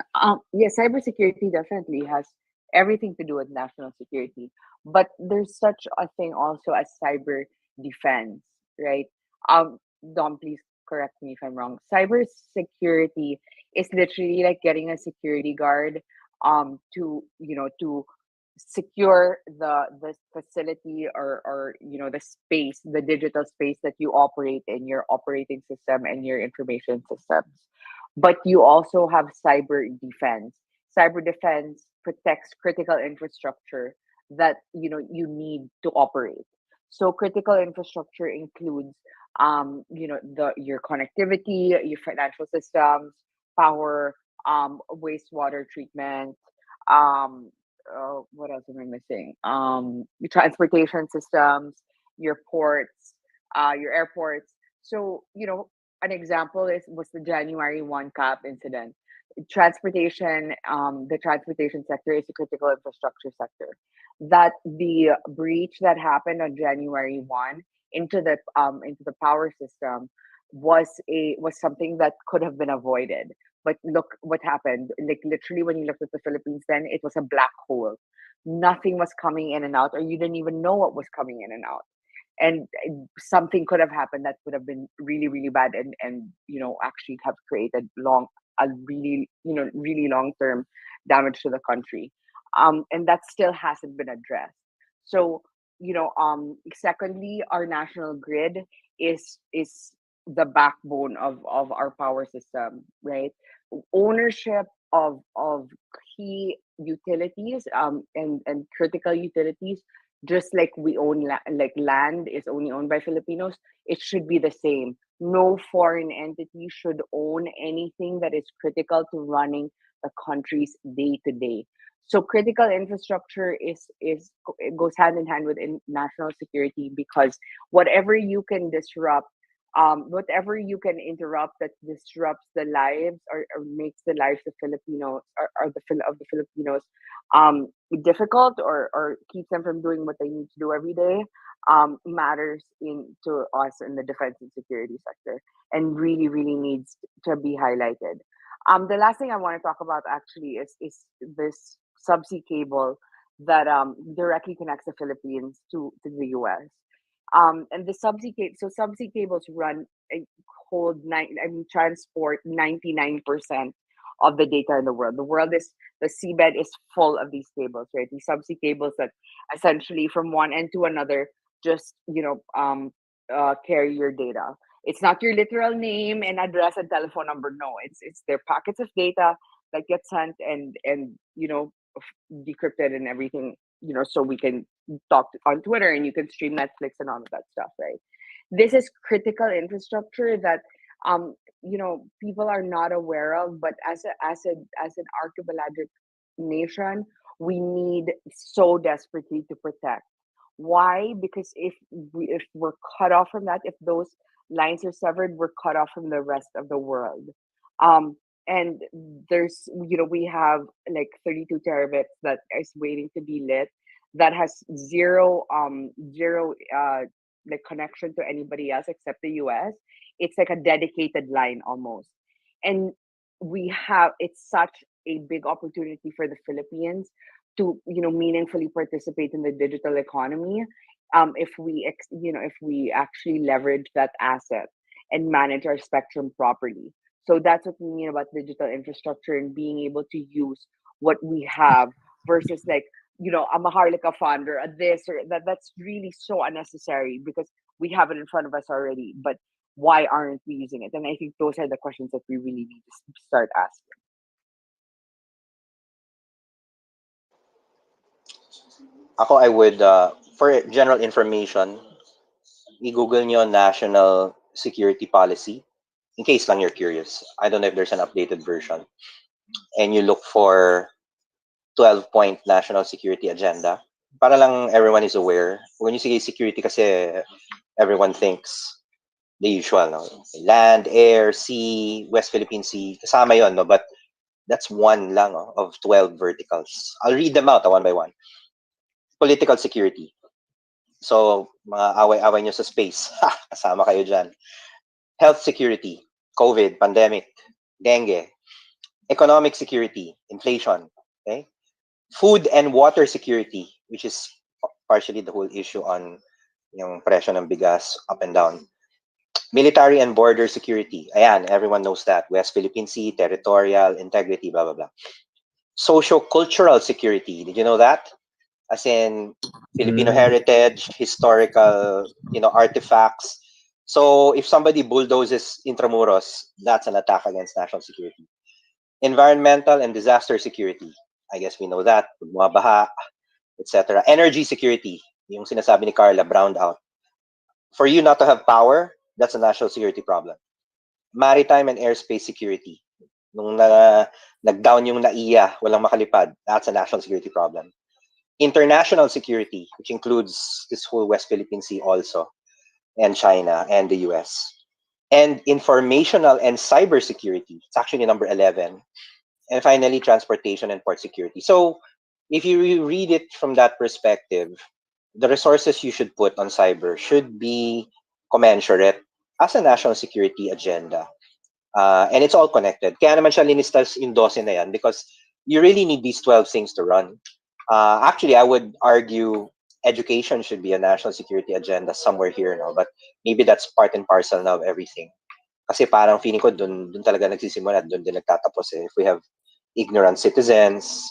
Yes, cybersecurity definitely has everything to do with national security, but there's such a thing also as cyber defense, right? Um, Dom, please correct me if I'm wrong. Cyber security is literally like getting a security guard, to to secure the facility, or the space, the digital space that you operate in, your operating system and your information systems. But you also have cyber defense. Cyber defense protects critical infrastructure that you need to operate. So critical infrastructure includes the your connectivity, your financial systems, power, wastewater treatment, um what else am I missing? Your transportation systems, your ports, your airports. So, an example was the January 1 CAP incident. The transportation sector is a critical infrastructure sector. That the breach that happened on January 1 into the power system was something that could have been avoided. But look what happened. Like literally, when you looked at the Philippines, then it was a black hole. Nothing was coming in and out, or you didn't even know what was coming in and out. And something could have happened that would have been really, really bad, and actually have created a really, really long term damage to the country. And that still hasn't been addressed. So, secondly, our national grid is the backbone of our power system, right? Ownership of key utilities, and critical utilities, just like we own like land is only owned by Filipinos, it should be the same. No foreign entity should own anything that is critical to running the country's day to day. So critical infrastructure is it goes hand in hand with national security, because whatever you can disrupt, whatever you can interrupt that disrupts the lives, or makes the lives of Filipinos, of the Filipinos, difficult, or keeps them from doing what they need to do every day, matters to us in the defense and security sector, and really, really needs to be highlighted. The last thing I want to talk about actually is this subsea cable that directly connects the Philippines to the US. And the subsea cables hold transport 99% of the data in the world. The seabed is full of these cables, right? These subsea cables that essentially from one end to another just carry your data. It's not your literal name and address and telephone number. No, it's their packets of data that get sent, and decrypted and everything, so we can talk on Twitter, and you can stream Netflix and all of that stuff, right? This is critical infrastructure that people are not aware of, but as an archipelagic nation, we need so desperately to protect. Why? Because if we're cut off from that, if those lines are severed, we're cut off from the rest of the world. Um, and we have like 32 terabits that is waiting to be lit, that has zero like connection to anybody else except the US. it's like a dedicated line almost. And we have it's such a big opportunity for the Philippines to meaningfully participate in the digital economy, if if we actually leverage that asset and manage our spectrum properly. So that's what we mean about digital infrastructure and being able to use what we have versus like a Maharlika fund or a this or that. That's really so unnecessary because we have it in front of us already. But why aren't we using it? And I think those are the questions that we really need to start asking. Ako, I would, for general information, i-google nyo national security policy. In case lang you're curious. I don't know if there's an updated version. And you look for 12-point national security agenda. Para lang everyone is aware. When you say security kasi everyone thinks the usual, no? Land, air, sea, West Philippine Sea, kasama yon, no? But that's one lang of 12 verticals. I'll read them out one by one. Political security. So, mga away-away nyo sa space. Kasama kayo dyan. Health security. COVID, pandemic, dengue. Economic security, inflation. Okay? Food and water security, which is partially the whole issue on yung presyo ng bigas up and down. Military and border security. Ayan, everyone knows that. West Philippine Sea, territorial, integrity, blah, blah, blah. Socio-cultural security. Did you know that? As in Filipino Mm. heritage, historical, artifacts. So if somebody bulldozes Intramuros, that's an attack against national security. Environmental and disaster security. I guess we know that. Bumabaha, etc. Energy security. Yung sinasabi ni Karla, browned out. For you not to have power, that's a national security problem. Maritime and airspace security. Nung nag-down yung NAIA, walang makalipad, that's a national security problem. International security, which includes this whole West Philippine Sea also, and China and the US. And informational and cyber security, it's actually number 11. And finally, transportation and port security. So if you read it from that perspective, the resources you should put on cyber should be commensurate as a national security agenda. And it's all connected. Kaya naman siya linistas yung 12 na yan because you really need these 12 things to run. Actually, I would argue education should be a national security agenda somewhere here now, but maybe that's part and parcel now of everything. Kasi parang feeling ko dun talaga nagsisimula, dun din nagtatapos eh. If we have ignorant citizens,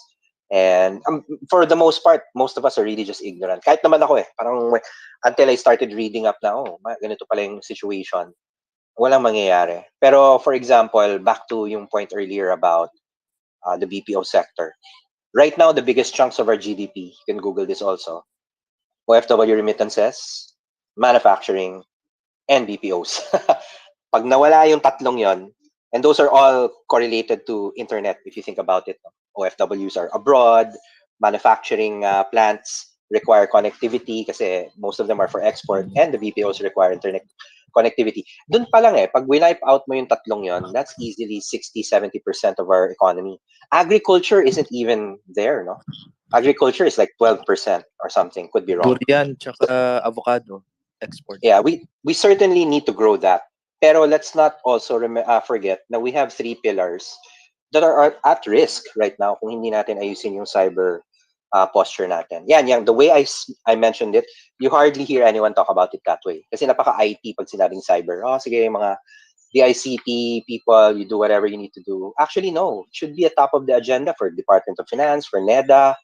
and for the most part, most of us are really just ignorant. Kahit naman ako eh, parang until I started reading up na, ganito pala yung situation, walang mangyayari. Pero for example, back to yung point earlier about the BPO sector. Right now, the biggest chunks of our GDP, you can Google this also, OFW remittances, manufacturing, and BPOs. Pag nawala yung tatlong yon, and those are all correlated to internet if you think about it. OFWs are abroad, manufacturing plants require connectivity kasi most of them are for export, and the BPOs require internet connectivity. Doon pa lang eh, pag wipe out mo yung tatlong yon, that's easily 60-70% of our economy. Agriculture isn't even there, no? Agriculture is like 12% or something, could be wrong. Durian tsaka avocado export. Yeah, we certainly need to grow that. Pero let's not also forget that we have three pillars that are at risk right now kung hindi natin ayusin yung cyber posture natin. Yan, the way I mentioned it, you hardly hear anyone talk about it that way. Kasi napaka-IT pag sinabing cyber. Oh, sige, mga DICT people, you do whatever you need to do. Actually, no. It should be at top of the agenda for Department of Finance, for NEDA,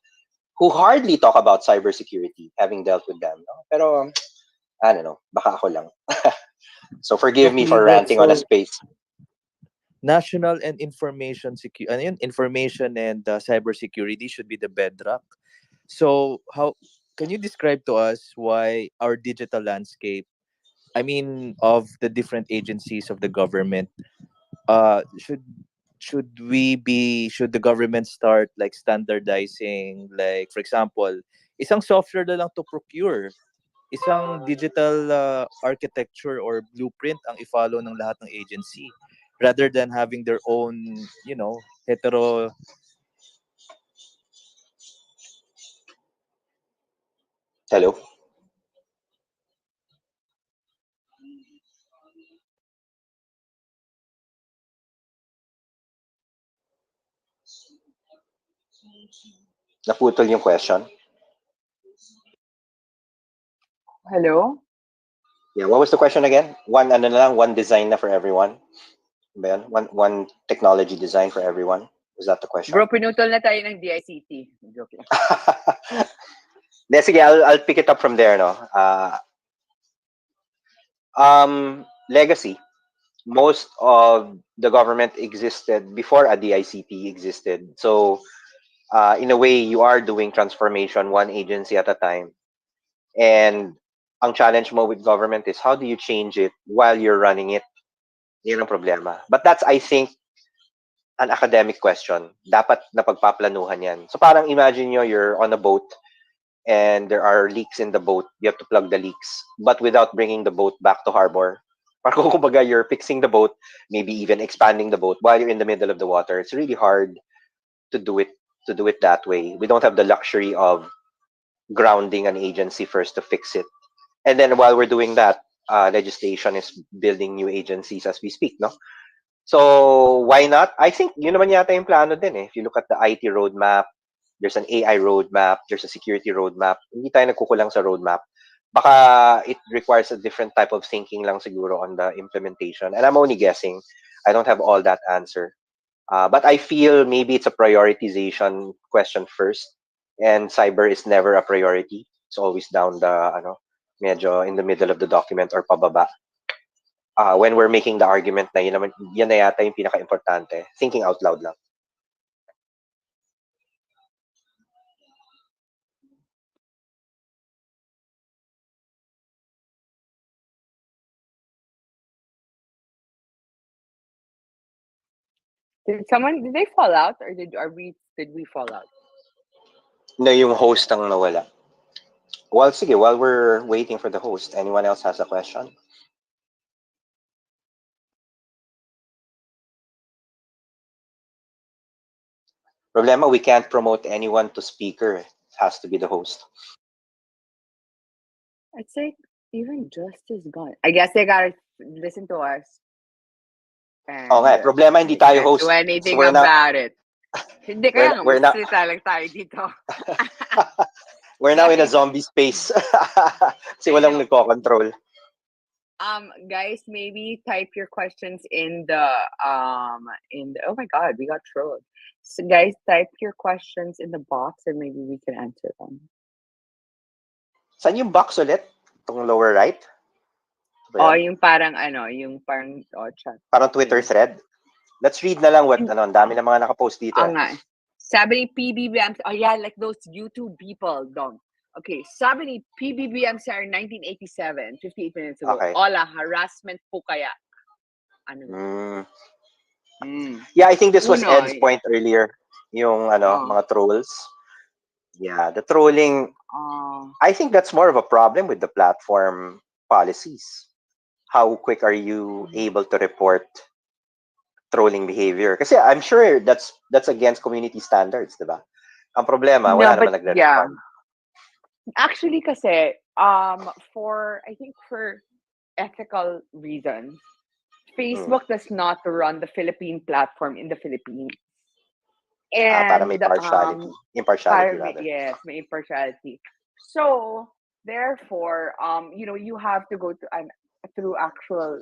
who hardly talk about cybersecurity, having dealt with them. No? Pero, I don't know, baka ako lang. So forgive Doc me for Ligot, ranting on a so space. national and information and cyber security should be the bedrock. So how can you describe to us why our digital landscape, I mean of the different agencies of the government, uh should should the government start like standardizing, like for example, isang software na lang to procure, isang digital architecture or blueprint ang i-follow ng lahat ng agency rather than having their own, hetero. Hello? Naputol yung question. Hello? Yeah, what was the question again? One ano na lang, one design na for everyone. Ba yun? One technology design for everyone. Was that the question? Bro, pinutol na tayo ng DICT. Joke lang. Sige, I'll pick it up from there, no. Legacy. Most of the government existed before a DICT existed. So, in a way, you are doing transformation one agency at a time. And ang challenge mo with government is how do you change it while you're running it? Yun ang problema. But that's, I think, an academic question. Dapat napagpaplanuhan yan. So parang imagine nyo, you're on a boat and there are leaks in the boat. You have to plug the leaks, but without bringing the boat back to harbor. Parang kumbaga, you're fixing the boat, maybe even expanding the boat while you're in the middle of the water. It's really hard to do it that way. We don't have the luxury of grounding an agency first to fix it. And then while we're doing that, legislation is building new agencies as we speak, no? So why not? I think yun naman yata yung plano din eh. If you look at the IT roadmap, there's an AI roadmap, there's a security roadmap. Hindi tayo nagkukulang sa roadmap. Baka it requires a different type of thinking lang siguro on the implementation. And I'm only guessing. I don't have all that answer. But I feel maybe it's a prioritization question first. And cyber is never a priority. It's always down the, medyo in the middle of the document or pababa. When we're making the argument na yan na yata yung pinaka-importante. Thinking out loud lang. Did they fall out or did we fall out? Na yung host ang nawala. Well, sige, while we're waiting for the host, anyone else has a question? Problema, we can't promote anyone to speaker. It has to be the host. It's like even Justice gone. I guess they gotta listen to us. And nga, problema hindi tayo can't host. do anything So we're not- about it. Hindi kaya nga, we're not- magsalita lang tayo dito. We're now in a zombie space. Kasi walang nagko-control. Guys, maybe type your questions in the oh my god, we got trolled. So guys, type your questions in the box and maybe we can answer them. Saan yung box ulit? Itong lower right? Oh, yung parang chat. Parang Twitter thread. Let's read na lang what, ang dami na mga nakapost dito. Nga. Sabi ni PBBM, oh yeah, like those YouTube people, don't. Okay, sabi ni PBBMCR 1987, 58 minutes ago, Okay. Ola, harassment po kaya. Ano ba? Yeah, I think this was Uno, Ed's point earlier. Yung mga trolls. Yeah, the trolling, I think that's more of a problem with the platform policies. How quick are you able to report trolling behavior? Kasi I'm sure that's against community standards, diba? Ang problema, wala naman nagre-respond. Actually, kasi, for ethical reasons, Facebook does not run the Philippine platform in the Philippines. And para may impartiality rather. Yes, may impartiality. So, therefore, you have to go through actual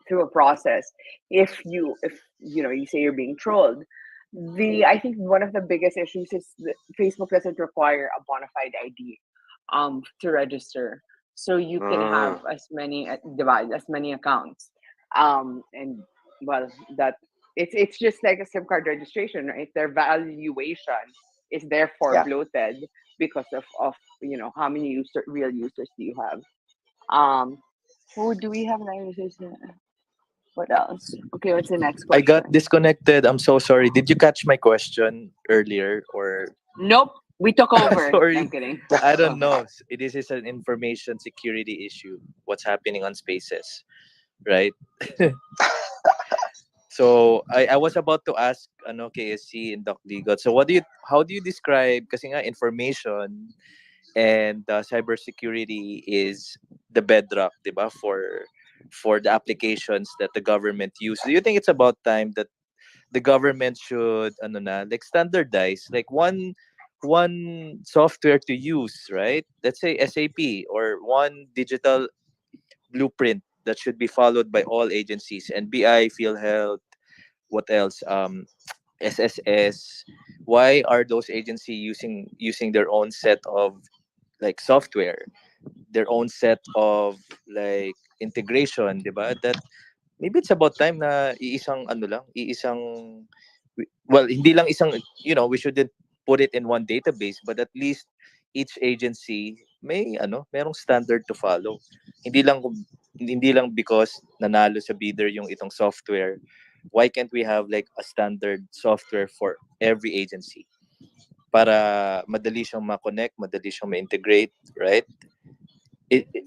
through a process. If you say you're being trolled, I think one of the biggest issues is that Facebook doesn't require a bona fide ID to register, so you can have as many accounts, and well, that it's just like a SIM card registration, right? Their valuation is therefore bloated because of how many real users do you have. Who do we have users? What else? Okay, what's the next question? I got disconnected. I'm so sorry. Did you catch my question earlier or? Nope. We took over. Sorry. I'm kidding. I don't know. This is an information security issue. What's happening on Spaces, right? So I was about to ask KSC and Doc Ligot. So how do you describe, kasi nga information and cybersecurity is the bedrock, diba, for the applications that the government use. Do you think it's about time that the government should ano na, like standardize like one software to use, right? Let's say SAP, or one digital blueprint that should be followed by all agencies, NBI, PhilHealth, what else, SSS. Why are those agencies using their own set of like software, their own set of like integration, 'di ba? That maybe it's about time na iisang ano lang, well, hindi lang isang, we shouldn't put it in one database, but at least each agency may merong standard to follow. Hindi lang because nanalo sa bidder yung itong software. Why can't we have like a standard software for every agency? Para madali siyang ma-connect, madali siyang ma-integrate, right?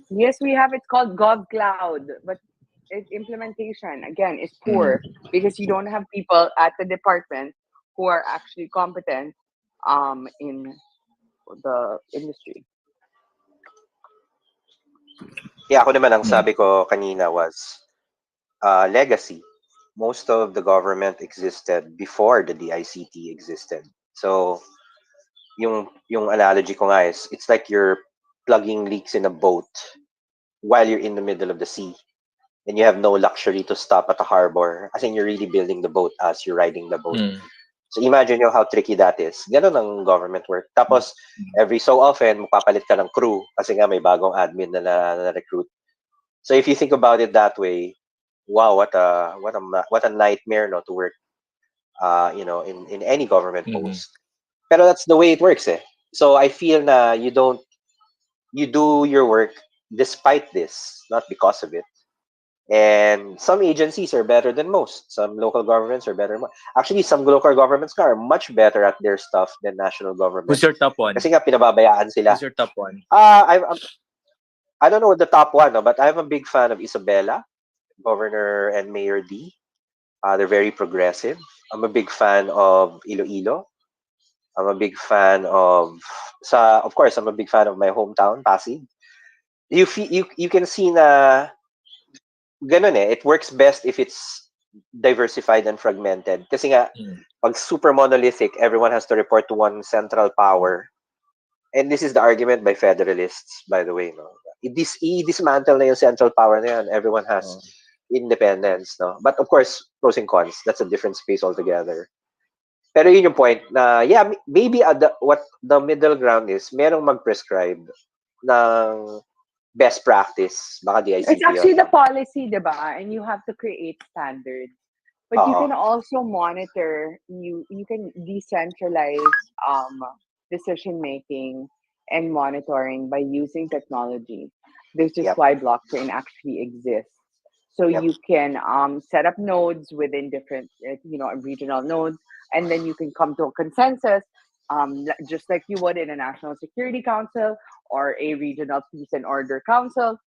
Yes, we have. It's called GovCloud, but its implementation again is poor because you don't have people at the department who are actually competent in the industry. Yeah, ako naman ang Mm. sabi ko kanina was legacy. Most of the government existed before the DICT existed. So, yung analogy ko nga is, it's like you're plugging leaks in a boat while you're in the middle of the sea. And you have no luxury to stop at a harbor. As in, you're really building the boat as you're riding the boat. Mm. So imagine nyo how tricky that is. Ganun ang government work. Tapos, every so often, magpapalit ka ng crew kasi nga may bagong admin na recruit. So if you think about it that way, wow, what a nightmare, no, to work, in any government post. Pero that's the way it works, eh. So I feel na you do your work despite this, not because of it. And some agencies are better than most. Some local governments are better. Actually, some local governments are much better at their stuff than national government. Who's your top one? Kasi nga pinababayaan sila. Who's your top one? I don't know the top one, no, but I'm a big fan of Isabela, Governor and Mayor D. They're very progressive. I'm a big fan of Iloilo. I'm a big fan of course, I'm a big fan of my hometown, Pasig. You can see na ganun eh. It works best if it's diversified and fragmented. Kasi nga, pag super monolithic, everyone has to report to one central power. And this is the argument by federalists, by the way, no. I-dismantle na yung central power na yan. Everyone has independence, no. But of course, pros and cons. That's a different space altogether. Pero yun yung point na, yeah, maybe what the middle ground is, merong mag-prescribe ng best practice. Baka DICT It's actually the policy, diba? And you have to create standards. But you can also monitor, you can decentralize decision making and monitoring by using technology. This is why blockchain actually exists. So you can set up nodes within different, regional nodes, and then you can come to a consensus, just like you would in a national security council or a regional peace and order council.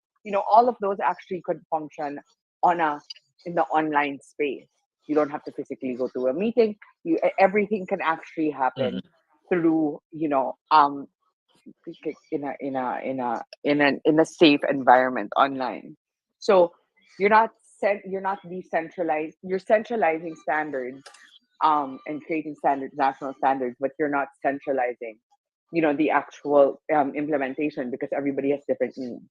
All of those actually could function in the online space. You don't have to physically go to a meeting. Everything can actually happen through, in a safe environment online. So you're not decentralized. You're centralizing standards, and creating national standards, but you're not centralizing, the actual implementation because everybody has different needs.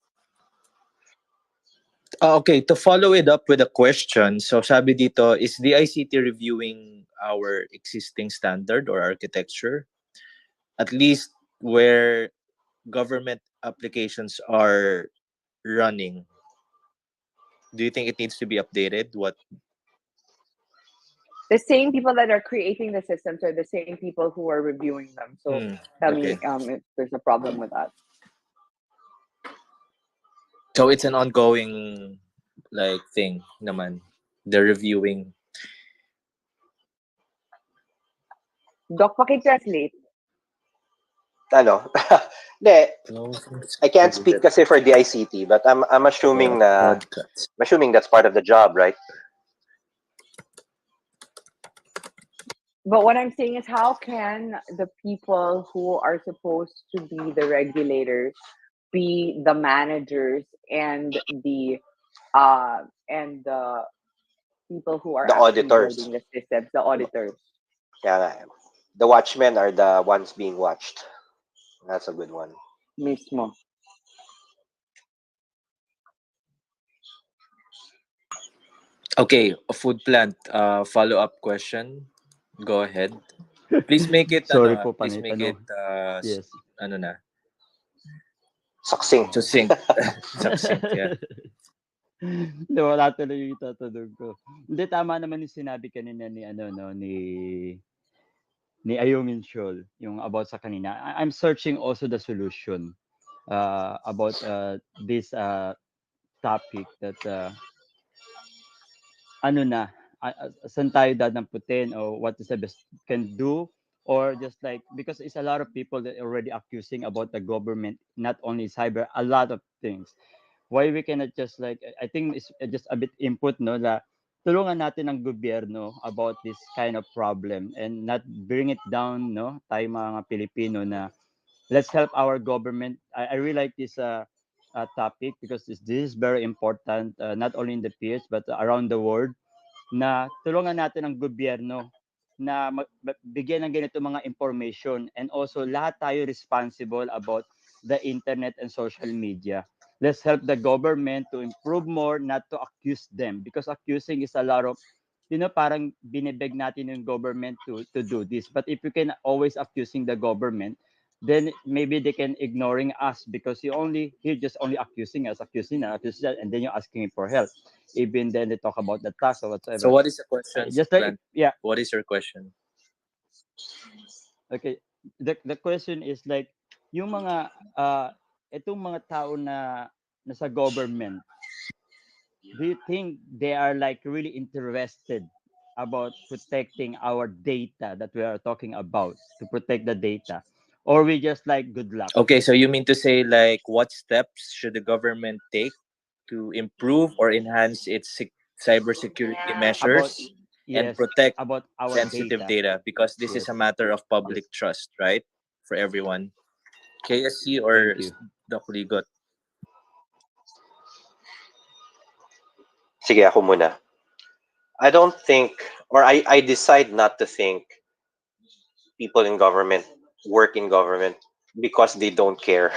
Okay, to follow it up with a question. So sabi dito, is the ICT reviewing our existing standard or architecture? At least where government applications are running. Do you think it needs to be updated? The same people that are creating the systems are the same people who are reviewing them. So tell me if there's a problem with that. So it's an ongoing thing naman. They're reviewing. Doc, paki-translate. Ano? I can't speak kasi for the ICT, but I'm assuming that's part of the job, right? But what I'm saying is, how can the people who are supposed to be the regulators be the managers and the people who are The actually auditors. building the systems, the auditors. Yeah, the watchmen are the ones being watched. That's a good one. Mismo. Okay, a food plant. Follow-up question. Go ahead. Please make it Sorry ano, po, please Panit. make it Ano? Yes. ano na, Succinct. succinct. Succinct, yeah. Hindi, wala tuloy yung itatanong ko. Hindi, tama naman yung sinabi kanina ni, no, ni Ayungin Shoal, yung about sa kanina. I'm searching also the solution about this topic that ano na, saan tayo dadamputin or what is the best can do, or just like, because it's a lot of people that are already accusing about the government, not only cyber, a lot of things. Why we cannot just like, I think it's just a bit input, no, na tulungan natin ang gobyerno about this kind of problem and not bring it down, no, tayo mga Pilipino, na let's help our government. I really like this topic because this is very important, not only in the PH but around the world, na tulungan natin ang gobyerno na bigyan ng ganito mga information, and also lahat tayo responsible about the internet and social media. Let's help the government to improve more, not to accuse them, because accusing is a lot of, parang binibeg natin yung government to do this. But if you can always accusing the government, then maybe they can ignoring us, because you're just only accusing us, and then you're asking for help. Even then they talk about the tax or So whatsoever. what is the question, Just like, Plant? yeah, What is your question? okay. The question is like, yung mga itong mga tao na nasa government, do you think they are like really interested about protecting our data that we are talking about, to protect the data, or we just like good luck Okay, so you mean to say like what steps should the government take to improve or enhance its cybersecurity about, measures and yes, protect about our sensitive data? data, because this is Yes, a matter of yes. public trust, right? For everyone. KSC or Thank you. Doc Ligot? Sige, ako muna. I don't think, or I decide not to think people in government work in government because they don't care.